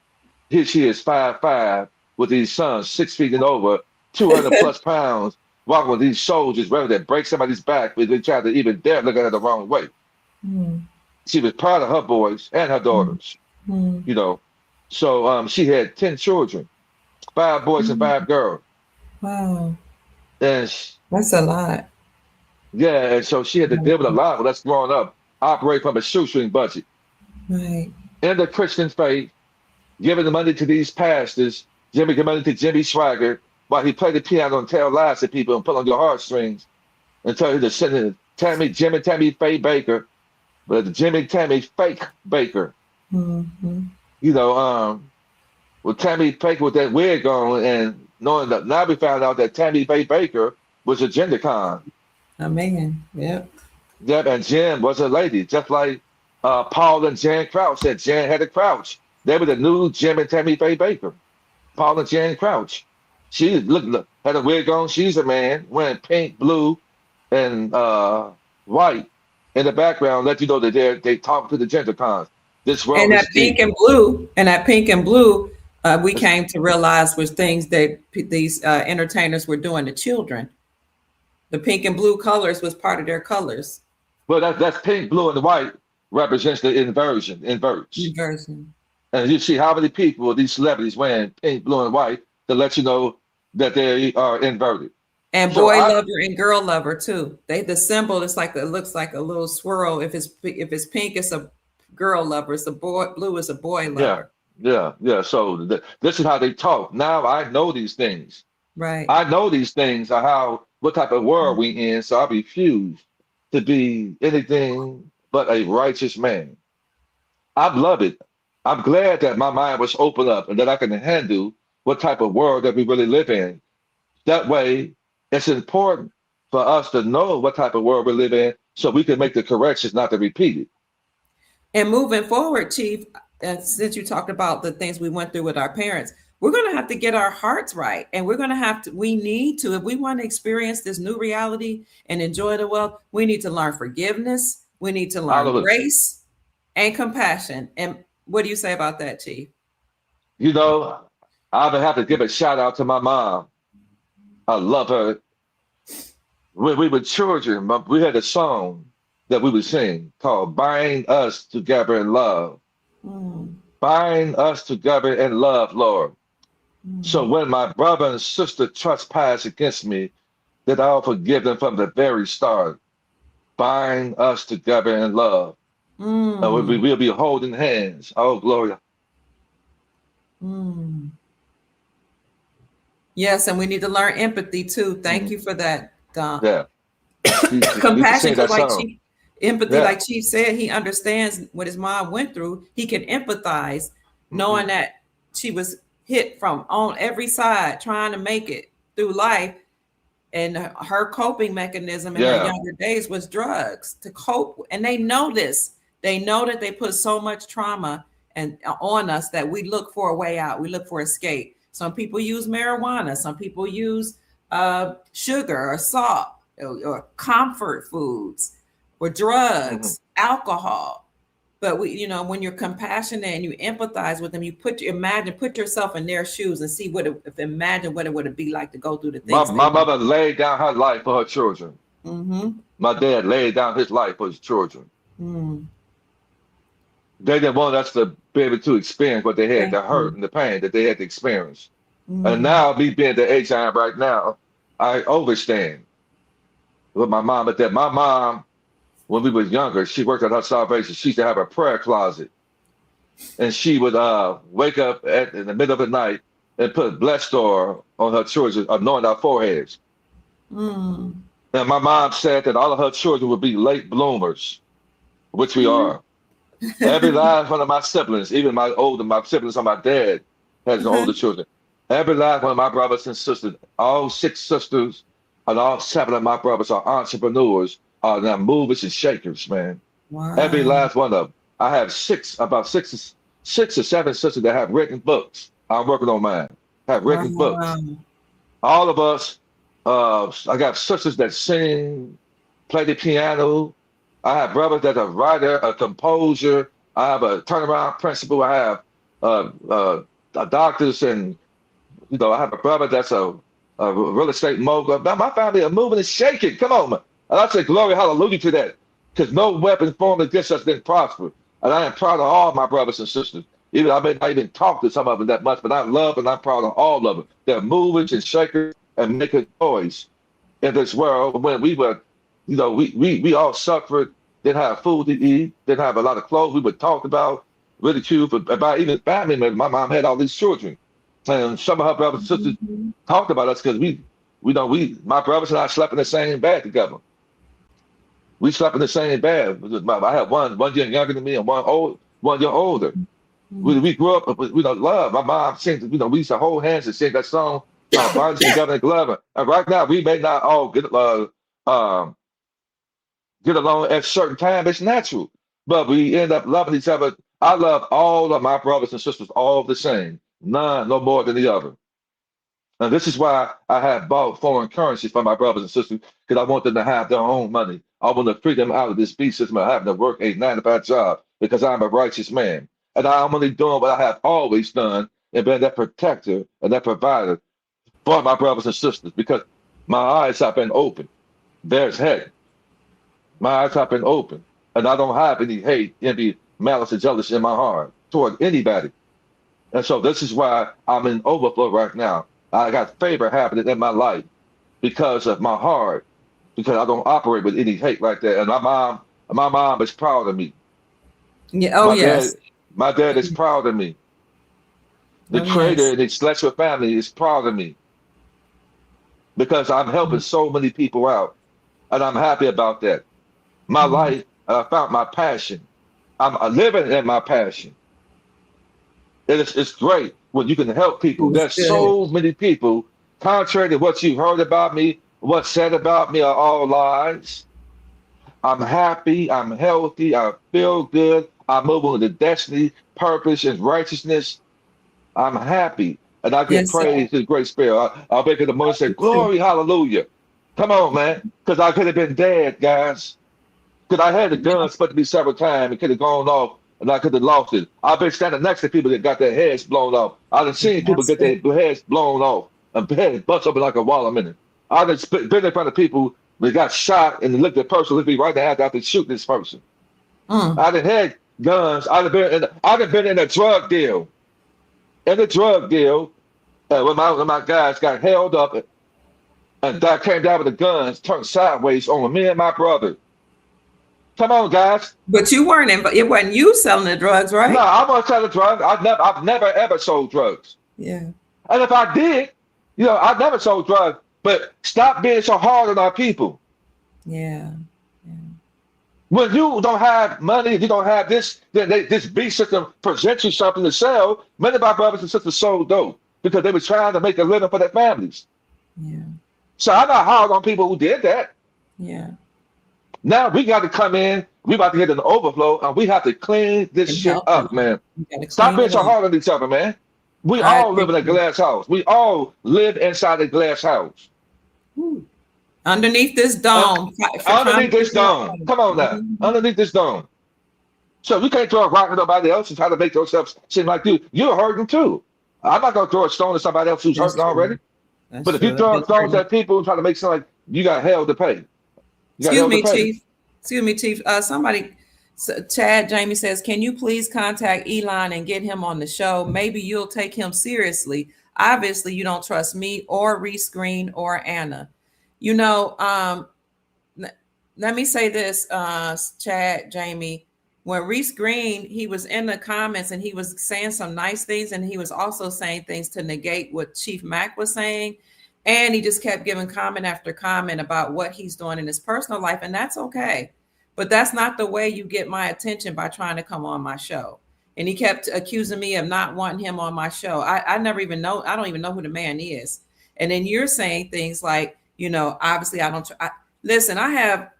Here she is, 5'5", with these sons 6 feet and over, 200 plus pounds, walking with these soldiers ready to break somebody's back if they try to even dare look at her the wrong way. She was proud of her boys and her daughters, So she had 10 children, 5 boys and 5 girls. Wow. And that's a lot. Yeah, and so she had to deal with a lot with us growing up, operate from a shoestring budget. Right. In the Christian faith, giving the money to these pastors, Jimmy giving money to Jimmy Swagger, while he played the piano and tell lies to people and pull on your heartstrings and tell you to send in Tammy Faye Baker, but the Jimmy Tammy Fake Baker. With Tammy Baker with that wig on and knowing that now we found out that Tammy Faye Baker was a gender con. A man, yep. Yep, and Jen was a lady, just like Paul and Jan Crouch said Jan had a crouch. They were the new Jim and Tammy Faye Baker. Paul and Jan Crouch. She look had a wig on. She's a man wearing pink, blue, and white in the background. Let you know that they talk to the gender cons. This world And is that pink and blue, we came to realize was things that these entertainers were doing to children. The pink and blue colors was part of their colors. Well, that's pink, blue, and white represents the inversion. And you see how many people, these celebrities, wearing pink, blue, and white to let you know that they are inverted. And boy lover and girl lover too. The symbol is it looks like a little swirl. If it's pink, it's a girl lover. It's a boy. Blue is a boy lover. Yeah. So this is how they talk. Now I know these things. Right. I know these things are what type of world we in. So I refuse to be anything but a righteous man. I love it. I'm glad that my mind was opened up and that I can handle what type of world that we really live in. That way, it's important for us to know what type of world we live in so we can make the corrections not to repeat it. And moving forward, Chief, since you talked about the things we went through with our parents, we're going to have to get our hearts right. And we need to, if we want to experience this new reality and enjoy the wealth, we need to learn forgiveness. We need to learn grace and compassion. And what do you say about that, Chief? I would have to give a shout out to my mom. I love her. When we were children, we had a song that we would sing called Bind Us Together in Love. Bind us together in love, Lord. So when my brother and sister trespass against me, that I'll forgive them from the very start. Bind us together in love. We'll be holding hands. Oh, glory. Yes, and we need to learn empathy too. Thank you for that, Don. Yeah. Compassion, like Chief said, he understands what his mom went through. He can empathize, knowing that she was hit from on every side, trying to make it through life. And her coping mechanism in her Yeah. younger days was drugs to cope. And they know this. They know that they put so much trauma and on us that we look for a way out. We look for escape. Some people use marijuana. Some people use sugar or salt or comfort foods or drugs, alcohol. But we, when you're compassionate and you empathize with them, you put yourself in their shoes and see imagine what it would be like to go through the things. My mother laid down her life for her children. Mm-hmm. My dad laid down his life for his children. Mm. They didn't want us to be able to experience what they had, the hurt and the pain that they had to experience. And now, me being the age I am right now, I understand with my mom. But that my mom, when we were younger, she worked at her salvation. She used to have a prayer closet, and she would wake up in the middle of the night and put blessed oil on her children, anoint our foreheads. Mm. And my mom said that all of her children would be late bloomers, which we are. Every last one of my siblings, even my siblings on my dad, has older children. Every last one of my brothers and sisters, all 6 sisters and all 7 of my brothers are entrepreneurs, are now movers and shakers, man. Wow. Every last one of them. I have about six or seven sisters that have written books. I'm working on mine. Have written books. All of us, I got sisters that sing, play the piano. I have brothers that are a writer, a composer. I have a turnaround principal. I have doctors, and I have a brother that's a real estate mogul. My family are moving and shaking. Come on, man. And I say glory, hallelujah to that, because no weapon formed against us didn't prosper. And I am proud of all my brothers and sisters. Even I may not even talk to some of them that much, but I love and I'm proud of all of them. They're movers and shakers and making noise in this world. When we were, we all suffered, didn't have food to eat, didn't have a lot of clothes. We were talked about, ridiculed about even family members. My mom had all these children, and some of her brothers and sisters talked about us because my brothers and I slept in the same bed together. We slept in the same bed. I had one year younger than me and 1 year older. We grew up with love. My mom sings, we used to hold hands and sing that song, Bodies Together in Glover. And right now, we may not all get along at certain time. It's natural. But we end up loving each other. I love all of my brothers and sisters all the same. None, no more than the other. And this is why I have bought foreign currency for my brothers and sisters, because I want them to have their own money. I want to free them out of this beast system of having to work a 9-to-5 job, because I'm a righteous man. And I'm only doing what I have always done and been that protector and that provider for my brothers and sisters, because my eyes have been open. There's hate. My eyes have been open. And I don't have any hate, envy, malice, or jealousy in my heart toward anybody. And so this is why I'm in overflow right now. I got favor happening in my life because of my heart, because I don't operate with any hate like that. And my mom is proud of me. Yeah. Oh, yes. My dad is proud of me. The creator and the celestial family is proud of me, because I'm helping so many people out, and I'm happy about that. My life, I found my passion. I'm living in my passion. It's great when you can help people. There's so many people, contrary to what you've heard about me, what's said about me are all lies. I'm happy, I'm healthy, I feel good, I'm moving with destiny, purpose, and righteousness. I'm happy, and I give praise to the great spirit. I'll make it the most and say, glory, hallelujah. Come on, man, because I could have been dead, guys. Because I had the gun split to me several times, it could have gone off, and I could have lost it. I've been standing next to people that got their heads blown off. I've seen people get their heads blown off and heads bust open like a watermelon. I've been in front of people that got shot and looked at the person, looked me right there after shoot this person. I done had guns. I've been in a drug deal. In a drug deal, when my guys got held up, and I came down with the guns, turned sideways on me and my brother. Come on, guys. But you weren't it wasn't you selling the drugs, right? No, I wasn't selling drugs. I've never ever sold drugs. Yeah. And if I did, I never sold drugs. But stop being so hard on our people. Yeah. When you don't have money, if you don't have this, then this beast system presents you something to sell. Many of our brothers and sisters sold dope because they were trying to make a living for their families. Yeah. So I'm not hard on people who did that. Yeah. Now we got to come in. We about to get an overflow, and we have to clean this And shit help up, them. man. You got to Stop clean being it so up. hard on each other, man. We I all agree live in a with you. glass house. We all live inside a glass house. Underneath this dome. Trying Underneath to this figure out. dome. Come on now. Mhm. Underneath this dome. So we can't throw a rock at nobody else and try to make yourself seem like you're hurting too. I'm not gonna throw a stone at somebody else who's That's hurting true. already. That's But if you true. I've throw been stones hurting. at people and try to make it sound like you got hell to pay. You got Excuse hell to me, pay. Chief. Excuse me, Chief. Somebody, Chad Jamie says, can you please contact Elon and get him on the show? Maybe you'll take him seriously. Obviously, you don't trust me or Reese Green or Anna. You know, let me say this, Chad Jamie. When Reese Green, he was in the comments and he was saying some nice things, and he was also saying things to negate what Chief Mack was saying. And he just kept giving comment after comment about what he's doing in his personal life, and that's okay. But that's not the way you get my attention, by trying to come on my show. And he kept accusing me of not wanting him on my show. I never even know. I don't even know who the man is. And then you're saying things like, you know, obviously I don't. Listen, I have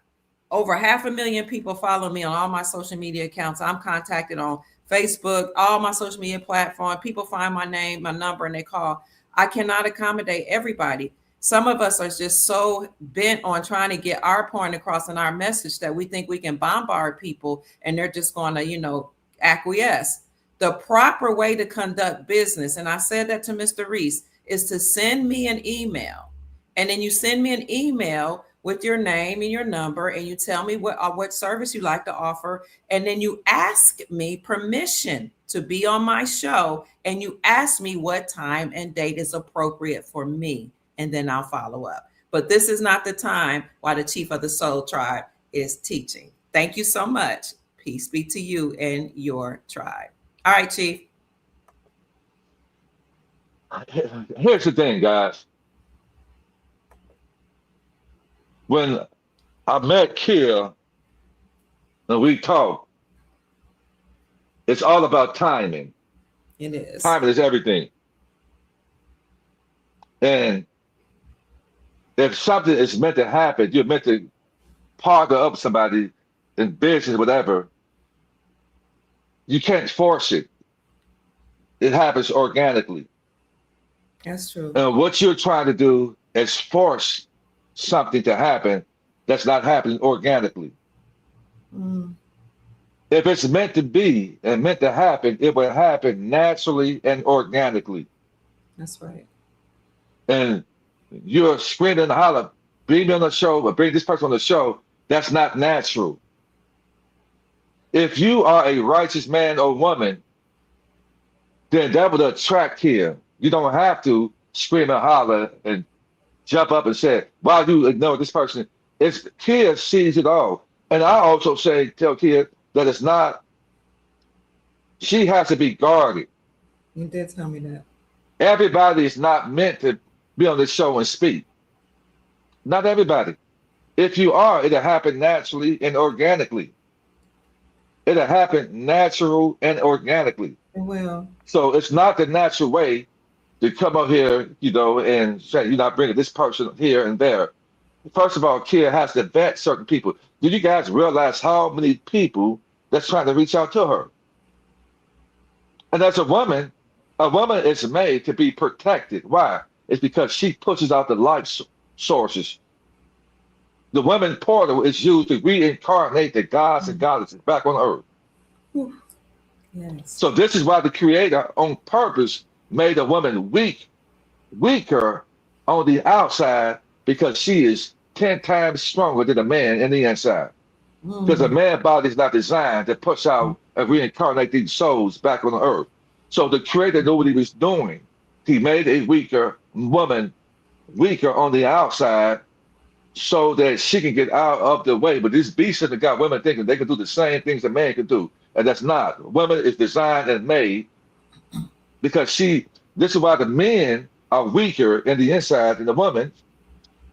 over 500,000 people follow me on all my social media accounts. I'm contacted on Facebook, all my social media platforms. People find my name, my number, and they call. I cannot accommodate everybody. Some of us are just so bent on trying to get our point across in our message that we think we can bombard people and they're just going to, you know, acquiesce. The proper way to conduct business, and I said that to Mr. Reese, is to send me an email. And then you send me an email with your name and your number, and you tell me what service you like to offer, and then you ask me permission to be on my show, and you ask me what time and date is appropriate for me, and then I'll follow up. But this is not the time while the chief of the Soul Tribe is teaching. Thank you so much. Peace be to you and your tribe. All right, Chief. Here's the thing, guys. When I met Kia and we talked, it's all about timing. It is. Timing is everything. And if something is meant to happen, you're meant to partner up with somebody in business, whatever. You can't force it. It happens organically. That's true. And what you're trying to do is force something to happen that's not happening organically. Mm. If it's meant to be and meant to happen, it will happen naturally and organically. That's right. And you're screaming and holler, bring me on the show, or bring this person on the show. That's not natural. If you are a righteous man or woman, then that would attract here. You don't have to scream and holler and jump up and say, why do you ignore this person? It's Kia sees it all. And I also tell Kia that it's not, she has to be guarded. You did tell me that. Everybody is not meant to be on this show and speak. Not everybody. If you are, it'll happen naturally and organically. It'll happen natural and organically. It will. So it's not the natural way to come up here, you know, and say you're not bringing this person here and there. First of all, Kia has to vet certain people. Do you guys realize how many people that's trying to reach out to her? And as a woman is made to be protected. Why? It's because she pushes out the life sources. The women portal is used to reincarnate the gods and goddesses back on earth. Yes. So this is why the Creator, on purpose, made a woman weaker on the outside, because she is 10 times stronger than a man in the inside. Because a man body is not designed to push out and reincarnate these souls back on the earth. So the Creator knew what he was doing. He made a weaker woman, weaker on the outside, so that she can get out of the way. But these beasts have got women thinking they can do the same things a man can do. And that's not. Woman is designed and made because this is why the men are weaker in the inside than the woman,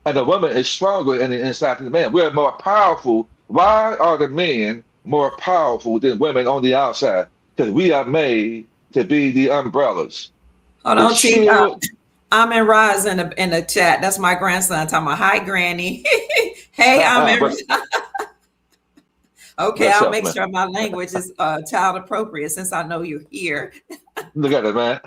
and the woman is stronger in the inside than the man. We're more powerful. Why are the men more powerful than women on the outside? Because we are made to be the umbrellas. Hold on, Chief. I'm in Roz in the chat. That's my grandson talking about, hi, Granny. Hey, I'm in. But Okay, what's I'll up, make man? sure my language is child appropriate since I know you're here. Look at it, man.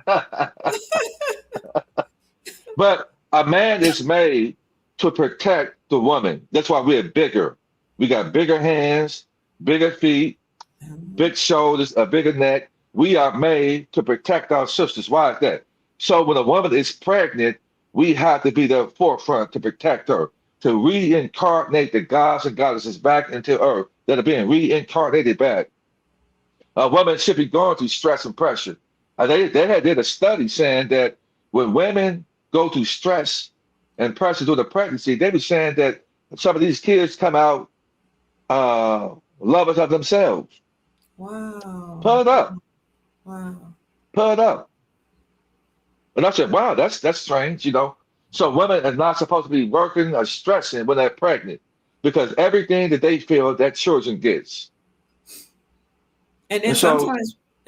But a man is made to protect the woman. That's why we're bigger. We got bigger hands, bigger feet, big shoulders, a bigger neck. We are made to protect our sisters. Why is that? So when a woman is pregnant, we have to be the forefront to protect her, to reincarnate the gods and goddesses back into earth that are being reincarnated back. A woman should be going through stress and pressure. They had did a study saying that when women go through stress and pressure through the pregnancy, they were saying that some of these kids come out lovers of themselves. Wow. Pull it up, Wow. pull it up. And I said, wow, that's strange, you know. So women are not supposed to be working or stressing when they're pregnant because everything that they feel that children gets. And And then so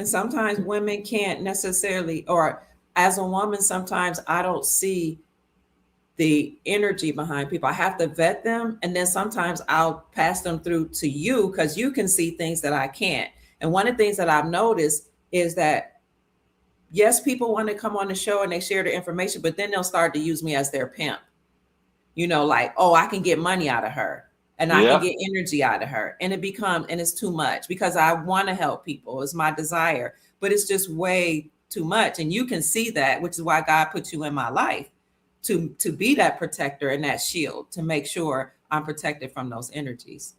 sometimes women can't necessarily, or as a woman, sometimes I don't see the energy behind people. I have to vet them, and then sometimes I'll pass them through to you because you can see things that I can't. And one of the things that I've noticed is that yes, people want to come on the show and they share the information, but then they'll start to use me as their pimp. You know, like, oh, I can get money out of her and I can yeah. get energy out of her. And it's too much because I want to help people. It's my desire, but it's just way too much. And you can see that, which is why God put you in my life to be that protector and that shield to make sure I'm protected from those energies.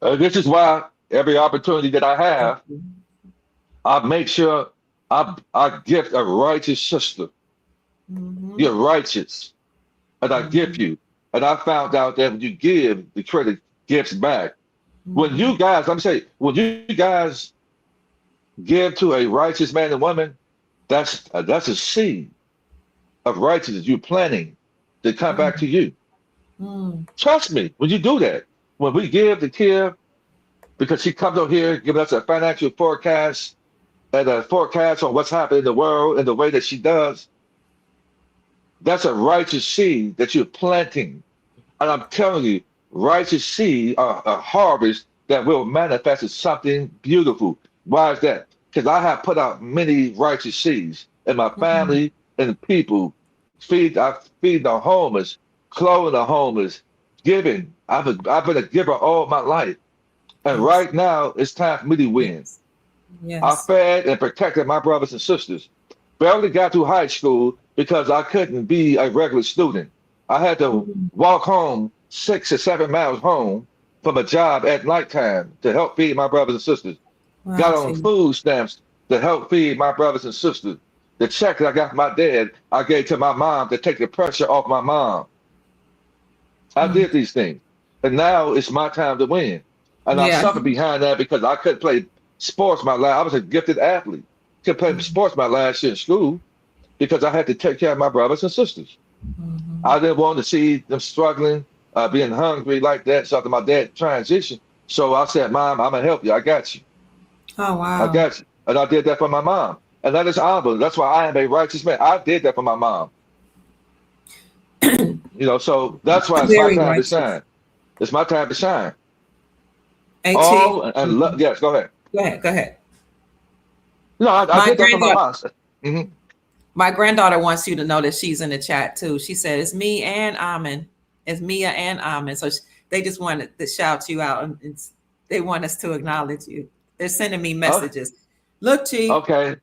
This is why every opportunity that I Thank have, you. I make sure I gift a righteous sister. Mhm. You're righteous, and I give Mhm. you. And I found out that when you give, the credit gifts back. When Mhm. you guys, I'm saying, when you guys give to a righteous man and woman, that's a seed of righteousness you're planting to come back to Mm. you. Mm. Trust me, when you do that, when we give the care, because she comes out here giving us a financial forecast and a forecast on what's happening in the world and the way that she does, that's a righteous seed that you're planting. And I'm telling you, righteous seed are a harvest that will manifest as something beautiful. Why is that? Because I have put out many righteous seeds in my Mm. family and people. I feed the homeless, clothing the homeless, giving. I've been a giver all my life. And Yes. right now, it's time for me to win. Yes. I Yes. fed and protected my brothers and sisters. Barely got through high school because I couldn't be a regular student. I had to Mm. walk home 6 or 7 miles home from a job at nighttime to help feed my brothers and sisters. Wow, Got on T. food stamps to help feed my brothers and sisters. The check that I got from my dad, I gave to my mom to take the pressure off my mom. I Mm. did these things. And now it's my time to win. And I Yeah. suffered behind that because I couldn't play sports my last. I was a gifted athlete. Could play Mhm. sports my last year in school because I had to take care of my brothers and sisters. Mhm. I didn't want to see them struggling, being hungry like that. So after my dad transitioned, so I said, Mom, I'm gonna help you. I got you. Oh, I wow. got you. And I did that for my mom. And that is honorable. That's why I am a righteous man. I did that for my mom. You know, so that's why it's my Very time to righteous. shine. It's my time to shine. AT. Oh, and yes, go ahead. Go ahead. Go ahead. No, I My did that for my granddaughter. mom. Hmm. My granddaughter wants you to know that she's in the chat too. She said it's me and Amin. It's Mia and Amin. So they just wanted to shout you out and they want us to acknowledge you. They're sending me Oh, messages. Look, Chief, okay.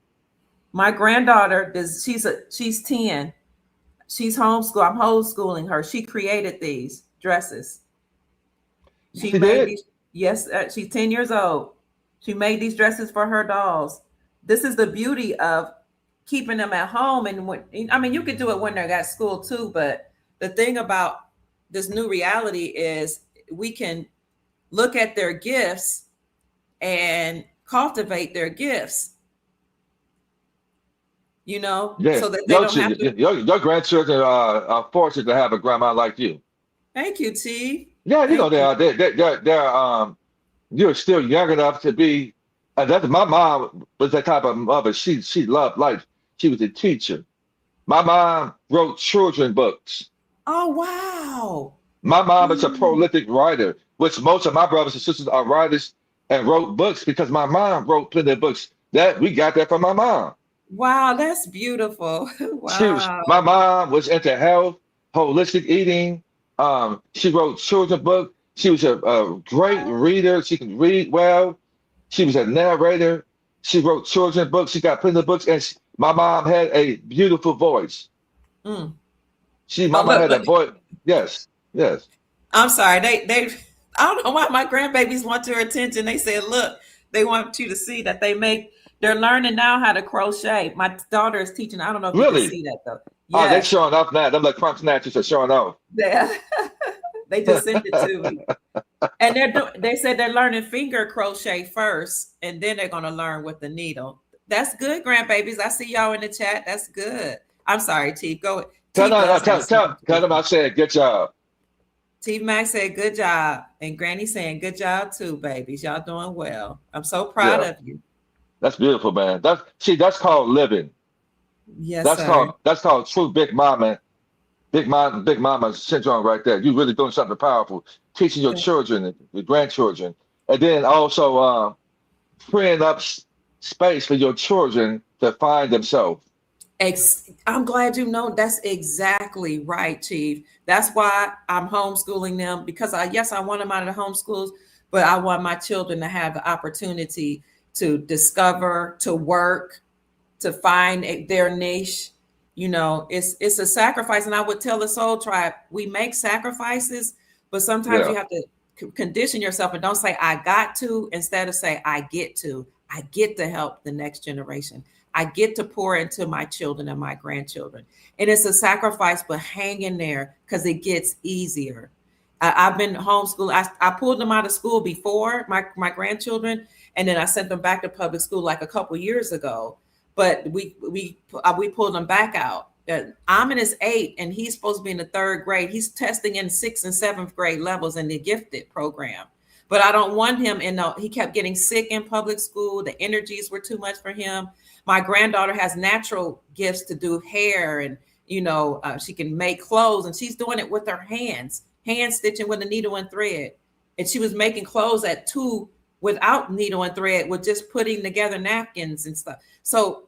my granddaughter she's 10. She's homeschool. I'm homeschooling her. She created these dresses. She She made did. these. Yes, she's 10 years old. She made these dresses for her dolls. This is the beauty of keeping them at home. And I mean, you could do it when they're at school too. But the thing about this new reality is we can look at their gifts and cultivate their gifts, Yeah. so that they don't have to. Your grandchildren are fortunate to have a grandma like you. Thank you, T. Yeah, you know Thank you. they're you're still young enough to be. And that's my mom was that type of mother. She loved life. She was a teacher. My mom wrote children books. Oh, wow. My mom is a Wow. prolific writer, which most of my brothers and sisters are writers and wrote books because my mom wrote plenty of books. That we got that from my mom. Wow, that's beautiful. My Wow. mom was into health, holistic eating. She wrote children books. She was a great reader. She could read well. She was a narrator. She wrote children books. She got plenty of books, and my mom had a beautiful voice. Mm. My Oh, mom look, had a look. voice. Yes, yes. I'm sorry. They I don't know why my grandbabies want your attention. They said, look, they want you to see that they're learning now how to crochet. My daughter is teaching. I don't know if you can Really? see that though. Oh, they Yes. showing off now. Them like crump snatchers are showing off. Yeah. They just sent it to me. And they said they're learning finger crochet first, and then they're gonna learn with the needle. That's good, grandbabies. I see y'all in the chat. That's good. I'm sorry, Chief. Go. Tell Chief them, does have something to tell them I said good job. Chief Max said, good job. And Granny saying, good job too, babies. Y'all doing well. I'm so proud Yeah, of you. that's beautiful, man. That's called living. Yes, sir. That's called true big mama syndrome right there. You really doing something powerful, teaching your children and your grandchildren, and then also freeing up space for your children to find themselves. I'm glad you know that's exactly right, Chief. That's why I'm homeschooling them because I want them out of the homeschools, but I want my children to have the opportunity to discover, to work, to find their niche. You know, it's a sacrifice, and I would tell the Soul Tribe, we make sacrifices, but sometimes Yeah, you have to condition yourself and don't say I got to, instead of say I get to. I get to help the next generation. I get to pour into my children and my grandchildren. And it's a sacrifice, but hang in there because it gets easier. I've been homeschooled. I pulled them out of school before my grandchildren, and then I sent them back to public school like a couple years ago. But we pulled them back out. Amin is 8, and he's supposed to be in the 3rd grade. He's testing in 6th and 7th grade levels in the gifted program. But I don't want him in he kept getting sick in public school. The energies were too much for him. My granddaughter has natural gifts to do hair, and she can make clothes, and she's doing it with her hands, hand stitching with a needle and thread. And she was making clothes at 2 without needle and thread, with just putting together napkins and stuff. So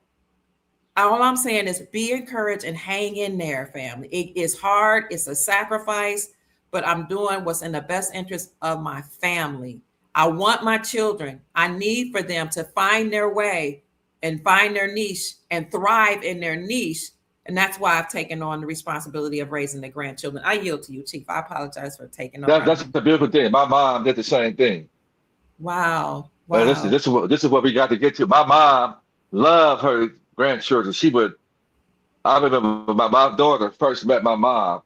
all I'm saying is be encouraged and hang in there, family. It is hard. It's a sacrifice, but I'm doing what's in the best interest of my family. I want my children. I need for them to find their way and find their niche and thrive in their niche. And that's why I've taken on the responsibility of raising the grandchildren. I yield to you, Chief. I apologize for taking over. that's the beautiful thing. My mom did the same thing. Wow. Wow. This is what we got to get to. My mom loved her grandchildren. I remember my daughter first met my mom.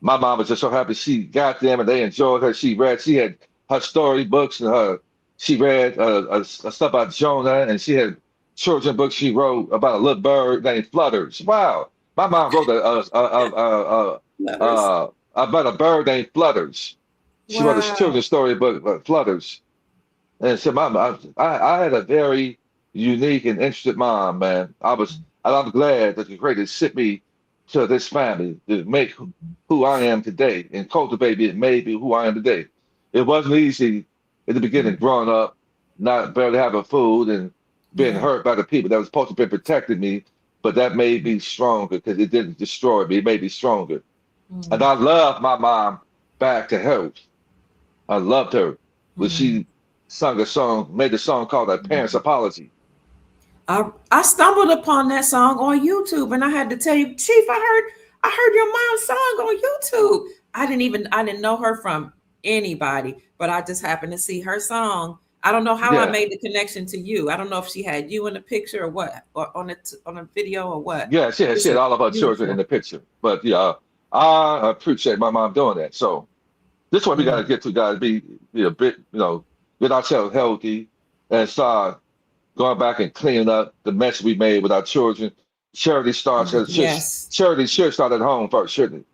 My mom was just so happy she got them and they enjoyed her. She had her storybooks and she read stuff about Jonah, and she had children books she wrote about a little bird named Flutters. Wow. My mom wrote about a bird named Flutters. She wrote a children's storybook about Flutters. And so I had a very unique and interested mom, man. I'm glad that the creator sent me to this family to make who I am today and cultivate it, made me who I am today. It wasn't easy in the beginning, growing up, not barely having food and being hurt by the people that was supposed to be protecting me, but that made me stronger because it didn't destroy me. It made me stronger. And I love my mom back to health. I loved her when she made a song called A Parent's Apology. I stumbled upon that song on YouTube, and I had to tell you, Chief, I heard your mom's song on YouTube. I didn't know her from anybody, but I just happened to see her song. I don't know how I made the connection to you. I don't know if she had you in the picture or what, or on a video or what. Yeah, she had all of her children in the picture. But yeah, I appreciate my mom doing that. So this is what we got to get to, guys. Be a bit, get ourselves healthy and start going back and cleaning up the mess we made with our children. Charity starts charity should start at home first, shouldn't it?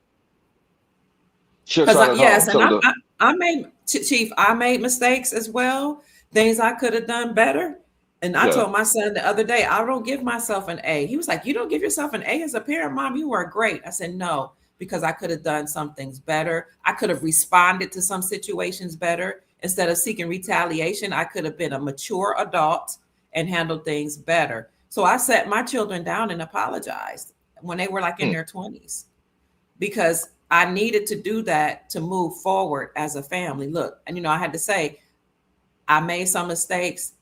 Should start at home. I made, Chief, I made mistakes as well, things I could have done better. And I Yeah. told my son the other day, I don't give myself an A. He was like, you don't give yourself an A as a parent? Mom, you were great. I said, no, because I could have done some things better. I could have responded to some situations better. Instead of seeking retaliation, I could have been a mature adult and handled things better. So I sat my children down and apologized when they were like in their 20s, because I needed to do that to move forward as a family. Look, and I had to say, I made some mistakes.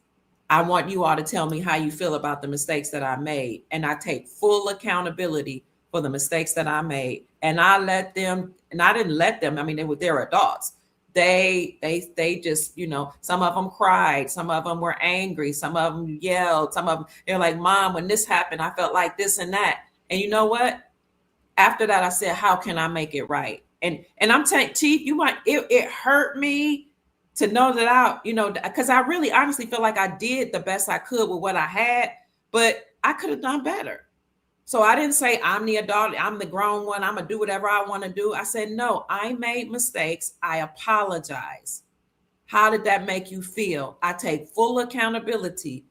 I want you all to tell me how you feel about the mistakes that I made. And I take full accountability for the mistakes that I made. And I let them, and I didn't let them, I mean, they're adults. They just, some of them cried. Some of them were angry. Some of them yelled. Some of them, they're like, Mom, when this happened, I felt like this and that. And you know what? After that, I said, how can I make it right? And I'm telling Chief, it hurt me to know that because I really honestly feel like I did the best I could with what I had, but I could have done better. So I didn't say I'm the adult, I'm the grown one, I'm gonna do whatever I want to do. I said, no, I made mistakes. I apologize. How did that make you feel? I take full accountability.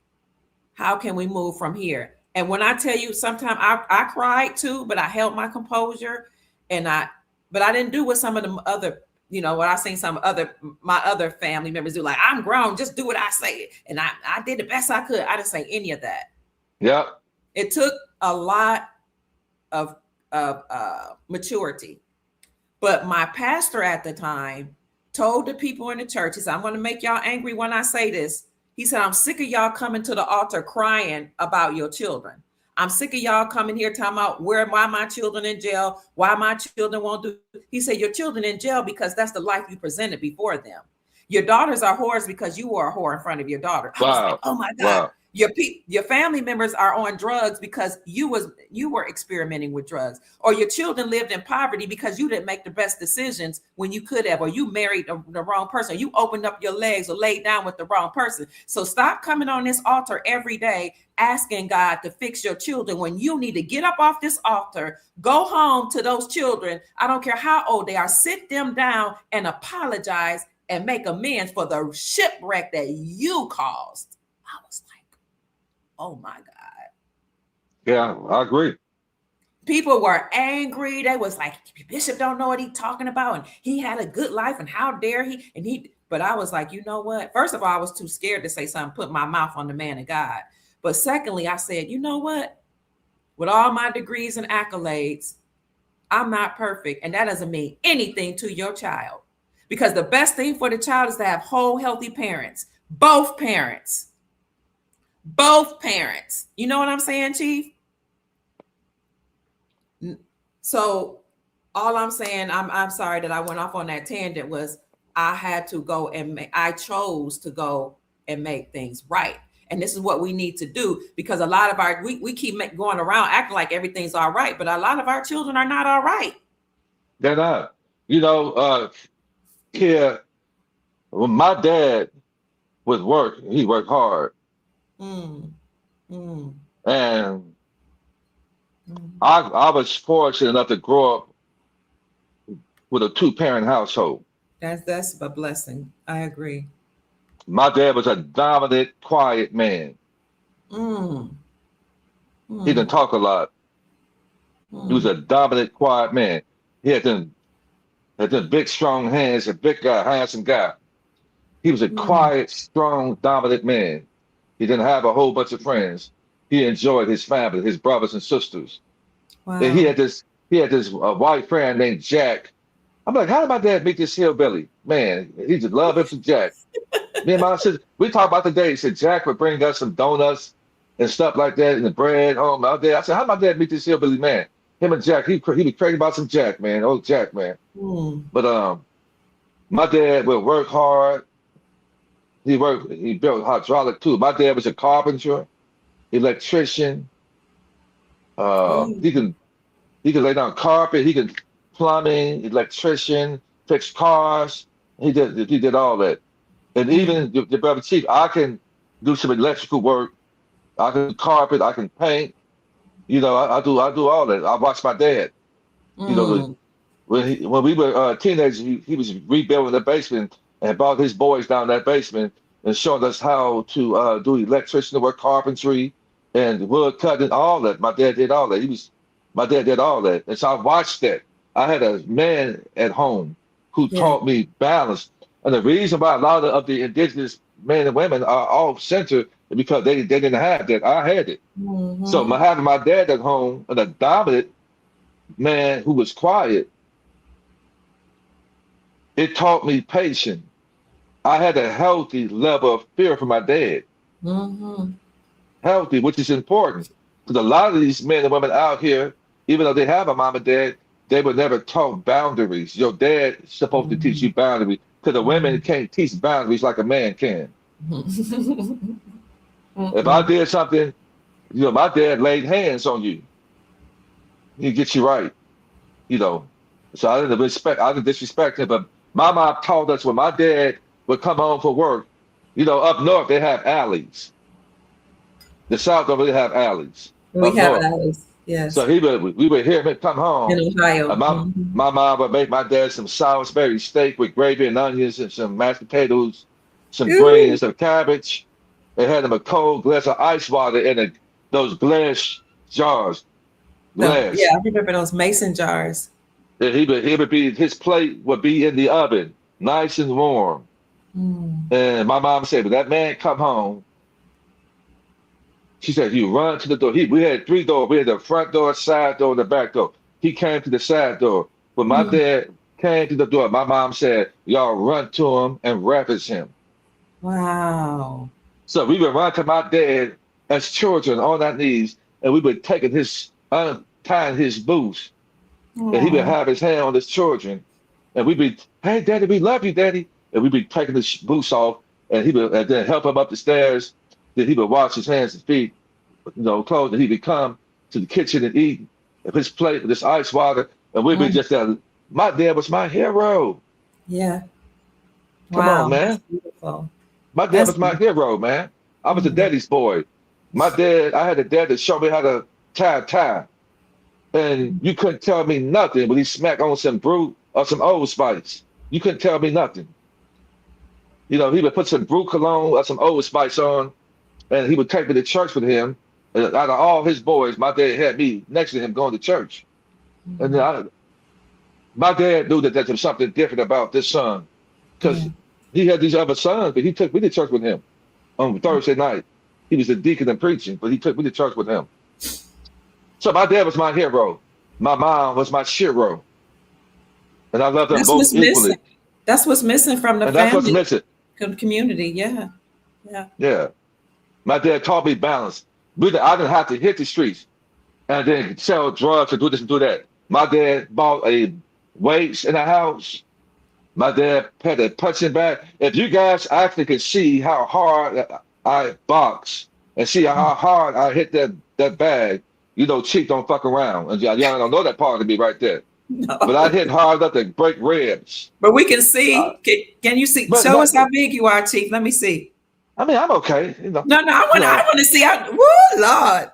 How can we move from here? And when I tell you, sometimes I cried too, but I held my composure, but I didn't do what some of the other, what I seen my other family members do. Like, I'm grown, just do what I say. And I did the best I could. I didn't say any of that. Yeah. It took a lot of maturity. But my pastor at the time told the people in the church, he said, I'm going to make y'all angry when I say this. He said, I'm sick of y'all coming to the altar crying about your children. I'm sick of y'all coming here talking about why my children in jail, why my children won't do. He said, your children in jail because that's the life you presented before them. Your daughters are whores because you were a whore in front of your daughter. I was like, oh my God. Wow. Your family members are on drugs because you were experimenting with drugs, or your children lived in poverty because you didn't make the best decisions when you could have, or you married the wrong person, or you opened up your legs or laid down with the wrong person. So stop coming on this altar every day asking God to fix your children when you need to get up off this altar, go home to those children. I don't care how old they are, sit them down and apologize and make amends for the shipwreck that you caused. I was like, oh my God. Yeah, I agree. People were angry. They was like, Bishop don't know what he's talking about. And he had a good life. And how dare he? But I was like, you know what? First of all, I was too scared to say something, put my mouth on the man of God. But secondly, I said, you know what? With all my degrees and accolades, I'm not perfect. And that doesn't mean anything to your child. Because the best thing for the child is to have whole, healthy parents. Both parents. Both parents. You know what I'm saying, Chief? So all I'm saying, I'm sorry that I went off on that tangent, was I had to go and I chose to go and make things right. And this is what we need to do, because a lot of we keep going around acting like everything's all right, but a lot of our children are not all right. They're not. Here, when my dad would work, he worked hard. And I was fortunate enough to grow up with a two-parent household. That's a blessing. I agree. My dad was a dominant, quiet man. He didn't talk a lot. He was a dominant, quiet man. He had them big, strong hands, a big guy, handsome guy. He was a quiet, strong, dominant man. He didn't have a whole bunch of friends. He enjoyed his family, his brothers and sisters. Wow. And he had this white friend named Jack. I'm like, how did my dad meet this hillbilly? Man, he just loved him some Jack. Me and my sister, we talked about the day. He said Jack would bring us some donuts and stuff like that and the bread home out there. I said, how did my dad meet this hillbilly man? Him and Jack, he was crazy about some Jack, man. Oh, Jack, man. But my dad would work hard. He built hydraulic too. My dad was a carpenter, electrician. He could lay down carpet. He could plumbing, electrician, fix cars. He did all that. And even the brother Chief, I can do some electrical work. I can carpet. I can paint. I do all that. I watch my dad. When we were teenagers, he was rebuilding the basement and brought his boys down that basement. and showing us how to do electrician work, carpentry, and wood cutting, all that. My dad did all that. My dad did all that, and so I watched that. I had a man at home who Yeah. taught me balance, and the reason why a lot of the indigenous men and women are off center is because they didn't have that. I had it. So Mm-hmm. having my dad at home and a dominant man who was quiet, it taught me patience. I had a healthy level of fear for my dad. Mm-hmm. Healthy, which is important. Because a lot of these men and women out here, even though they have a mom and dad, they were never taught boundaries. Your dad is supposed to teach you boundaries. Because the women can't teach boundaries like a man can. If I did something, my dad laid hands on you. He get you right. So I didn't disrespect him, but my mom taught us when my dad would come home from work, up north they have alleys. The south over there have alleys We up have north. alleys, yes. So we would hear him come home. In Ohio. And my mom would make my dad some Salisbury steak with gravy and onions and some mashed potatoes, some greens, some cabbage. They had him a cold glass of ice water in those glass jars. Glass. Yeah, I remember those mason jars. And his plate would be in the oven, nice and warm. And my mom said, when that man come home, she said, you run to the door. We had 3 doors. We had the front door, side door, and the back door. He came to the side door. When my dad came to the door, my mom said, y'all run to him and rapids him. Wow. So we would run to my dad as children on our knees, and we would take untying his boots. And he would have his hand on his children. And we'd be, hey, Daddy, we love you, Daddy. And we'd be taking his boots off, and and then help him up the stairs. Then he would wash his hands and feet, clothes, and he would come to the kitchen and eat his plate with this ice water. And we'd be just there. My dad was my hero. Yeah. Come on, man. That's beautiful. My dad was my hero, man. I was a daddy's boy. I had a dad that showed me how to tie a tie. And you couldn't tell me nothing when he smacked on some Brew or some Old Spice. You couldn't tell me nothing. He would put some Brew cologne or some Old Spice on, and he would take me to church with him. And out of all his boys, my dad had me next to him going to church. And then my dad knew that there was something different about this son, because he had these other sons, but he took me to church with him on Thursday night. He was a deacon and preaching, but he took me to church with him. So my dad was my hero. My mom was my shiro. And I love them both equally. Missing. That's what's missing from the family. That's what's missing. Community, yeah. Yeah. My dad taught me balance. I didn't have to hit the streets and then sell drugs and do this and do that. My dad bought a weights in the house. My dad had a punching bag. If you guys actually could see how hard I box and see how hard I hit that bag, cheek don't fuck around. And y'all don't know that part of me right there. No. But I hit hard enough to break ribs. But we can see. Can you see? Show us how big you are, Chief. Let me see. I mean, I'm okay. No, I want to see how. Woo, Lord,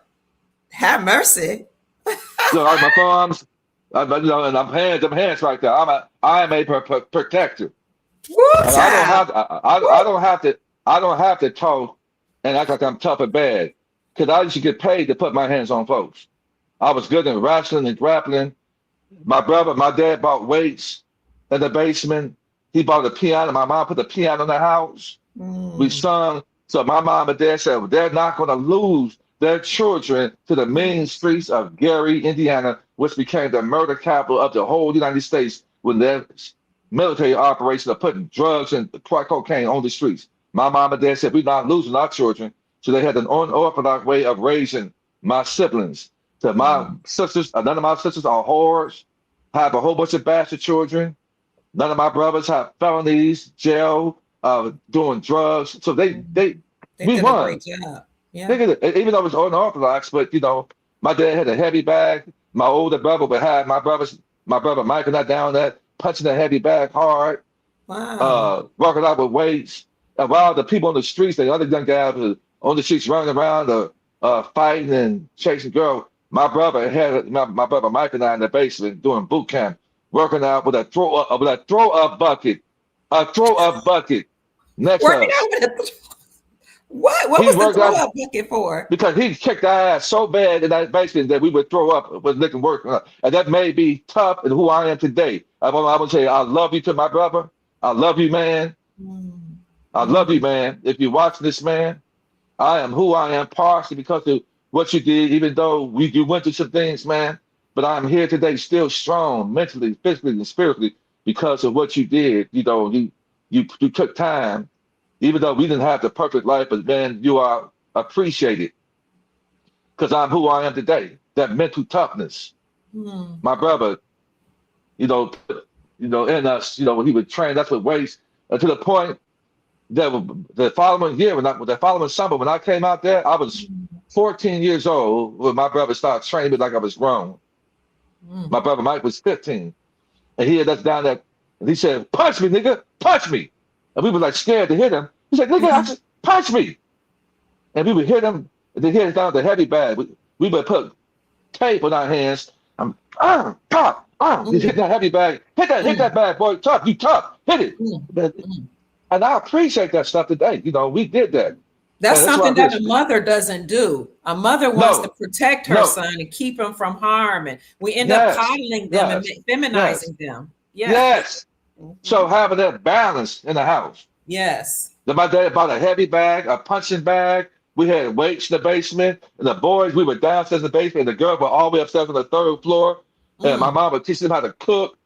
have mercy. My thumbs, and I'm hands right there. I am a protector. Woo, I don't have to talk and act like I'm tough and bad, because I used to get paid to put my hands on folks. I was good in wrestling and grappling. My dad bought weights in the basement. He bought a piano. My mom put the piano in the house. We sung. So my mom and dad said, well, they're not going to lose their children to the mean streets of Gary, Indiana, which became the murder capital of the whole United States when their military operations are putting drugs and crack cocaine on the streets. My mom and dad said, we're not losing our children. So they had an unorthodox way of raising my siblings. So my sisters, none of my sisters are whores, have a whole bunch of bastard children. None of my brothers have felonies, jail, doing drugs. So we won. A great job. Yeah. Even though it was unorthodox, but my dad had a heavy bag. My older brother would have my brother Michael not down that, punching a heavy bag hard. Wow. Working out with weights. And while the people on the streets, the other young guys were on the streets running around, fighting and chasing girls. My brother had my brother Mike and I in the basement doing boot camp, working out with a throw up bucket. Next Working up, out with a what he was the worked throw out up bucket for? because he kicked our ass so bad in that basement that we would throw up with licking work. And that made me tough and who I am today. I want to say I love you to my brother. I love you, man. Mm, I love you, mm, man. If you're watching this, man, I am who I am partially because of what you did, even though you went through some things, man. But I'm here today still strong mentally, physically, and spiritually because of what you did. You took time, even though we didn't have the perfect life, but man, you are appreciated because I'm who I am today. That mental toughness. mm. My brother, you know, in us, when he would train us with weights, to the point that the following year, the following summer, when I came out there, I was 14 years old when my brother started training me like I was grown. Mm. My brother Mike was 15, and he had us down there, and he said, "Punch me, nigga, punch me," and we were like scared to hit him. He said, "Nigga, I said, punch me," and we would hit him, and then hit us down with the heavy bag. We would put tape on our hands. He's Mm, hitting that heavy bag. Hit that mm, bag, boy. Tough, you tough. Hit it. mm, mm. And I appreciate that stuff today. We did that. That's And that's why something I'm here. that a mother doesn't do. A mother wants to No, protect her no. son and keep him from harm, and we end up Yes, coddling them and yes, yes, feminizing them. Yeah. yes. So Mhm. having that balance in the house. Yes. Then my dad bought a heavy bag, a punching bag. We had weights in the basement. And the boys, we were downstairs in the basement, and the girls were all the way upstairs on the third floor. And my Mm. mom would teach them how to cook,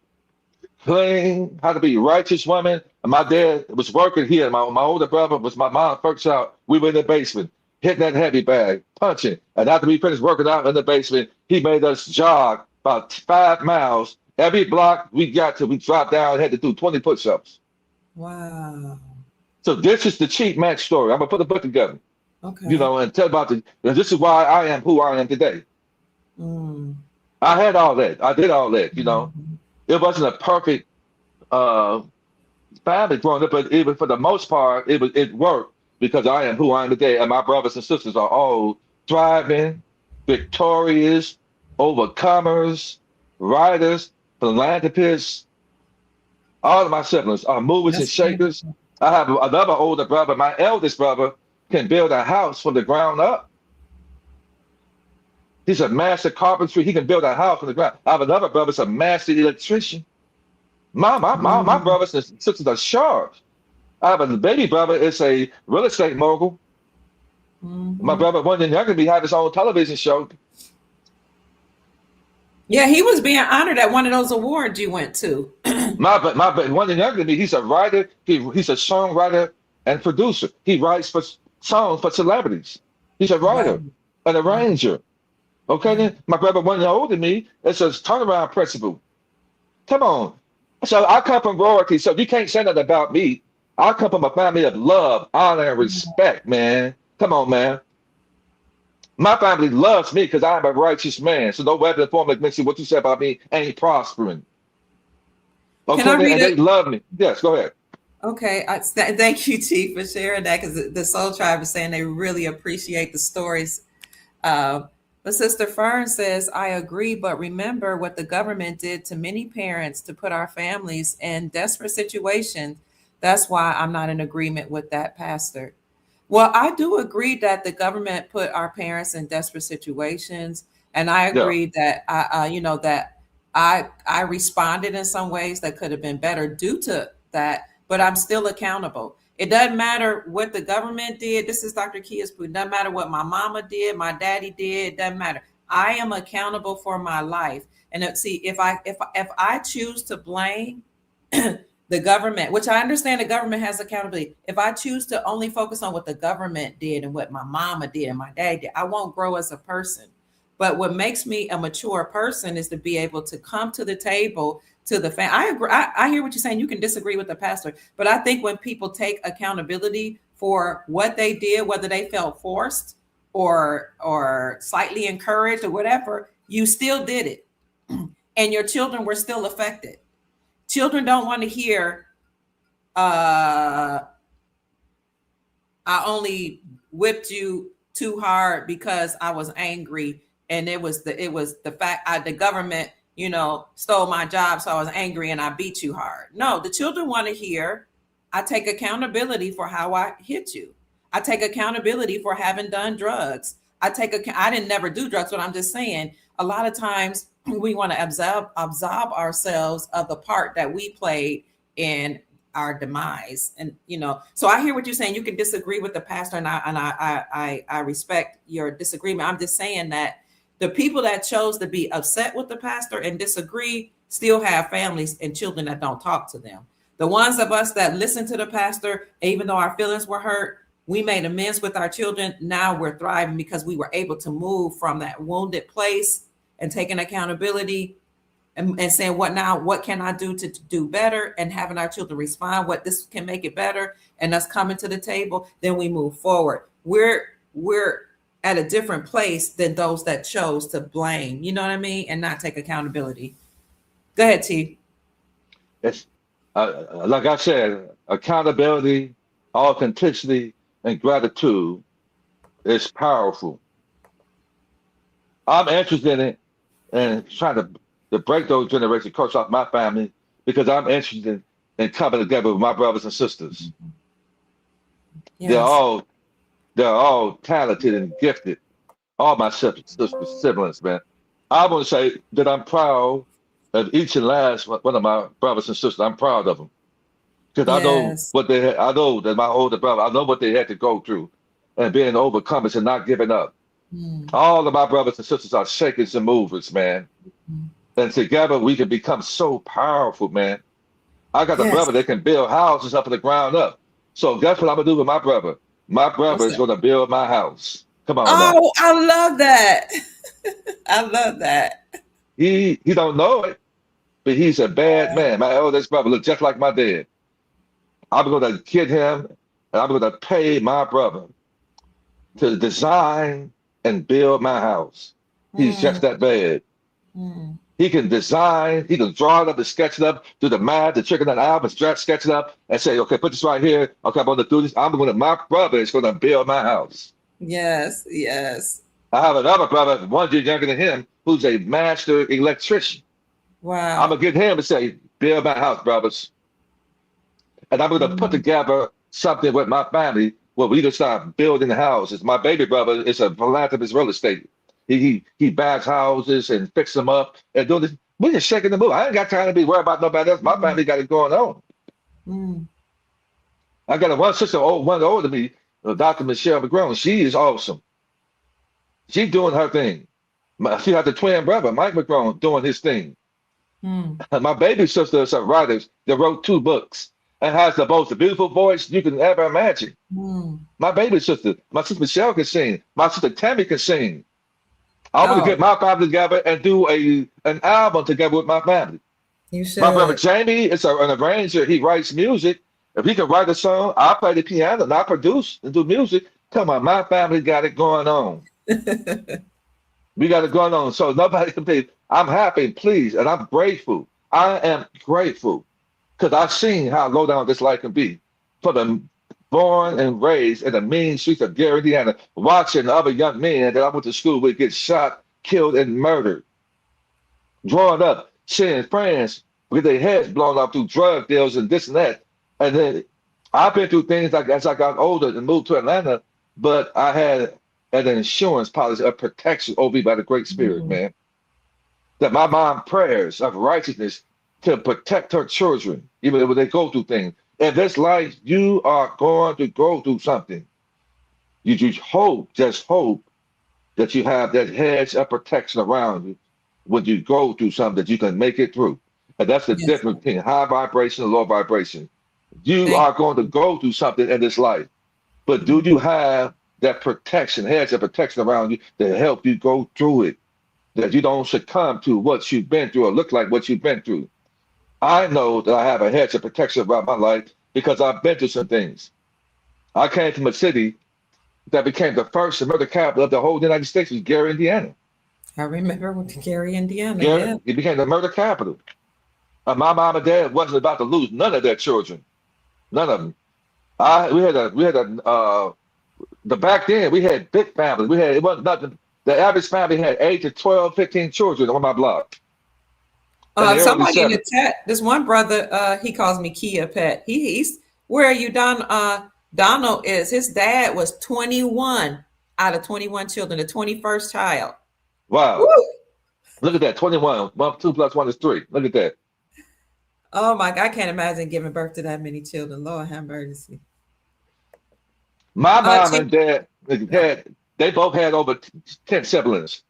clean, how to be a righteous woman. And my dad was working here. My older brother was my mom's first child. We were in the basement, hitting that heavy bag, punching. And after we finished working out in the basement, he made us jog about 5 miles. Every block we got to, we dropped down and had to do 20 push-ups. Wow. So this is the Cheap Max story. I'm gonna put a book together, Okay. and tell about this is why I am who I am today. Mm. I had all that. I did all that. Mhm. It wasn't a perfect uh family growing up, but even for the most part, it worked because I am who I am today, and my brothers and sisters are all thriving, victorious, overcomers, writers, philanthropists. All of my siblings are movers and That's shakers. beautiful. I have another older brother. My eldest brother can build a house from the ground up. He's a master carpenter. He can build a house from the ground. I have another brother that's a master electrician. My Mm. brothers and sisters are sharp. I have a baby brother is a real estate mogul. My Mhm. brother, one year younger than me, had his own television show. Yeah, he was being honored at one of those awards you went to. One year younger than me, he's a writer. He's a songwriter and producer. He writes for songs for celebrities. He's a Wow. writer, an Wow. arranger. Okay, Wow. then my brother, 1 year older than me, it's a turnaround principle. Come on. So I come from royalty, so you can't say that about me. I come from a family of love, honor, and respect, man. Come on, man. My family loves me because I'm a righteous man. So no weapon formed against you, what you said about me ain't prospering. Can Okay, I read and they it? love me. Yes, go ahead. Okay. Thank you, T, for sharing that because the Soul Tribe is saying they really appreciate the stories. But Sister Fern says, I agree, but remember what the government did to many parents to put our families in desperate situations. That's why I'm not in agreement with that, Pastor. Well, I do agree that the government put our parents in desperate situations, and I Yeah. agree that I responded in some ways that could have been better due to that, but I'm still accountable. It doesn't matter what the government did. This is Dr. Kia's point. It doesn't matter what my mama did, my daddy did. It doesn't matter. I am accountable for my life. And see, if I choose to blame the government, which I understand the government has accountability. If I choose to only focus on what the government did and what my mama did and my dad did, I won't grow as a person. But what makes me a mature person is to be able to come to the table to the family. I agree. I hear what you're saying. You can disagree with the pastor, but I think when people take accountability for what they did, whether they felt forced or slightly encouraged or whatever, you still did it, and your children were still affected. Children don't want to hear, I only whipped you too hard because I was angry, and it was the fact the government, stole my job, so I was angry and I beat you hard. No, the children want to hear, I take accountability for how I hit you. I take accountability for having done drugs. I didn't never do drugs, but I'm just saying a lot of times we want to absolve ourselves of the part that we played in our demise. And so I hear what you're saying. You can disagree with the pastor, and I respect your disagreement. I'm just saying that the people that chose to be upset with the pastor and disagree still have families and children that don't talk to them. The ones of us that listen to the pastor, even though our feelings were hurt, we made amends with our children. Now we're thriving because we were able to move from that wounded place and taking accountability and saying, what can I do to do better? And having our children respond, what this can make it better, and us coming to the table, then we move forward. We're at a different place than those that chose to blame, you know what I mean? And not take accountability. Go ahead, T. It's like I said, accountability, authenticity, and gratitude is powerful. I'm interested in it and trying to break those generation curses off my family because I'm interested in coming together with my brothers and sisters. Yes. They're all talented and gifted. All my siblings, man. I want to say that I'm proud of each and last one of my brothers and sisters. I'm proud of them because I know what they had. I know that my older brother. I know what they had to go through, and being overcomers and not giving up. All of my brothers and sisters are shakers and movers, man. And together we can become so powerful, man. I got a brother that can build houses up from the ground up. So guess what I'm gonna do with my brother? My brother is gonna build my house. Come on now. Oh, I love that. I love that. He don't know it, but he's a bad man. My eldest brother look just like my dad. I'm gonna kid him, and I'm gonna pay my brother to design and build my house. He's just that bad. He can design, he can draw it up and sketch it up, do the math, the trick on the album, sketch it up, and say, okay, put this right here. Okay, I'm gonna do this. My brother is gonna build my house. Yes, yes. I have another brother, 1 year younger than him, who's a master electrician. Wow. I'm gonna get him to say, build my house, brothers. And I'm gonna put together something with my family where we can start building houses. My baby brother is a philanthropist real estate. He buys houses and fix them up and do this. We just shaking the move. I ain't got time to be worried about nobody else. My family got it going on. I got one sister, one older than me, Dr. Michelle McGrone. She is awesome. She's doing her thing. She has a twin brother, Mike McGrone, doing his thing. My baby sister is a writer that wrote 2 books and has the most beautiful voice you can ever imagine. My baby sister, my sister Michelle can sing. My sister Tammy can sing. I'm gonna get my family together and do an album together with my family. You should. My brother Jamie is an arranger. He writes music. If he can write a song, I play the piano and I produce and do music. Come on, my family got it going on. We got it going on. So nobody can be. I'm happy, pleased, and I'm grateful. I am grateful because I've seen how low down this life can be. For the born and raised in the mean streets of Gary, Indiana, watching other young men that I went to school with get shot, killed, and murdered. Growing up, seeing friends with their heads blown off through drug deals and this and that. And then I've been through things like as I got older and moved to Atlanta, but I had an insurance policy of protection over me by the Great Spirit, man. That my mom prayers of righteousness to protect her children, even when they go through things. In this life, you are going to go through something. You just hope that you have that hedge of protection around you when you go through something that you can make it through. And that's the difference between high vibration and low vibration. You are going to go through something in this life, but do you have that protection, hedge of protection around you to help you go through it, that you don't succumb to what you've been through or look like what you've been through? I know that I have a hedge of protection around my life because I've been through some things. I came from a city that became the first murder capital of the whole United States, was Gary, Indiana. I remember with Gary, Indiana. Gary, it became the murder capital. My mom and dad wasn't about to lose none of their children, none of them. Back then we had big families. It wasn't nothing. The average family had 8 to 12, 15 children on my block. Somebody in the chat, this one brother, he calls me Kia Pet. He's Where are you, Donald is. His dad was 21 out of 21 children, the 21st child. Woo! Wow. Look at that. 21. 2 plus 1 is 3. Look at that. Oh my God, I can't imagine giving birth to that many children. Lord have mercy. My mom Chief, and dad they both had over 10 siblings.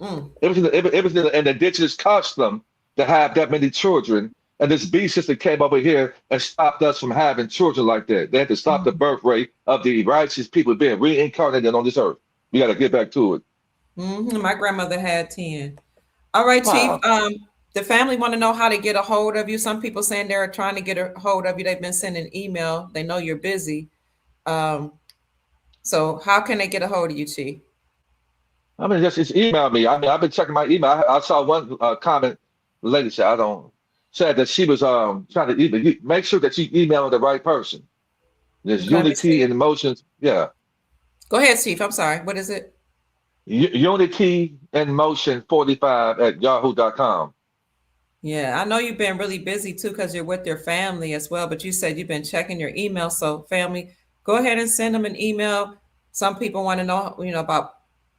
It was an indigenous custom to have that many children. And this B system came over here and stopped us from having children like that. They had to stop the birth rate of the righteous people being reincarnated on this earth. We got to get back to it. My grandmother had 10. All right, Chief. Wow. The family want to know how to get a hold of you. Some people saying they're trying to get a hold of you. They've been sending email. They know you're busy. So how can they get a hold of you, Chief? I mean, just email me. I mean, I've been checking my email. I saw one comment. The lady said that she was trying to make sure that you email the right person. There's Let me unity see. in emotions. Yeah. Go ahead, Chief. I'm sorry. What is it? Unity in motion 45 at yahoo.com. Yeah, I know you've been really busy too because you're with your family as well, but you said you've been checking your email. So family, go ahead and send them an email. Some people want to know, about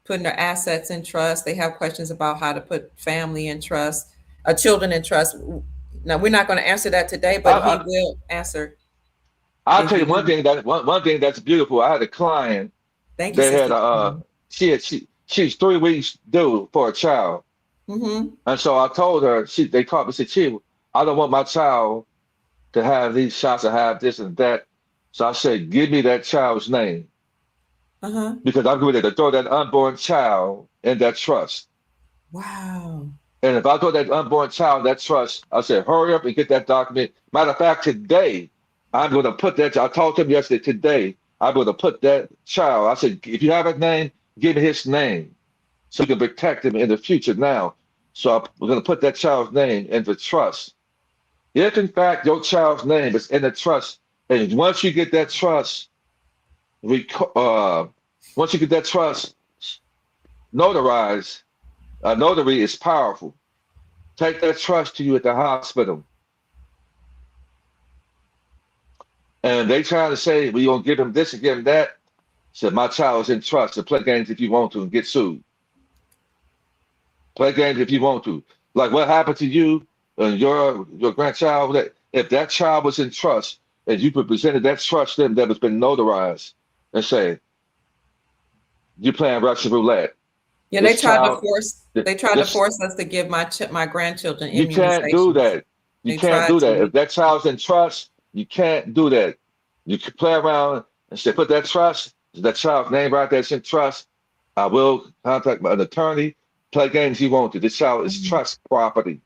putting their assets in trust. They have questions about how to put family in trust, children in trust. Now, we're not going to answer that today, but he will answer. I'll tell you one thing that's beautiful. I had a client Thank you, that Sister. had she's 3 weeks due for a child. And so I told her, they called me and said, Chief, I don't want my child to have these shots or have this and that. So I said, give me that child's name. Because I'm going to throw that unborn child in that trust. Wow. And if I throw that unborn child in that trust, I said, hurry up and get that document. Matter of fact, today, I'm going to put that, I talked to him yesterday, today, I'm going to put that child. I said, if you have a name, give me his name so you can protect him in the future now. So we're going to put that child's name in the trust. If in fact your child's name is in the trust, and once you get that trust, notarized, a notary is powerful. Take that trust to you at the hospital. And they trying to say, we're going to give him this and give him that. Said, my child is in trust. So play games if you want to and get sued. Play games if you want to. Like what happened to you and your grandchild, if that child was in trust and you presented that trust to them that has been notarized and say, you're playing Russian roulette. Yeah, they tried to force us to give my grandchildren immunizations. You can't do that. You can't do that. If that child's in trust, you can't do that. You can play around and say, put that child's name right there, it's in trust. I will contact an attorney, play games you want to. This child is trust property.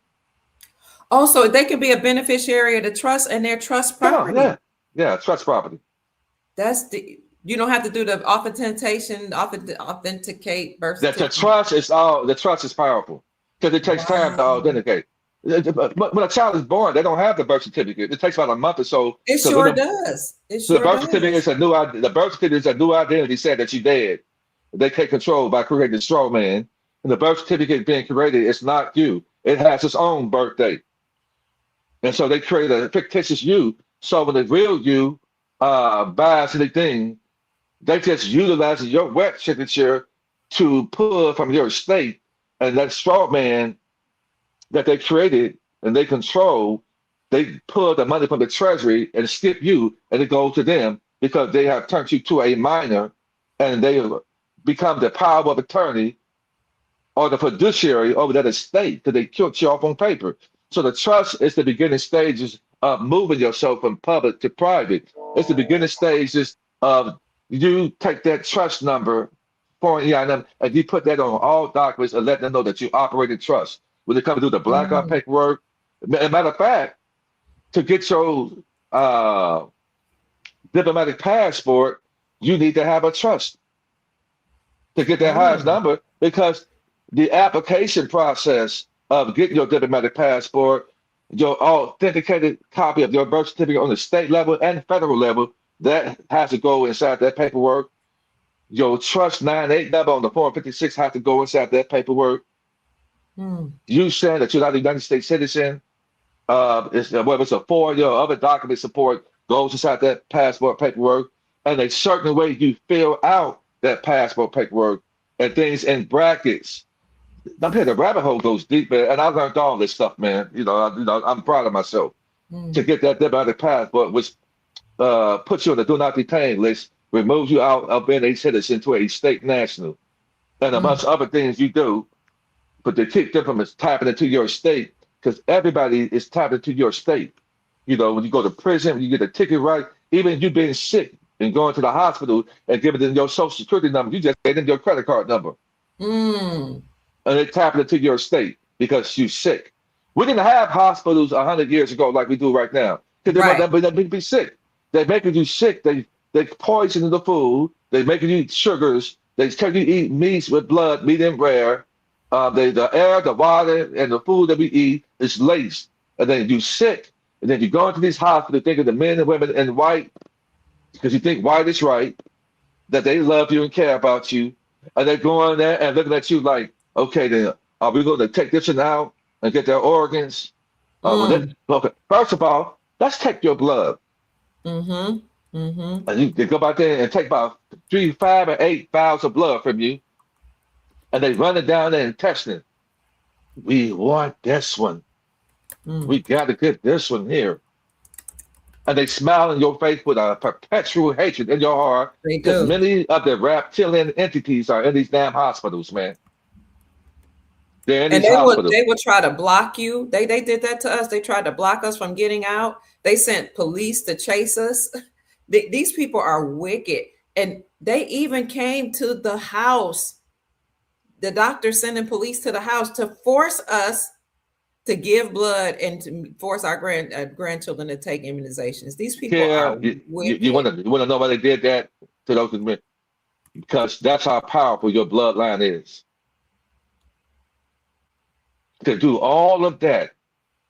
Also, they can be a beneficiary of the trust and their trust property. Yeah, trust property. You don't have to do the authenticate birth certificate. The trust is powerful because it takes time to authenticate. When a child is born, they don't have the birth certificate. It takes about a month or so. It sure does. The birth certificate is a new identity saying that you're dead. They take control by creating a straw man. And the birth certificate being created, it's not you. It has its own birth date. And so they create a fictitious you. So when the real you buys anything, they just utilize your wet signature to pull from your estate, and that straw man that they created and they control, they pull the money from the treasury and skip you, and it goes to them because they have turned you to a minor, and they become the power of attorney or the fiduciary over that estate because they killed you off on paper. So the trust is the beginning stages of moving yourself from public to private. It's the beginning stages of you take that trust number, foreign EIN, and you put that on all documents and let them know that you operate in trust. When they come to do the blackout paperwork, as a matter of fact, to get your diplomatic passport, you need to have a trust to get that highest number, because the application process of getting your diplomatic passport, your authenticated copy of your birth certificate on the state level and federal level, that has to go inside that paperwork. Your trust 98 number on the form 56 has to go inside that paperwork. You saying that you're not a United States citizen, It's whether it's a FOIA or other document support goes inside that passport paperwork, and a certain way you fill out that passport paperwork and things in brackets. I'm here, the rabbit hole goes deep, man, and I learned all this stuff, man. I'm proud of myself to get that diplomatic passport, which puts you on the do not detain list, removes you out of being a citizen to a state national, and amongst other things you do. But the kick them from is tapping into your state because everybody is tapping into your state. When you go to prison, when you get a ticket right, even you being sick and going to the hospital and giving them your social security number, you just gave them your credit card number. Mm. And they tapping into your state because you're sick. We didn't have hospitals 100 years ago like we do right now because they be sick. They making you sick. They poison the food. They making you eat sugars. They tell you to eat meats with blood, medium rare. The air, the water, and the food that we eat is laced. And then you sick. And then you go into these hospitals thinking the men and women in white, because you think white is right, that they love you and care about you. And they're going there and looking at you like, okay, then are we going to take this one out and get their organs? Okay. First of all, let's take your blood. Mm-hmm. Mm-hmm. And you go back there and take about 3, 5, or 8 vials of blood from you. And they run it down there and test it. We want this one. We got to get this one here. And they smile in your face with a perpetual hatred in your heart. Because many of the reptilian entities are in these damn hospitals, man. They're in these hospitals. They would try to block you. They did that to us. They tried to block us from getting out. They sent police to chase us. These people are wicked. And they even came to the house. The doctor sending police to the house to force us to give blood and to force our grandchildren to take immunizations. These people are wicked. You want to know why they did that to those men? Because that's how powerful your bloodline is. To do all of that,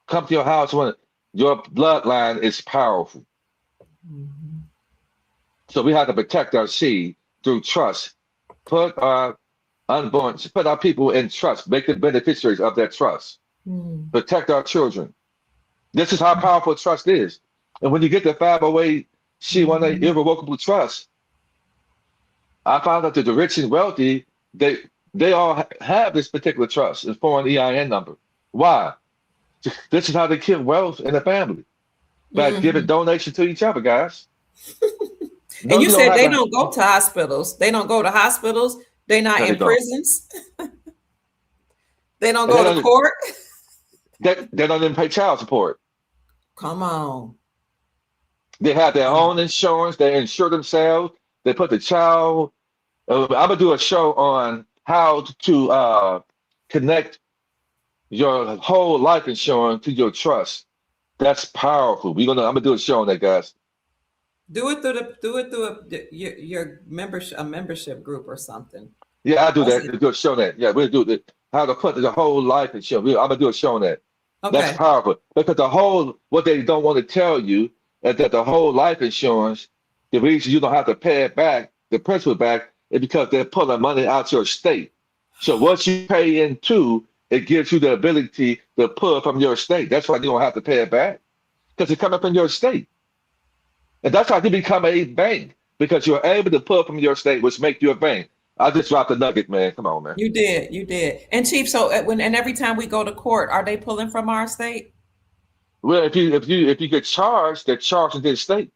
come to your house when your bloodline is powerful. Mm-hmm. So we have to protect our seed through trust. Put our unborn, put our people in trust, make them beneficiaries of that trust. Protect our children. This is how powerful trust is. And when you get the 508c18 irrevocable trust, I found out that the rich and wealthy, they all have this particular trust, a foreign EIN number. Why? This is how they keep wealth in the family. By giving donations to each other, guys. And you said they don't go to hospitals. They don't go to hospitals. They're not in prisons. They don't go to court. They don't even pay child support. Come on. They have their own insurance. They insure themselves. They put the child. I'm gonna do a show on how to connect your whole life insurance to your trust. That's powerful. I'm gonna do a show on that, guys. Do it through your membership group or something. Yeah, I do that. Do a show on that. Yeah, we'll do that. How to put the whole life insurance. I'm gonna do a show on that. Okay. That's powerful because what they don't want to tell you is that the whole life insurance, the reason you don't have to pay it back, the principal back, is because they're pulling money out your state. So once you pay into, it gives you the ability to pull from your state. That's why you don't have to pay it back because it's coming from your state. And that's how you become a bank because you're able to pull from your state, which makes you a bank. I just dropped the nugget, man. Come on, man. You did. And Chief, so every time we go to court, are they pulling from our state? Well, if you get charged, they're charging their state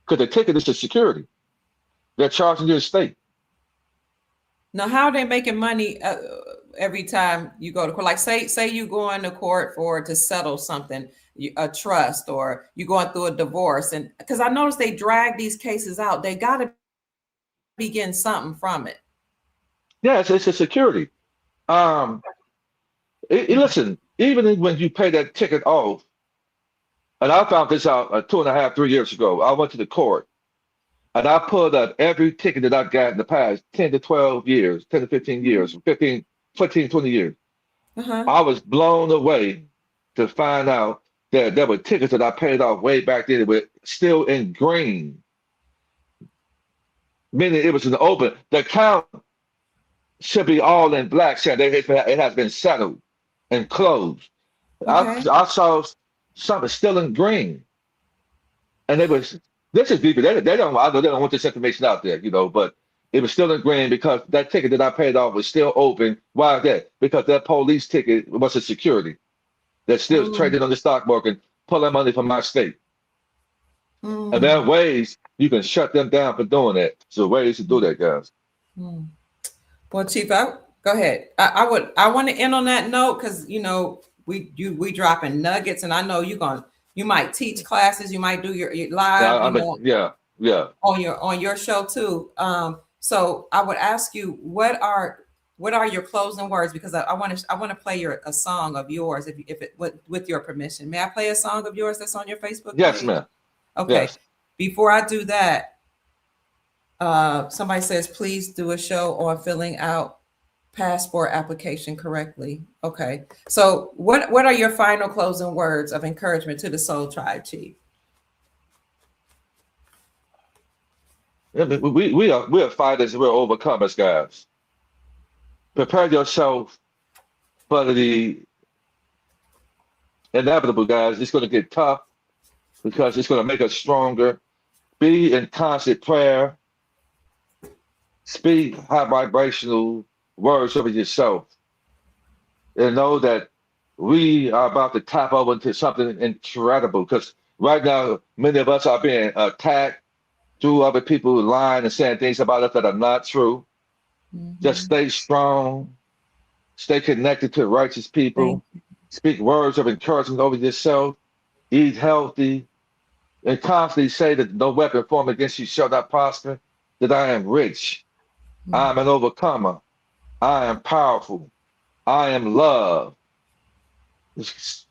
because the ticket is the security. They're charging their state. Now, how are they making money every time you go to court? Like, say you go into court to settle something, a trust, or you going through a divorce, and because I noticed they drag these cases out, they got to be getting something from it. Yes, it's a security. Listen, even when you pay that ticket off, and I found this out 2.5, 3 years ago. I went to the court, and I pulled up every ticket that I got in the past 10 to 12 years, 10 to 15 years, 15, 20 years. I was blown away to find out that there were tickets that I paid off way back then that were still in green, meaning it was an open. The count should be all in black, saying it has been settled and closed. Okay. I saw something still in green. And it was, this is deeper. They don't, I know they don't want this information out there, but it was still in green because that ticket that I paid off was still open. Why is that? Because that police ticket was a security that still traded on the stock market, pulling money from my state. And there are ways you can shut them down for doing that. So ways to do that, guys. Well, Chief, go ahead. I want to end on that note because we dropping nuggets, and I know you might teach classes, you might do your live, on your show too. So I would ask you, what are your closing words? Because I want to play a song of yours, if it with your permission. May I play a song of yours that's on your Facebook page? Yes, ma'am. Okay. Yes. Before I do that, somebody says, please do a show on filling out passport application correctly. Okay. So what are your final closing words of encouragement to the Soul Tribe, Chief? We are fighters, we're overcomers, guys. Prepare yourself for the inevitable, guys. It's going to get tough because it's going to make us stronger. Be in constant prayer. Speak high vibrational words over yourself. And know that we are about to tap over into something incredible because right now, many of us are being attacked through other people lying and saying things about us that are not true. Just stay strong. Stay connected to righteous people. Speak words of encouragement over yourself. Eat healthy. And constantly say that no weapon formed against you shall not prosper. That I am rich. I am an overcomer. I am powerful. I am love.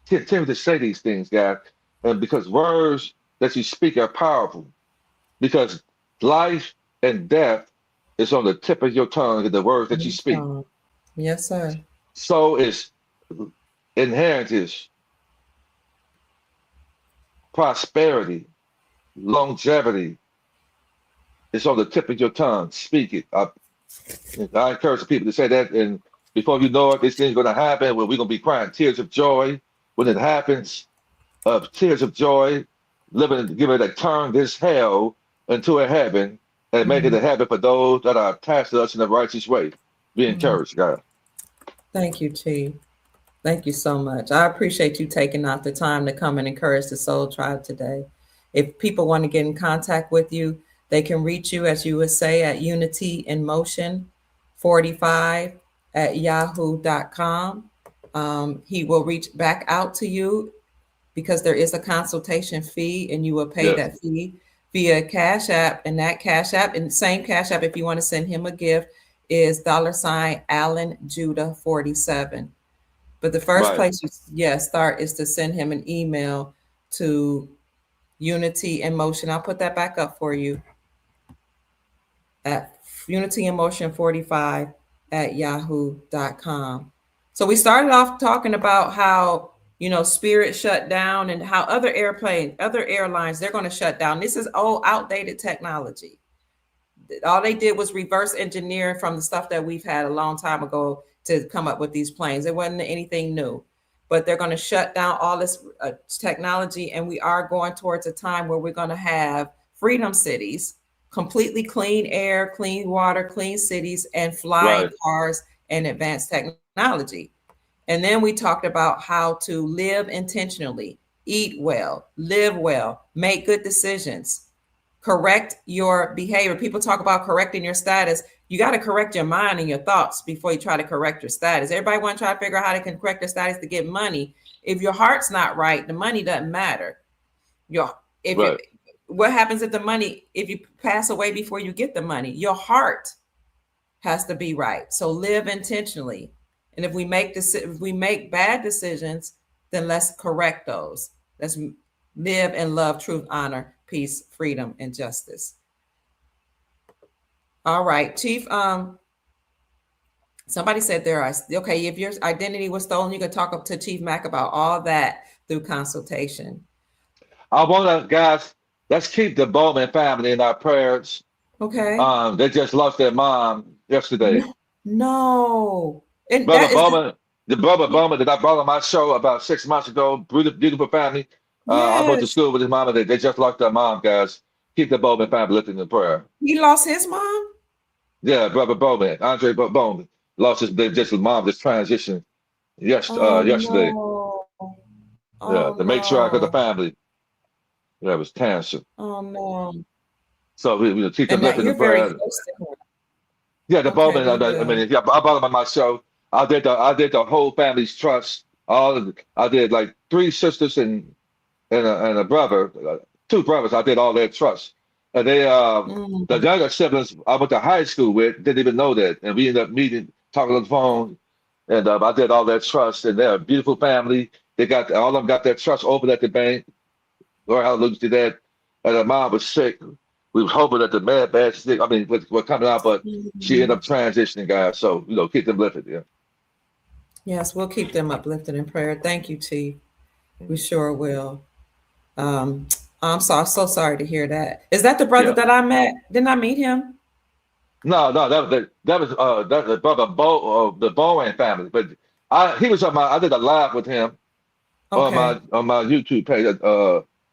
Continue to say these things, guys. And because words that you speak are powerful. Because life and death is on the tip of your tongue and the words that you speak. Yes, sir. So is inheritance, prosperity, longevity. It's on the tip of your tongue. Speak it. I encourage the people to say that, and before you know it, this thing's going to happen where we're going to be crying tears of joy when it happens. Tears of joy, give it a turn this hell into a heaven and make it a heaven for those that are attached to us in the righteous way. Be encouraged, God. Thank you, Chief. Thank you so much. I appreciate you taking out the time to come and encourage the Soul Tribe today. If people want to get in contact with you, they can reach you, as you would say, at unityinmotion45@yahoo.com. He will reach back out to you because there is a consultation fee, and you will pay that fee via Cash App. And that Cash App, and same Cash App, if you want to send him a gift, is $Allen Judah 47. But the first place you start is to send him an email to Unity in Motion. I'll put that back up for you at unityinmotion45@yahoo.com. So we started off talking about how, Spirit shut down and how other airlines, they're going to shut down. This is old, outdated technology. All they did was reverse engineer from the stuff that we've had a long time ago to come up with these planes. It wasn't anything new, but they're going to shut down all this technology. And we are going towards a time where we're going to have freedom cities, completely clean air, clean water, clean cities, and flying cars and advanced technology. And then we talked about how to live intentionally, eat well, live well, make good decisions, correct your behavior. People talk about correcting your status. You got to correct your mind and your thoughts before you try to correct your status. Everybody want to try to figure out how they can correct their status to get money. If your heart's not right, the money doesn't matter. What happens if you pass away before you get the money? Your heart has to be right. So live intentionally. And if we make bad decisions, then let's correct those. Let's live in love, truth, honor, peace, freedom, and justice. All right, Chief. Somebody said if your identity was stolen, you could talk up to Chief Mack about all that through consultation. I want to, guys, let's keep the Bowman family in our prayers. Okay. They just lost their mom yesterday. No. And Brother Bowman, The brother Bowman that I brought on my show about 6 months ago, beautiful family. I went to Yes. school with his mom, and they just lost their mom, guys. Keep the Bowman family lifted in prayer. He lost his mom? Yeah, brother Bowman, Andre Bowman, lost his mom, just transitioned Oh yesterday. no. Yeah, Oh the matriarch of the no. family. Yeah, it was cancer. Oh no. So we keep them And that lifted in you're very prayer. close to him. Yeah, the Okay, Bowman. we I will. mean, yeah, I brought him on my show. I did the whole family's trust. I did like three sisters and a brother, two brothers. I did all their trusts, and the Mm, younger siblings I went to high school with didn't even know that, and we ended up meeting, talking on the phone, and I did all their trusts, and they're a beautiful family. They got all of them got their trust open at the bank. Lord, hallelujah to that. And her mom was sick. We were hoping that the bad sick, I mean, was coming out, but she ended mhm. up transitioning, guys. So, keep them lifted. Yeah. Yes, we'll keep them uplifted in prayer. Thank you, Chief. We sure will. Um, so sorry to hear that. Is that the brother Yeah. that I met? Didn't I meet him? No, that was the brother the Bowen family. But he was I did a live with him on Okay. my YouTube page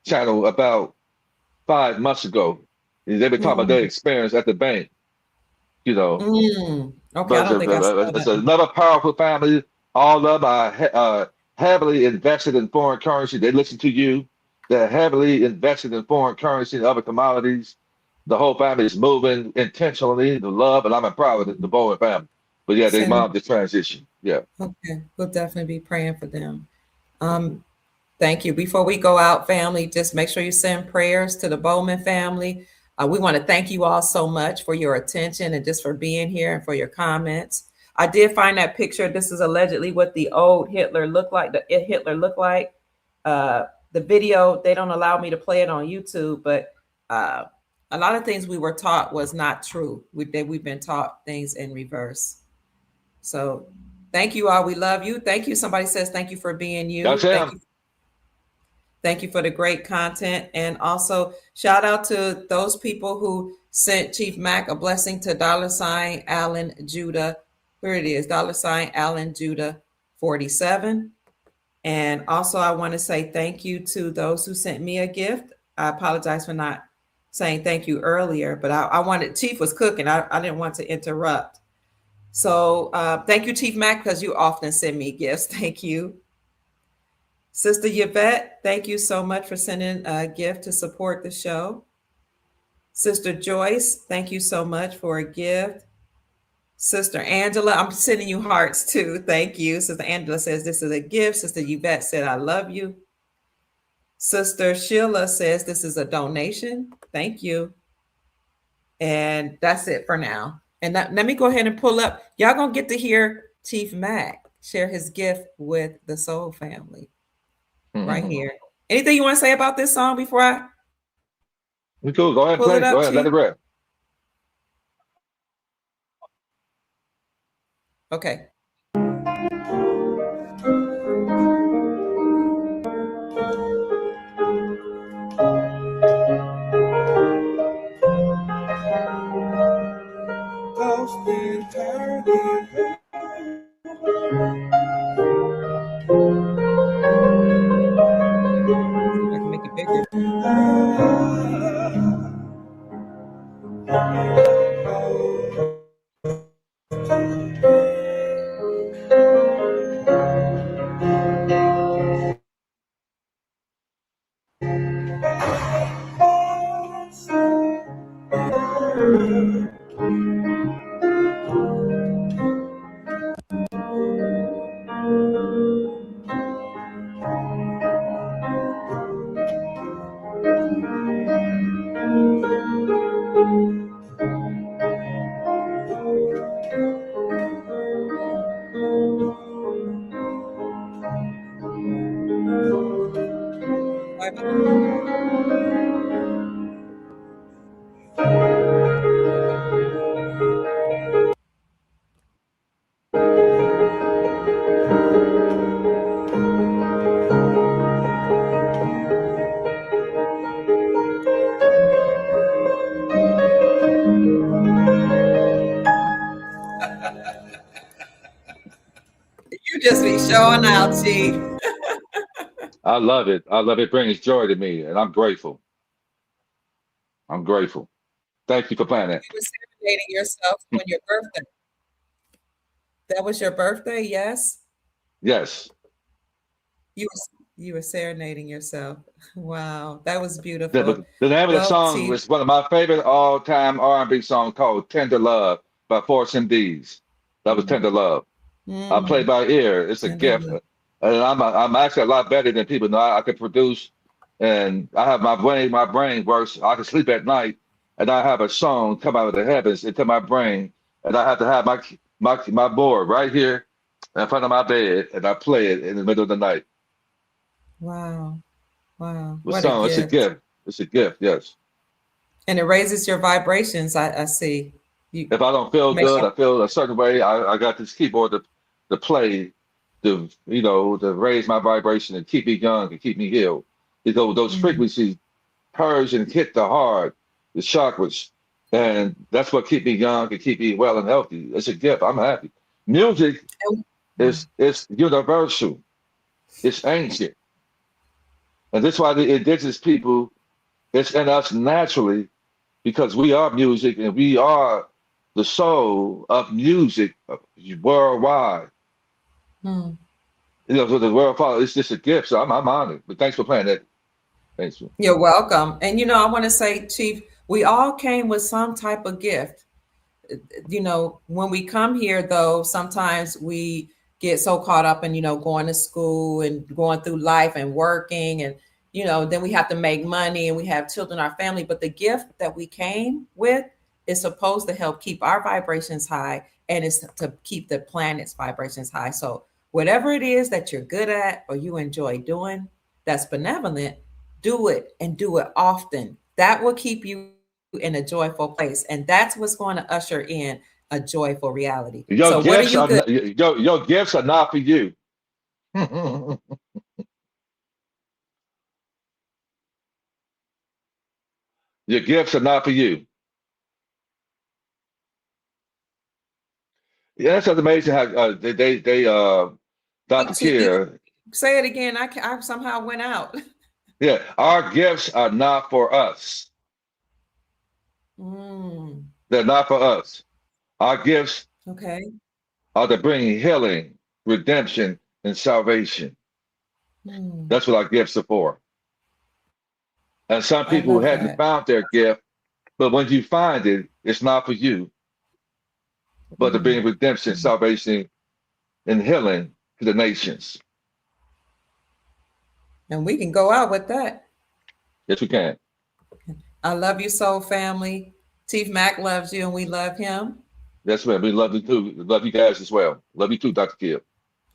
channel about 5 months ago. And they were talking about their Mm, experience at the bank, you know. okay, I But don't think I saw it's that one. another powerful family. All of them are heavily invested in foreign currency. They listen to you. They're heavily invested in foreign currency and other commodities. The whole family is moving intentionally to love, and I'm proud of the Bowen family. But yeah, they Send, mom just transition. Yeah. okay, we'll definitely be praying for them. Um, Thank you. Before we go out, family, just make sure you send prayers to the Bowman family. We want to thank you all so much for your attention and just for being here and for your comments. I did find that picture. This is allegedly what the old Hitler looked like. Hitler looked like. The video, they don't allow me to play it on YouTube, but uh, a lot of things we were taught was not true. We've been taught things in reverse. So thank you all. We love you. Thank you. Somebody says thank you for being That's you. him. Thank you for the great content. And also shout out to those people who sent Chief Mac a blessing to $Allen Judah. Here it is, $Allen Judah 47. And also I want to say thank you to those who sent me a gift. I apologize for not saying thank you earlier, but I wanted, Chief was cooking. I didn't want to interrupt. So thank you, Chief Mac, because you often send me gifts. Thank you. Sister Yvette, thank you so much for sending a gift to support the show. Sister Joyce, thank you so much for a gift. Sister Angela, I'm sending you hearts too. Thank you. Sister Angela says this is a gift. Sister Yvette said, I love you. Sister Sheila says this is a donation. Thank you. And that's it for now. And let me go ahead and pull up. Y'all gonna get to hear Chief Mac share his gift with the Soul family right here. Anything you want to say about this song before I We cool. Go ahead and pull it play. Go up, ahead. Let Chief? it rip. Okay. I can make it bigger. showing out, Chief. I love it. I love it. It brings joy to me, and I'm grateful. I'm grateful. Thank you for playing that. You were serenading yourself on your birthday. That was your birthday, yes? Yes. You were serenading yourself. Wow, that was The, beautiful. the name of the Well, song Chief, was one of my favorite all-time R&B songs called "Tender Love" by Force MDs. That was "Tender Love." I play mm, by ear. It's a tender gift, love. and I'm actually a lot better than people know. I can produce, and I have my brain. My brain works. I can sleep at night, and I have a song come out of the heavens into my brain, and I have to have my board right here in front of my bed, and I play it in the middle of the night. Wow, wow, The what a song, it's a gift. gift. It's a gift. Yes. And it raises your vibrations, I see. You If I don't feel make good, I feel a certain way. I got this keyboard to play, to raise my vibration and keep me young and keep me healed. Because those mm, frequencies purge and hit the heart, the chakras, and that's what keep me young and keep me well and healthy. It's a gift. I'm happy. Music mm, is universal. It's ancient, and that's why the indigenous people, it's in us naturally because we are music and we are the soul of music worldwide. mm. So the world follows. It's just a gift. So I'm honored. But thanks for playing that. Thanks. You're welcome. And I want to say, Chief, we all came with some type of gift. When we come here, though, sometimes we get so caught up in, going to school and going through life and working and, then we have to make money and we have children, our family. But the gift that we came with is supposed to help keep our vibrations high and it's to keep the planet's vibrations high. So whatever it is that you're good at or you enjoy doing that's benevolent, do it and do it often. That will keep you in a joyful place. And that's what's going to usher in a joyful reality. Your So what are gifts you are good? your gifts are not for you. Your gifts are not for you. Yeah, that's amazing how Dr. Kier. Say it again. I somehow went out. Yeah, our gifts are not for us. Mm, They're not for us. Our gifts okay. are to bring healing, redemption, and salvation. Mm, That's what our gifts are for. And some I people love hadn't that. found their gift, but when you find it, it's not for you, but to Mm, bring redemption, mm. salvation, and healing to the nations. And we can go out with that. Yes, we can. I love you, soul family. Chief Mac loves you and we love him. That's right. We love you too. We love you guys as well. Love you too, Dr. Kier.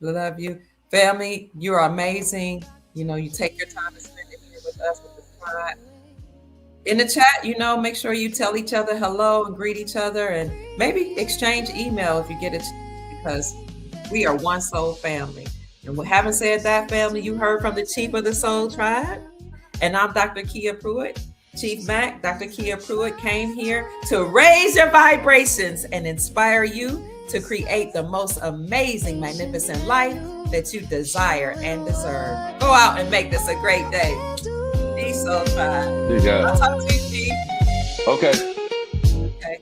Love you. Family, you're amazing. You take your time to spend it here with us with the squad. In the chat, make sure you tell each other hello and greet each other and maybe exchange email if you get it because we are one soul family. And we haven't said that, family, you heard from the Chief of the Soul Tribe. And I'm Dr. Kia Pruitt. Chief Mac, Dr. Kia Pruitt came here to raise your vibrations and inspire you to create the most amazing, magnificent life that you desire and deserve. Go out and make this a great day. Peace, Soul Tribe. Yeah. I'll talk to you, Chief. Okay. Okay.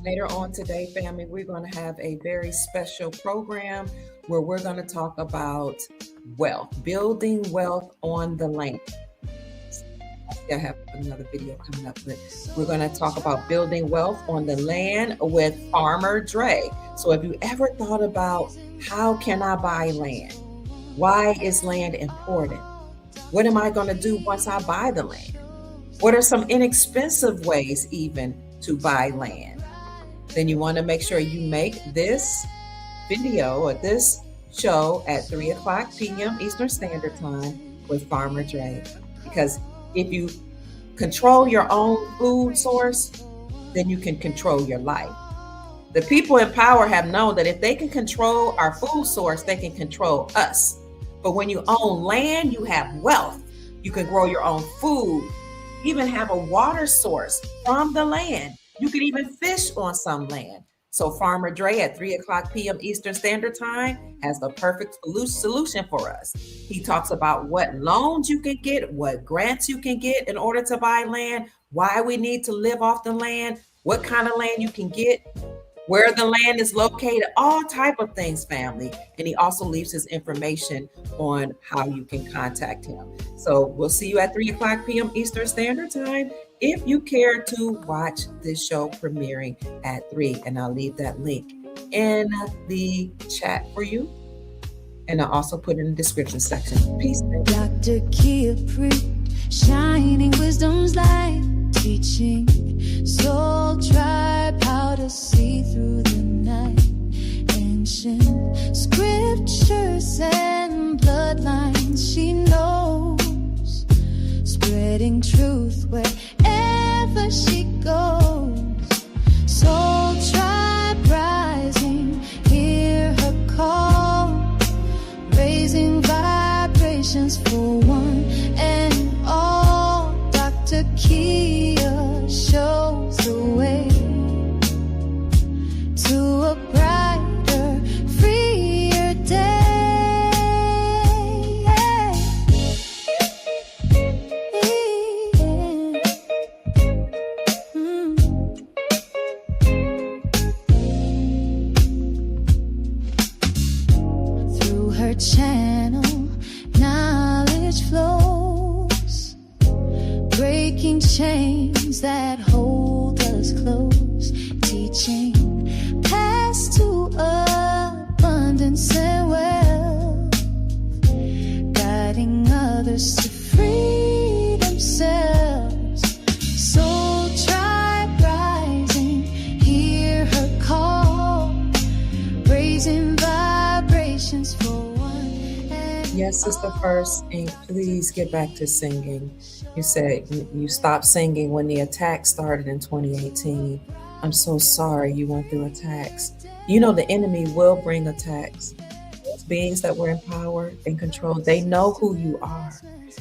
Later on today, family, we're going to have a very special program where we're going to talk about wealth, building wealth on the land. I have another video coming up, but we're going to talk about building wealth on the land with Farmer Dre. So if you ever thought about how can I buy land? Why is land important? What am I going to do once I buy the land? What are some inexpensive ways even to buy land? Then you want to make sure you make this video or this show at 3:00 p.m. Eastern Standard Time with Farmer Dre. Because if you control your own food source, then you can control your life. The people in power have known that if they can control our food source, they can control us. But when you own land, you have wealth. You can grow your own food. even have a water source from the land. You can even fish on some land. So Farmer Dre at 3 o'clock p.m. Eastern Standard Time has the perfect solution for us. He talks about what loans you can get, what grants you can get in order to buy land, why we need to live off the land, what kind of land you can get, where the land is located, all type of things, family. And he also leaves his information on how you can contact him. So we'll see you at 3 o'clock p.m. Eastern Standard Time if you care to watch this show premiering at 3. And I'll leave that link in the chat for you. And I'll also put it in the description section. Peace. Dr. Kia preached, shining wisdom's light, teaching soul tribe how to see through the night. Ancient scriptures and bloodlines she knows, spreading truth wherever she goes. Soul tribe rising, hear her call, raising vibrations for one and all. Dr. Kia shows the way to a brighter, freer day. Through her channel, knowledge flows, breaking chains that hold us close, teaching paths to abundance and wealth, guiding others to free themselves. Soul tribe rising, hear her call, raising vibrations for one. Yes, Sister First, and please get back to singing. You said you stopped singing when the attack started in 2018. I'm so sorry you went through attacks. You know the enemy will bring attacks. Those beings that were in power and control, they know who you are.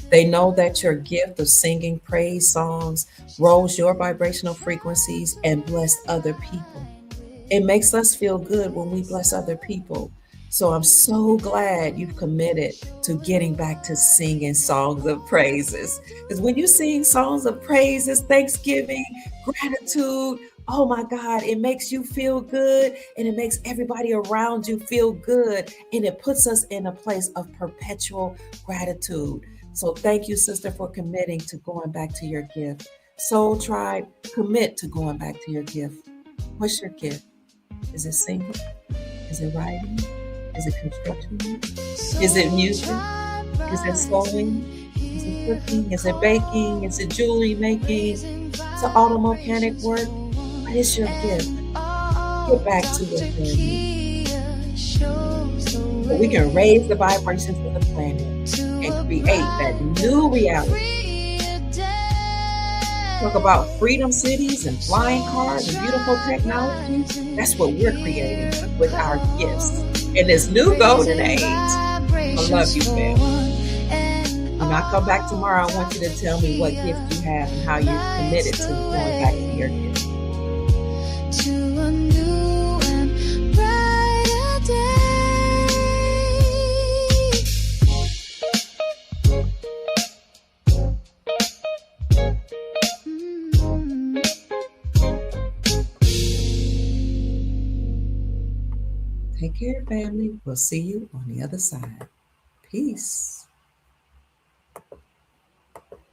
They know that your gift of singing praise songs rose your vibrational frequencies and blessed other people. It makes us feel good when we bless other people. So I'm so glad you've committed to getting back to singing songs of praises. Because when you sing songs of praises, thanksgiving, gratitude, oh my God, it makes you feel good and it makes everybody around you feel good. And it puts us in a place of perpetual gratitude. So thank you, sister, for committing to going back to your gift. Soul Tribe, commit to going back to your gift. What's your gift? Is it singing? Is it writing? Is it construction? Is it music? Is it sewing? Is it cooking? Is it baking? Is it jewelry making? Is it auto mechanic work? What is your gift? Get back to it, family. So we can raise the vibrations of the planet and create that new reality. Talk about freedom cities and flying cars and beautiful technology. That's what we're creating with our gifts in this new golden age. I love you, fam. When I come back tomorrow, I want you to tell me what gift you have and how you're committed to going back to your gift. To a new and brighter day. Take care, family. We'll see you on the other side. Peace.